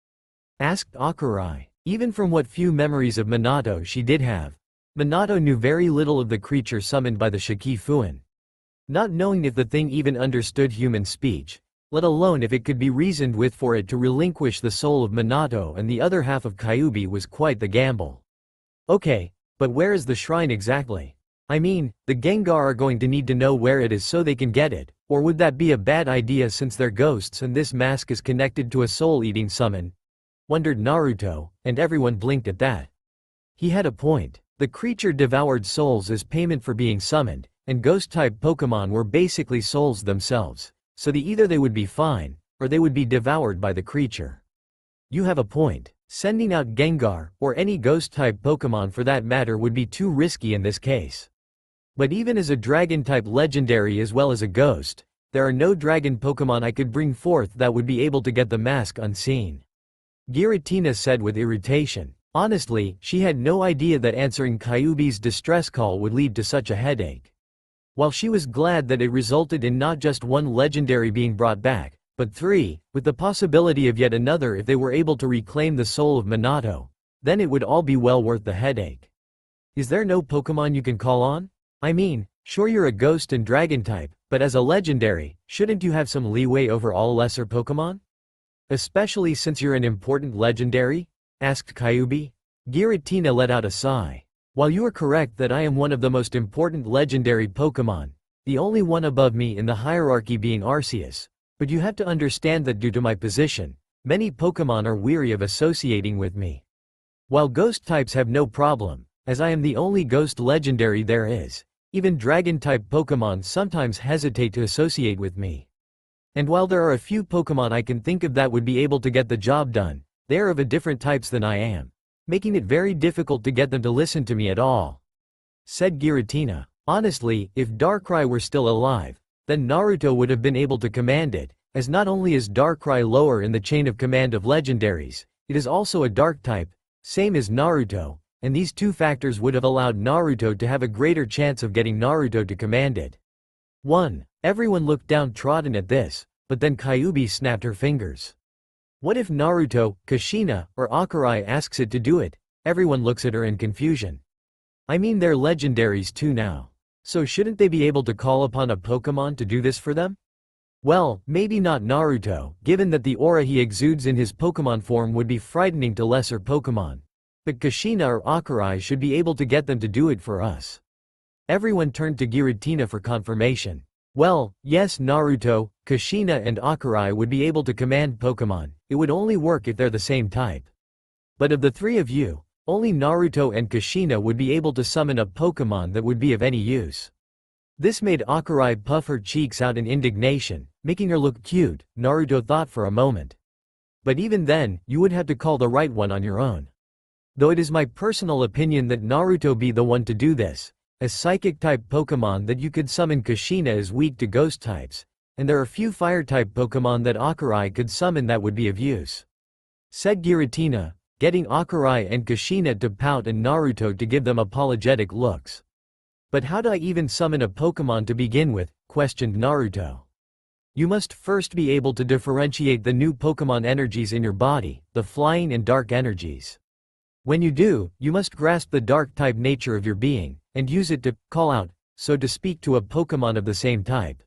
Asked Akurai. Even from what few memories of Minato she did have, Minato knew very little of the creature summoned by the Shiki Fuin. Not knowing if the thing even understood human speech, let alone if it could be reasoned with for it to relinquish the soul of Minato and the other half of Kyuubi was quite the gamble. Okay. But where is the shrine exactly? I mean, the Gengar are going to need to know where it is so they can get it, or would that be a bad idea since they're ghosts and this mask is connected to a soul-eating summon? Wondered Naruto, and everyone blinked at that. He had a point. The creature devoured souls as payment for being summoned, and ghost-type Pokemon were basically souls themselves, so either they would be fine, or they would be devoured by the creature. You have a point. Sending out Gengar, or any ghost-type Pokemon for that matter would be too risky in this case. But even as a dragon-type legendary as well as a ghost, there are no dragon Pokemon I could bring forth that would be able to get the mask unseen. Giratina said with irritation. Honestly, she had no idea that answering Kyuubi's distress call would lead to such a headache. While she was glad that it resulted in not just one legendary being brought back, but 3, with the possibility of yet another if they were able to reclaim the soul of Minato, then it would all be well worth the headache. Is there no Pokemon you can call on? I mean, sure you're a ghost and dragon type, but as a legendary, shouldn't you have some leeway over all lesser Pokemon? Especially since you're an important legendary? Asked Kyubi. Giratina let out a sigh. While you are correct that I am one of the most important legendary Pokemon, the only one above me in the hierarchy being Arceus, but you have to understand that due to my position, many Pokemon are weary of associating with me. While ghost types have no problem, as I am the only ghost legendary there is, even dragon-type Pokemon sometimes hesitate to associate with me. And while there are a few Pokemon I can think of that would be able to get the job done, they are of a different types than I am, making it very difficult to get them to listen to me at all. Said Giratina. Honestly, if Darkrai were still alive, then Naruto would have been able to command it, as not only is Darkrai lower in the chain of command of legendaries, it is also a dark type, same as Naruto, and these two factors would have allowed Naruto to have a greater chance of getting Naruto to command it. 1. Everyone looked downtrodden at this, but then Kyubi snapped her fingers. What if Naruto, Kushina, or Akurai asks it to do it? Everyone looks at her in confusion. I mean they're legendaries too now. So shouldn't they be able to call upon a Pokemon to do this for them? Well, maybe not Naruto, given that the aura he exudes in his Pokemon form would be frightening to lesser Pokemon. But Kushina or Akurai should be able to get them to do it for us. Everyone turned to Giratina for confirmation. Well, yes, Naruto, Kushina and Akurai would be able to command Pokemon, it would only work if they're the same type. But of the three of you, only Naruto and Kushina would be able to summon a Pokemon that would be of any use. This made Akurai puff her cheeks out in indignation, making her look cute, Naruto thought for a moment. But even then, you would have to call the right one on your own. Though it is my personal opinion that Naruto be the one to do this, as psychic-type Pokemon that you could summon Kushina is weak to ghost types, and there are few fire-type Pokemon that Akurai could summon that would be of use. Said Giratina, getting Akurai and Kushina to pout and Naruto to give them apologetic looks. But how do I even summon a Pokemon to begin with? Questioned Naruto. You must first be able to differentiate the new Pokemon energies in your body, the flying and dark energies. When you do, you must grasp the dark-type nature of your being, and use it to call out, so to speak, to a Pokemon of the same type.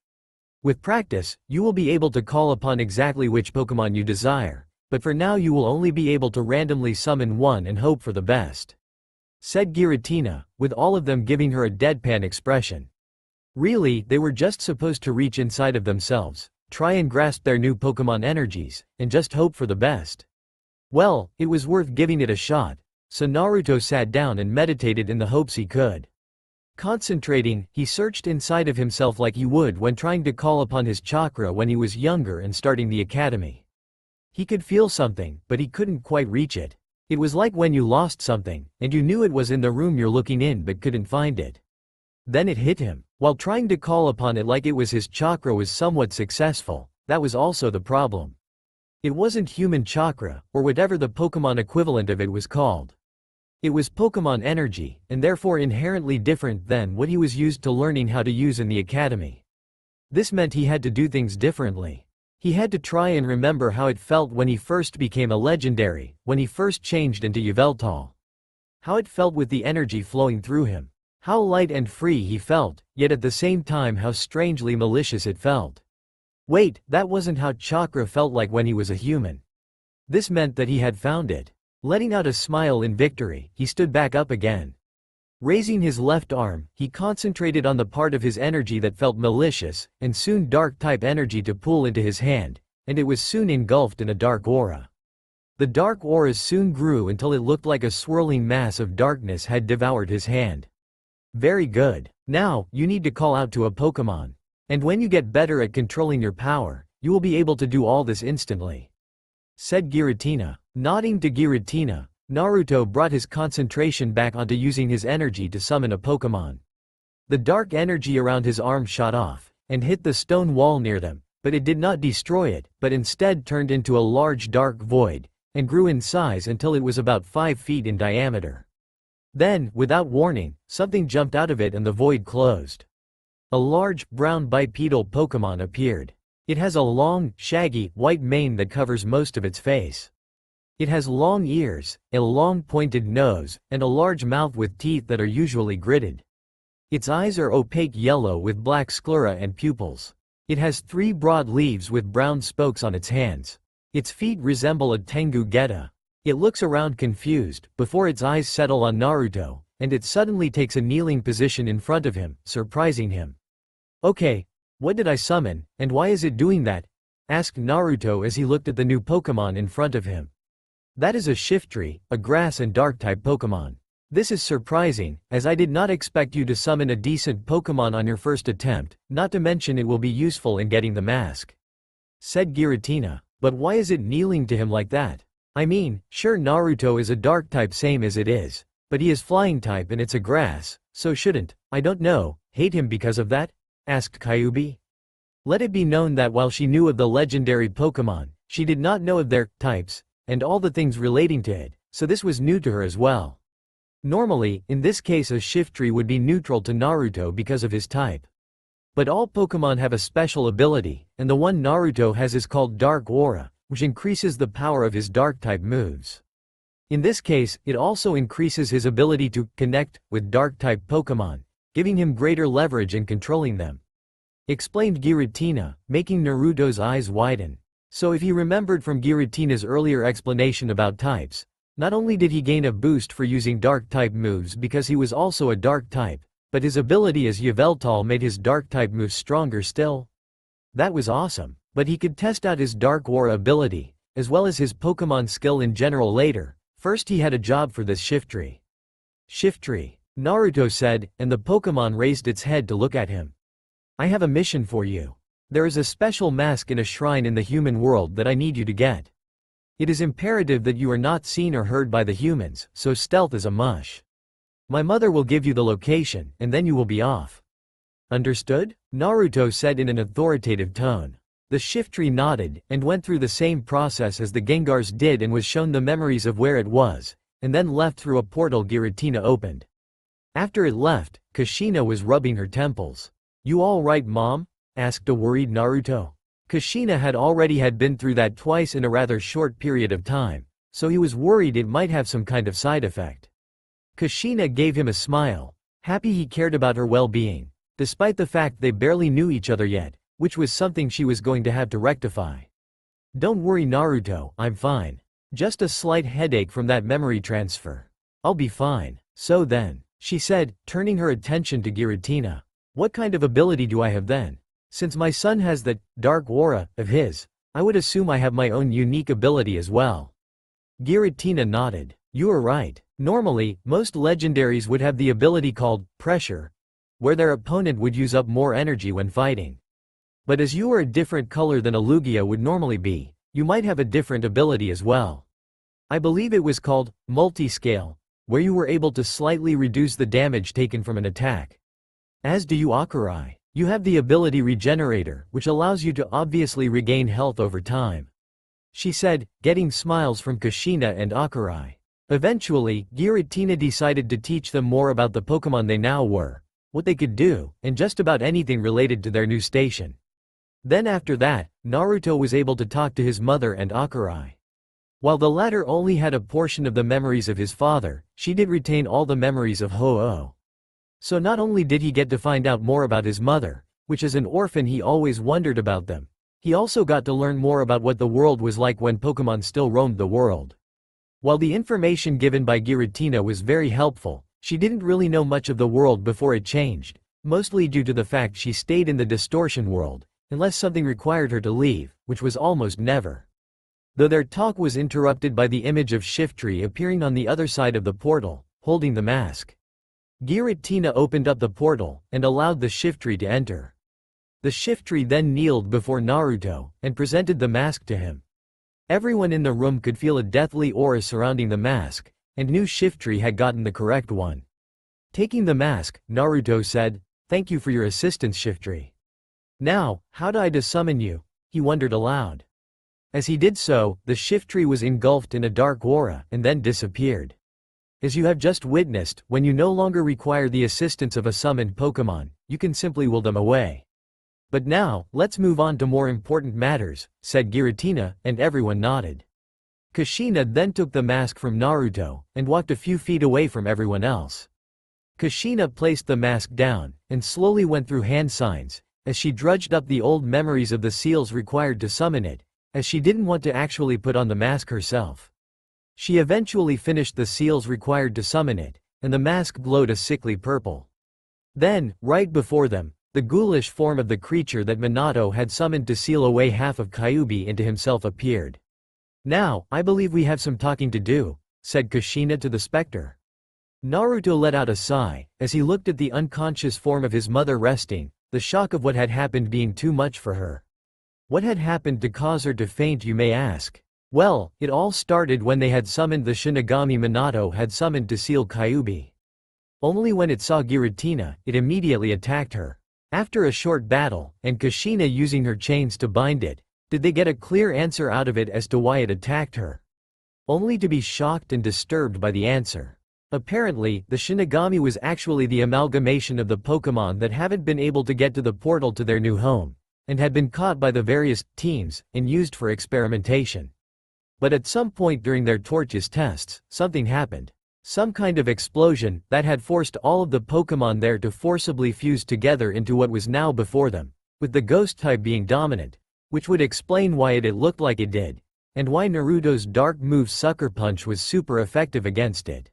With practice, you will be able to call upon exactly which Pokemon you desire, but for now you will only be able to randomly summon one and hope for the best. Said Giratina, with all of them giving her a deadpan expression. Really, they were just supposed to reach inside of themselves, try and grasp their new Pokemon energies, and just hope for the best. Well, it was worth giving it a shot, so Naruto sat down and meditated in the hopes he could. Concentrating, he searched inside of himself like he would when trying to call upon his chakra when he was younger and starting the academy. He could feel something, but he couldn't quite reach it. It was like when you lost something, and you knew it was in the room you're looking in but couldn't find it. Then it hit him. While trying to call upon it like it was his chakra was somewhat successful, that was also the problem. It wasn't human chakra, or whatever the Pokemon equivalent of it was called. It was Pokemon energy, and therefore inherently different than what he was used to learning how to use in the academy. This meant he had to do things differently. He had to try and remember how it felt when he first became a legendary, when he first changed into Yveltal. How it felt with the energy flowing through him. How light and free he felt, yet at the same time how strangely malicious it felt. Wait, that wasn't how chakra felt like when he was a human. This meant that he had found it. Letting out a smile in victory, he stood back up again. Raising his left arm, he concentrated on the part of his energy that felt malicious, and soon dark-type energy to pull into his hand, and it was soon engulfed in a dark aura. The dark auras soon grew until it looked like a swirling mass of darkness had devoured his hand. Very good. Now, you need to call out to a Pokemon. And when you get better at controlling your power, you will be able to do all this instantly. Said Giratina. Nodding to Giratina, Naruto brought his concentration back onto using his energy to summon a Pokemon. The dark energy around his arm shot off, and hit the stone wall near them, but it did not destroy it, but instead turned into a large dark void, and grew in size until it was about 5 feet in diameter. Then, without warning, something jumped out of it and the void closed. A large, brown bipedal Pokémon appeared. It has a long, shaggy, white mane that covers most of its face. It has long ears, a long pointed nose, and a large mouth with teeth that are usually gritted. Its eyes are opaque yellow with black sclera and pupils. It has 3 broad leaves with brown spokes on its hands. Its feet resemble a Tengu Geta. It looks around confused, before its eyes settle on Naruto, and it suddenly takes a kneeling position in front of him, surprising him. "Okay, what did I summon, and why is it doing that?" asked Naruto as he looked at the new Pokémon in front of him. "That is a Shiftry, a grass and dark-type Pokémon. This is surprising, as I did not expect you to summon a decent Pokémon on your first attempt, not to mention it will be useful in getting the mask," said Giratina. "But why is it kneeling to him like that? I mean, sure Naruto is a dark-type same as it is, but he is flying-type and it's a grass, so shouldn't, I don't know, hate him because of that?" asked Kyuubi. Let it be known that while she knew of the legendary Pokémon, she did not know of their types, and all the things relating to it, so this was new to her as well. Normally, in this case a Shiftry would be neutral to Naruto because of his type. But all Pokémon have a special ability, and the one Naruto has is called Dark Aura, which increases the power of his Dark-type moves. In this case, it also increases his ability to connect with Dark-type Pokémon, giving him greater leverage in controlling them. Explained Giratina, making Naruto's eyes widen. So if he remembered from Giratina's earlier explanation about types, not only did he gain a boost for using Dark-type moves because he was also a Dark-type, but his ability as Yveltal made his Dark-type moves stronger still. That was awesome, but he could test out his Dark Aura ability, as well as his Pokémon skill in general later. First he had a job for this Shiftry. "Shiftry," Naruto said, and the Pokémon raised its head to look at him. "I have a mission for you. There is a special mask in a shrine in the human world that I need you to get. It is imperative that you are not seen or heard by the humans, so stealth is a mush. My mother will give you the location, and then you will be off." "Understood?" Naruto said in an authoritative tone. The Shiftry nodded, and went through the same process as the Gengars did and was shown the memories of where it was, and then left through a portal Giratina opened. After it left, Kushina was rubbing her temples. "You all right, Mom?" asked a worried Naruto. Kushina had been through that twice in a rather short period of time, so he was worried it might have some kind of side effect. Kushina gave him a smile, happy he cared about her well-being, despite the fact they barely knew each other yet, which was something she was going to have to rectify. "Don't worry Naruto, I'm fine. Just a slight headache from that memory transfer. I'll be fine." "So then," she said, turning her attention to Giratina, "what kind of ability do I have then? Since my son has that Dark Aura of his, I would assume I have my own unique ability as well." Giratina nodded. "You are right. Normally, most legendaries would have the ability called Pressure, where their opponent would use up more energy when fighting. But as you are a different color than a Lugia would normally be, you might have a different ability as well. I believe it was called Multi-Scale, where you were able to slightly reduce the damage taken from an attack. As do you Akurai. You have the ability Regenerator, which allows you to obviously regain health over time," she said, getting smiles from Kushina and Akurai. Eventually, Giratina decided to teach them more about the Pokémon they now were, what they could do, and just about anything related to their new station. Then after that, Naruto was able to talk to his mother and Akurai. While the latter only had a portion of the memories of his father, she did retain all the memories of Ho-Oh. So not only did he get to find out more about his mother, which as an orphan he always wondered about them, he also got to learn more about what the world was like when Pokémon still roamed the world. While the information given by Giratina was very helpful, she didn't really know much of the world before it changed, mostly due to the fact she stayed in the Distortion world, unless something required her to leave, which was almost never. Though their talk was interrupted by the image of Shiftry appearing on the other side of the portal, holding the mask. Giratina opened up the portal, and allowed the Shiftry to enter. The Shiftry then kneeled before Naruto, and presented the mask to him. Everyone in the room could feel a deathly aura surrounding the mask, and knew Shiftry had gotten the correct one. Taking the mask, Naruto said, "Thank you for your assistance Shiftry. Now, how do I summon you?" he wondered aloud. As he did so, the Shiftry was engulfed in a dark aura, and then disappeared. As you have just witnessed, when you no longer require the assistance of a summoned Pokémon, you can simply will them away. But now, let's move on to more important matters, said Giratina, and everyone nodded. Kushina then took the mask from Naruto, and walked a few feet away from everyone else. Kushina placed the mask down, and slowly went through hand signs, as she drudged up the old memories of the seals required to summon it, as she didn't want to actually put on the mask herself. She eventually finished the seals required to summon it, and the mask glowed a sickly purple. Then, right before them, the ghoulish form of the creature that Minato had summoned to seal away half of Kyuubi into himself appeared. Now, I believe we have some talking to do, said Kushina to the specter. Naruto let out a sigh, as he looked at the unconscious form of his mother resting, the shock of what had happened being too much for her. What had happened to cause her to faint, you may ask? Well, it all started when they had summoned the Shinigami Minato had summoned to seal Kyuubi. Only when it saw Giratina, it immediately attacked her. After a short battle, and Kushina using her chains to bind it, did they get a clear answer out of it as to why it attacked her? Only to be shocked and disturbed by the answer. Apparently, the Shinigami was actually the amalgamation of the Pokémon that haven't been able to get to the portal to their new home, and had been caught by the various teams and used for experimentation. But at some point during their torches tests, something happened. Some kind of explosion that had forced all of the Pokémon there to forcibly fuse together into what was now before them, with the ghost type being dominant, which would explain why it looked like it did, and why Naruto's dark move Sucker Punch was super effective against it.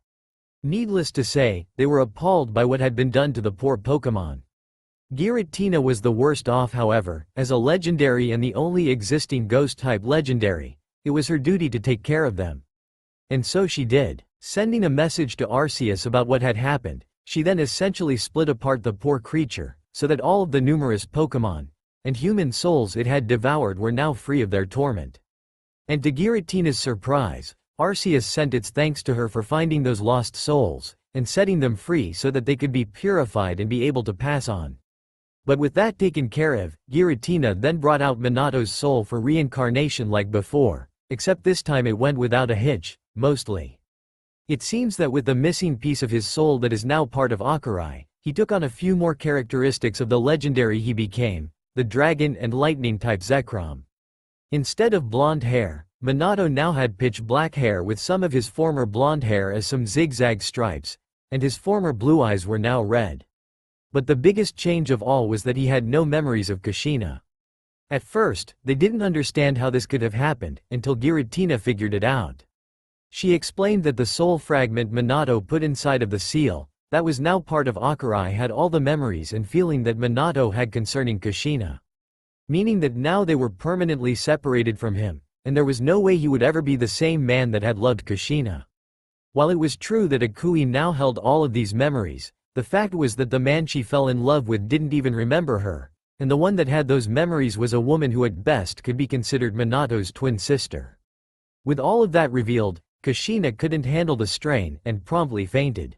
Needless to say, they were appalled by what had been done to the poor Pokémon. Giratina was the worst off, however, as a legendary and the only existing ghost-type legendary. It was her duty to take care of them. And so she did. Sending a message to Arceus about what had happened, she then essentially split apart the poor creature, so that all of the numerous Pokémon and human souls it had devoured were now free of their torment. And to Giratina's surprise, Arceus sent its thanks to her for finding those lost souls, and setting them free so that they could be purified and be able to pass on. But with that taken care of, Giratina then brought out Minato's soul for reincarnation like before, except this time it went without a hitch, mostly. It seems that with the missing piece of his soul that is now part of Akurai, he took on a few more characteristics of the legendary he became, the dragon and lightning type Zekrom. Instead of blonde hair, Minato now had pitch black hair with some of his former blonde hair as some zigzag stripes, and his former blue eyes were now red. But the biggest change of all was that he had no memories of Kushina. At first, they didn't understand how this could have happened, until Giratina figured it out. She explained that the soul fragment Minato put inside of the seal, that was now part of Akurai, had all the memories and feeling that Minato had concerning Kushina. Meaning that now they were permanently separated from him, and there was no way he would ever be the same man that had loved Kushina. While it was true that Akui now held all of these memories, the fact was that the man she fell in love with didn't even remember her, and the one that had those memories was a woman who at best could be considered Minato's twin sister. With all of that revealed, Kushina couldn't handle the strain and promptly fainted.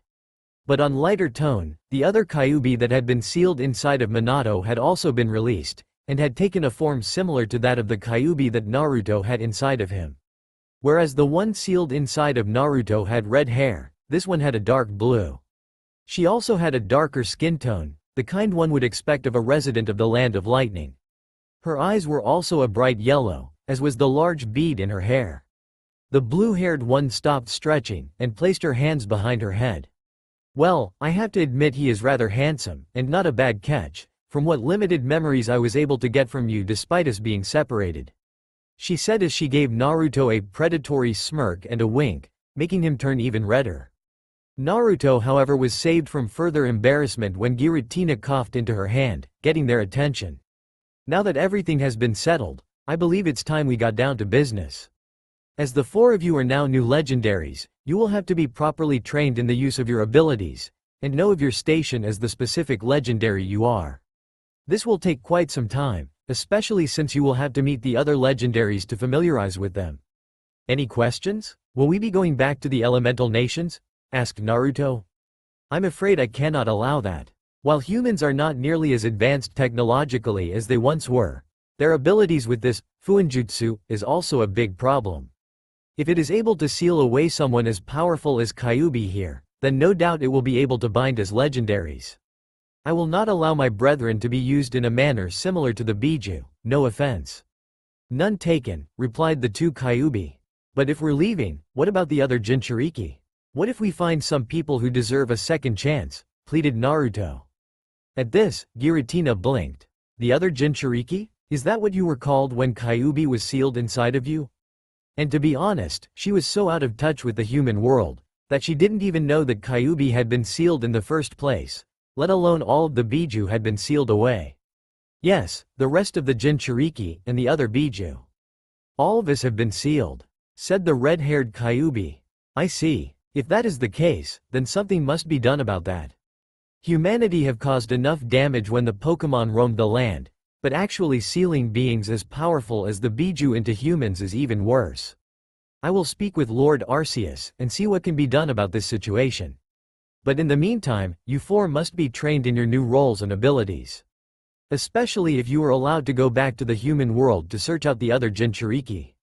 But on lighter tone, the other Kyuubi that had been sealed inside of Minato had also been released, and had taken a form similar to that of the Kyuubi that Naruto had inside of him. Whereas the one sealed inside of Naruto had red hair, this one had a dark blue. She also had a darker skin tone, the kind one would expect of a resident of the Land of Lightning. Her eyes were also a bright yellow, as was the large bead in her hair. The blue-haired one stopped stretching, and placed her hands behind her head. Well, I have to admit he is rather handsome, and not a bad catch, from what limited memories I was able to get from you despite us being separated. She said as she gave Naruto a predatory smirk and a wink, making him turn even redder. Naruto, however, was saved from further embarrassment when Giratina coughed into her hand, getting their attention. Now that everything has been settled, I believe it's time we got down to business. As the four of you are now new legendaries, you will have to be properly trained in the use of your abilities, and know of your station as the specific legendary you are. This will take quite some time, especially since you will have to meet the other legendaries to familiarize with them. Any questions? Will we be going back to the elemental nations? Asked Naruto. I'm afraid I cannot allow that. While humans are not nearly as advanced technologically as they once were, their abilities with this fuinjutsu is also a big problem. If it is able to seal away someone as powerful as Kyuubi here, then no doubt it will be able to bind as legendaries. I will not allow my brethren to be used in a manner similar to the Biju, no offense. None taken, replied the two Kyuubi. But if we're leaving, what about the other Jinchuriki? What if we find some people who deserve a second chance, pleaded Naruto. At this, Giratina blinked. The other Jinchuriki? Is that what you were called when Kyuubi was sealed inside of you? And to be honest, she was so out of touch with the human world, that she didn't even know that Kyuubi had been sealed in the first place, let alone all of the Biju had been sealed away. Yes, the rest of the Jinchuriki and the other Biju. All of us have been sealed, said the red-haired Kyuubi. I see. If that is the case, then something must be done about that. Humanity have caused enough damage when the Pokemon roamed the land, but actually sealing beings as powerful as the Biju into humans is even worse. I will speak with Lord Arceus and see what can be done about this situation. But in the meantime, you four must be trained in your new roles and abilities. Especially if you are allowed to go back to the human world to search out the other Jinchuriki.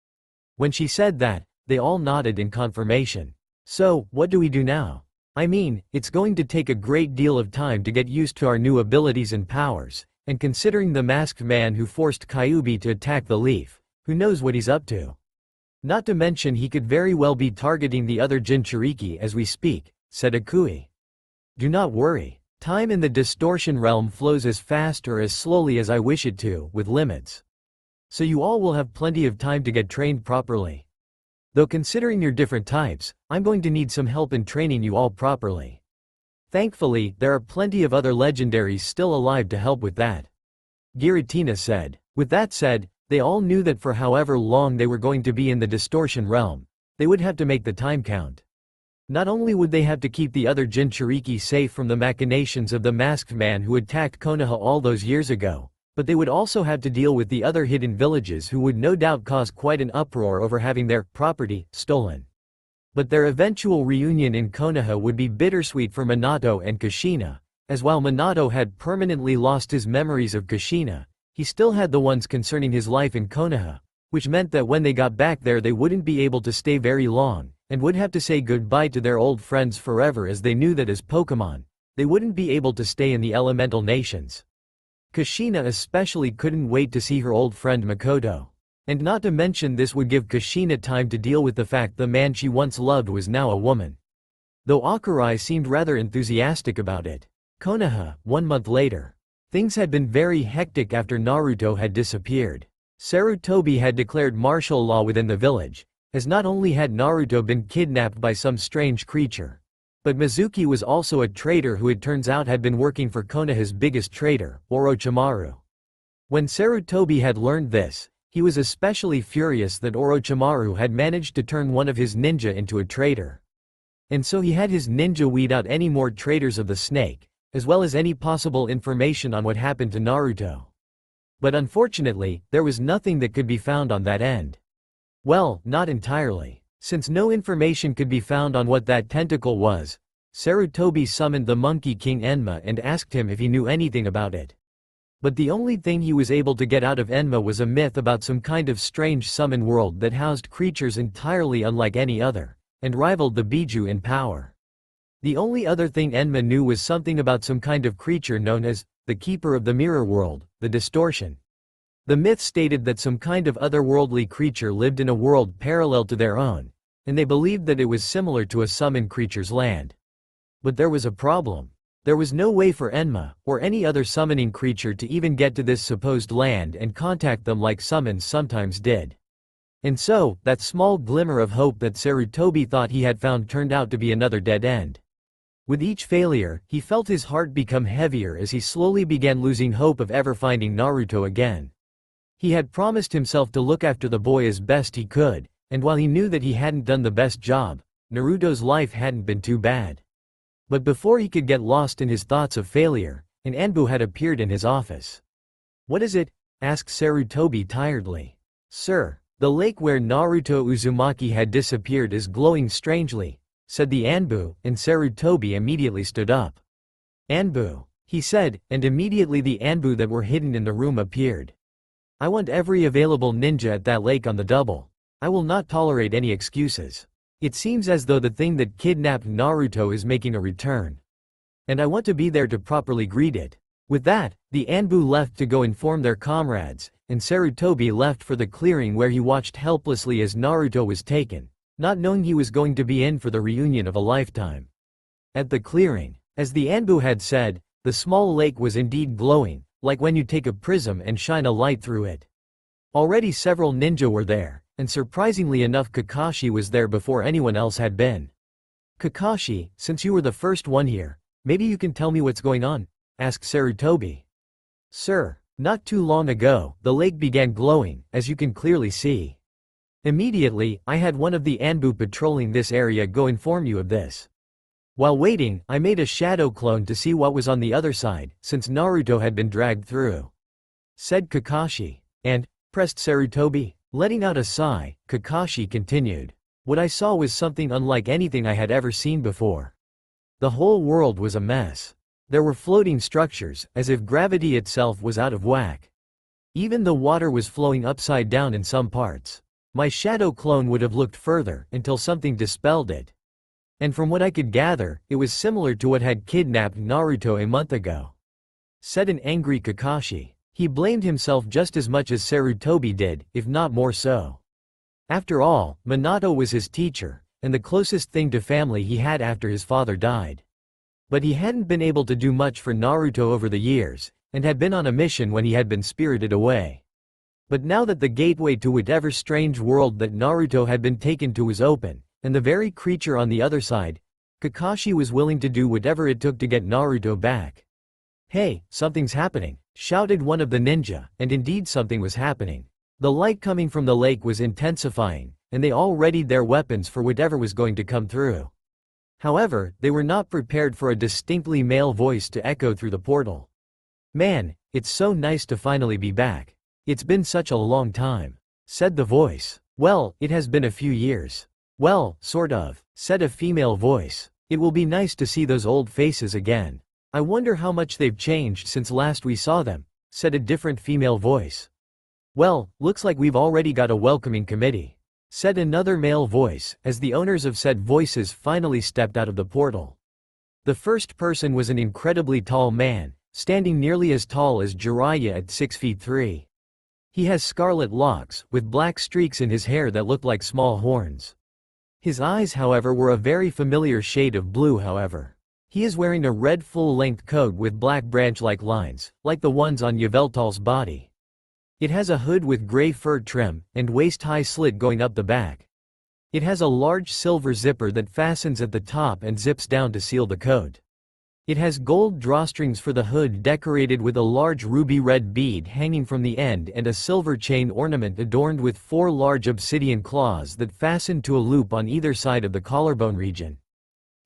When she said that, they all nodded in confirmation. So, what do we do now? I mean, it's going to take a great deal of time to get used to our new abilities and powers, and considering the masked man who forced Kyuubi to attack the leaf, who knows what he's up to? Not to mention he could very well be targeting the other Jinchuriki as we speak, said Akui. Do not worry. Time in the Distortion realm flows as fast or as slowly as I wish it to, with limits. So you all will have plenty of time to get trained properly. Though considering your different types, I'm going to need some help in training you all properly. Thankfully, there are plenty of other legendaries still alive to help with that. Giratina said. With that said, they all knew that for however long they were going to be in the Distortion realm, they would have to make the time count. Not only would they have to keep the other Jinchuriki safe from the machinations of the masked man who attacked Konoha all those years ago, but they would also have to deal with the other hidden villages who would no doubt cause quite an uproar over having their property stolen. But their eventual reunion in Konoha would be bittersweet for Minato and Kushina, as while Minato had permanently lost his memories of Kushina, he still had the ones concerning his life in Konoha, which meant that when they got back there they wouldn't be able to stay very long, and would have to say goodbye to their old friends forever, as they knew that as Pokemon, they wouldn't be able to stay in the elemental nations. Kushina especially couldn't wait to see her old friend Makoto. And not to mention this would give Kushina time to deal with the fact the man she once loved was now a woman. Though Akurai seemed rather enthusiastic about it. Konoha, 1 month later. Things had been very hectic after Naruto had disappeared. Sarutobi had declared martial law within the village, as not only had Naruto been kidnapped by some strange creature, but Mizuki was also a traitor who it turns out had been working for Konoha's biggest traitor, Orochimaru. When Sarutobi had learned this, he was especially furious that Orochimaru had managed to turn one of his ninja into a traitor. And so he had his ninja weed out any more traitors of the snake, as well as any possible information on what happened to Naruto. But unfortunately, there was nothing that could be found on that end. Well, not entirely. Since no information could be found on what that tentacle was, Sarutobi summoned the Monkey King Enma and asked him if he knew anything about it. But the only thing he was able to get out of Enma was a myth about some kind of strange summon world that housed creatures entirely unlike any other, and rivaled the Biju in power. The only other thing Enma knew was something about some kind of creature known as the Keeper of the Mirror World, the Distortion. The myth stated that some kind of otherworldly creature lived in a world parallel to their own, and they believed that it was similar to a summoned creature's land. But there was a problem. There was no way for Enma, or any other summoning creature, to even get to this supposed land and contact them like summons sometimes did. And so, that small glimmer of hope that Sarutobi thought he had found turned out to be another dead end. With each failure, he felt his heart become heavier as he slowly began losing hope of ever finding Naruto again. He had promised himself to look after the boy as best he could, and while he knew that he hadn't done the best job, Naruto's life hadn't been too bad. But before he could get lost in his thoughts of failure, an Anbu had appeared in his office. "What is it?" asked Sarutobi tiredly. "Sir, the lake where Naruto Uzumaki had disappeared is glowing strangely," said the Anbu, and Sarutobi immediately stood up. "Anbu," he said, and immediately the Anbu that were hidden in the room appeared. "I want every available ninja at that lake on the double. I will not tolerate any excuses. It seems as though the thing that kidnapped Naruto is making a return. And I want to be there to properly greet it. With that, the Anbu left to go inform their comrades, and Sarutobi left for the clearing where he watched helplessly as Naruto was taken, not knowing he was going to be in for the reunion of a lifetime. At the clearing, as the Anbu had said, the small lake was indeed glowing, like when you take a prism and shine a light through it. Already several ninja were there, and surprisingly enough Kakashi was there before anyone else had been. Kakashi, since you were the first one here, maybe you can tell me what's going on? Asked Sarutobi. Sir, not too long ago, the lake began glowing, as you can clearly see. Immediately, I had one of the Anbu patrolling this area go inform you of this. While waiting, I made a shadow clone to see what was on the other side, since Naruto had been dragged through. Said Kakashi. And, pressed Sarutobi. Letting out a sigh, Kakashi continued. What I saw was something unlike anything I had ever seen before. The whole world was a mess. There were floating structures, as if gravity itself was out of whack. Even the water was flowing upside down in some parts. My shadow clone would have looked further, until something dispelled it. And from what I could gather, it was similar to what had kidnapped Naruto a month ago. Said an angry Kakashi. He blamed himself just as much as Sarutobi did, if not more so. After all, Minato was his teacher, and the closest thing to family he had after his father died. But he hadn't been able to do much for Naruto over the years, and had been on a mission when he had been spirited away. But now that the gateway to whatever strange world that Naruto had been taken to was open, and the very creature on the other side, Kakashi was willing to do whatever it took to get Naruto back. Hey, something's happening, shouted one of the ninja, and indeed something was happening. The light coming from the lake was intensifying, and they all readied their weapons for whatever was going to come through. However, they were not prepared for a distinctly male voice to echo through the portal. Man, it's so nice to finally be back. It's been such a long time, said the voice. Well, it has been a few years. Well, sort of, said a female voice. It will be nice to see those old faces again. I wonder how much they've changed since last we saw them, said a different female voice. Well, looks like we've already got a welcoming committee, said another male voice, as the owners of said voices finally stepped out of the portal. The first person was an incredibly tall man, standing nearly as tall as Jiraiya at 6'3". He has scarlet locks, with black streaks in his hair that looked like small horns. His eyes, however, were a very familiar shade of blue. However, he is wearing a red full-length coat with black branch-like lines, like the ones on Yveltal's body. It has a hood with gray fur trim, and waist-high slit going up the back. It has a large silver zipper that fastens at the top and zips down to seal the coat. It has gold drawstrings for the hood decorated with a large ruby red bead hanging from the end and a silver chain ornament adorned with 4 large obsidian claws that fasten to a loop on either side of the collarbone region.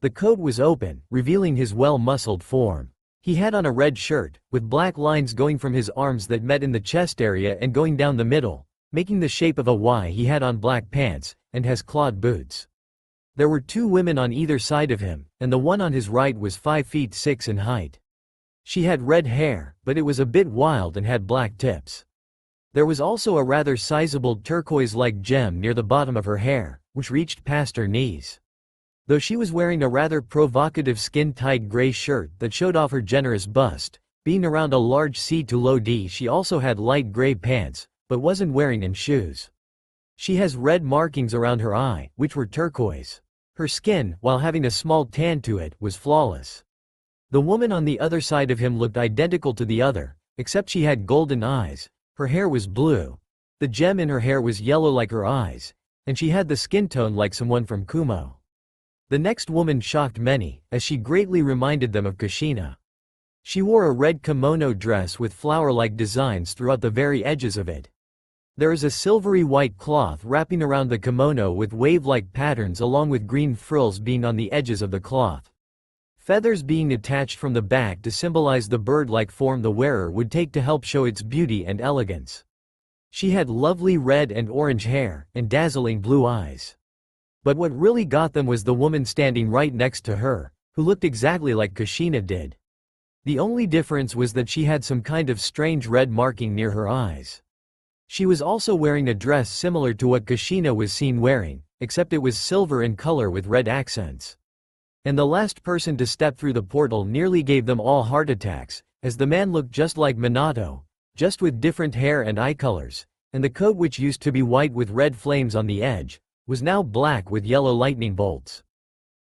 The coat was open, revealing his well-muscled form. He had on a red shirt, with black lines going from his arms that met in the chest area and going down the middle, making the shape of a Y. He had on black pants, and has clawed boots. There were 2 women on either side of him, and the one on his right was 5'6" in height. She had red hair, but it was a bit wild and had black tips. There was also a rather sizable turquoise-like gem near the bottom of her hair, which reached past her knees. Though she was wearing a rather provocative skin-tight gray shirt that showed off her generous bust, being around a large C to low D, she also had light gray pants, but wasn't wearing any shoes. She has red markings around her eye, which were turquoise. Her skin, while having a small tan to it, was flawless. The woman on the other side of him looked identical to the other, except she had golden eyes, her hair was blue, the gem in her hair was yellow like her eyes, and she had the skin tone like someone from Kumo. The next woman shocked many, as she greatly reminded them of Kushina. She wore a red kimono dress with flower-like designs throughout the very edges of it. There is a silvery white cloth wrapping around the kimono with wave-like patterns along with green frills being on the edges of the cloth. Feathers being attached from the back to symbolize the bird-like form the wearer would take to help show its beauty and elegance. She had lovely red and orange hair, and dazzling blue eyes. But what really got them was the woman standing right next to her, who looked exactly like Kushina did. The only difference was that she had some kind of strange red marking near her eyes. She was also wearing a dress similar to what Kushina was seen wearing, except it was silver in color with red accents. And the last person to step through the portal nearly gave them all heart attacks, as the man looked just like Minato, just with different hair and eye colors, and the coat, which used to be white with red flames on the edge, was now black with yellow lightning bolts.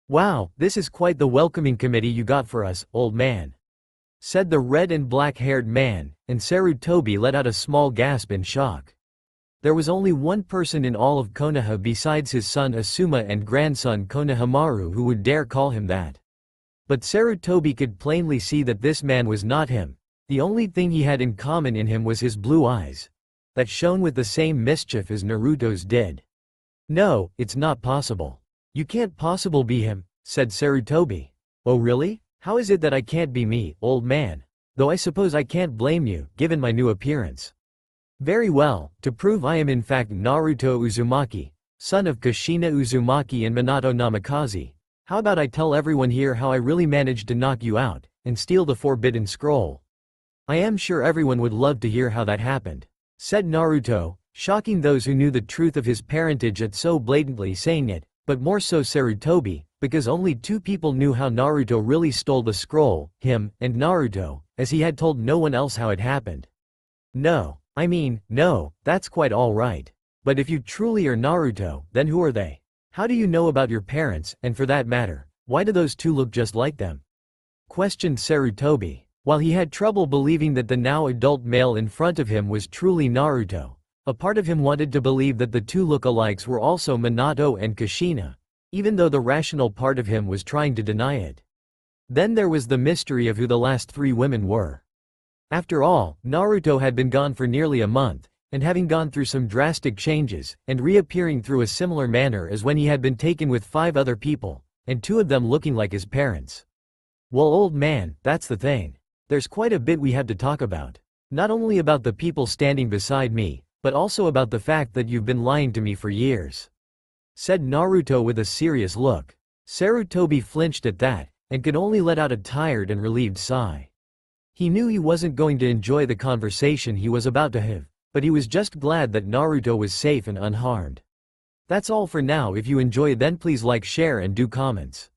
"Wow, this is quite the welcoming committee you got for us, old man," said the red and black-haired man, and Sarutobi let out a small gasp in shock. There was only one person in all of Konoha besides his son Asuma and grandson Konohamaru who would dare call him that. But Sarutobi could plainly see that this man was not him. The only thing he had in common in him was his blue eyes, that shone with the same mischief as Naruto's did. "No, it's not possible. You can't possibly be him," said Sarutobi. "Oh really? How is it that I can't be me, old man? Though I suppose I can't blame you, given my new appearance. Very well, to prove I am in fact Naruto Uzumaki, son of Kushina Uzumaki and Minato Namikaze, how about I tell everyone here how I really managed to knock you out, and steal the Forbidden Scroll? I am sure everyone would love to hear how that happened," said Naruto, shocking those who knew the truth of his parentage at so blatantly saying it, but more so Sarutobi, because only two people knew how Naruto really stole the scroll, him, and Naruto, as he had told no one else how it happened. "No. I mean, no, that's quite all right. But if you truly are Naruto, then who are they? How do you know about your parents, and for that matter, why do those two look just like them?" questioned Sarutobi. While he had trouble believing that the now adult male in front of him was truly Naruto, a part of him wanted to believe that the two lookalikes were also Minato and Kushina, even though the rational part of him was trying to deny it. Then there was the mystery of who the last three women were. After all, Naruto had been gone for nearly a month, and having gone through some drastic changes, and reappearing through a similar manner as when he had been taken with 5 other people, and 2 of them looking like his parents. Well, old man, that's the thing. There's quite a bit we have to talk about. Not only about the people standing beside me, but also about the fact that you've been lying to me for years," said Naruto with a serious look. Sarutobi flinched at that, and could only let out a tired and relieved sigh. He knew he wasn't going to enjoy the conversation he was about to have, but he was just glad that Naruto was safe and unharmed. That's all for now. If you enjoy, then please like, share and do comments.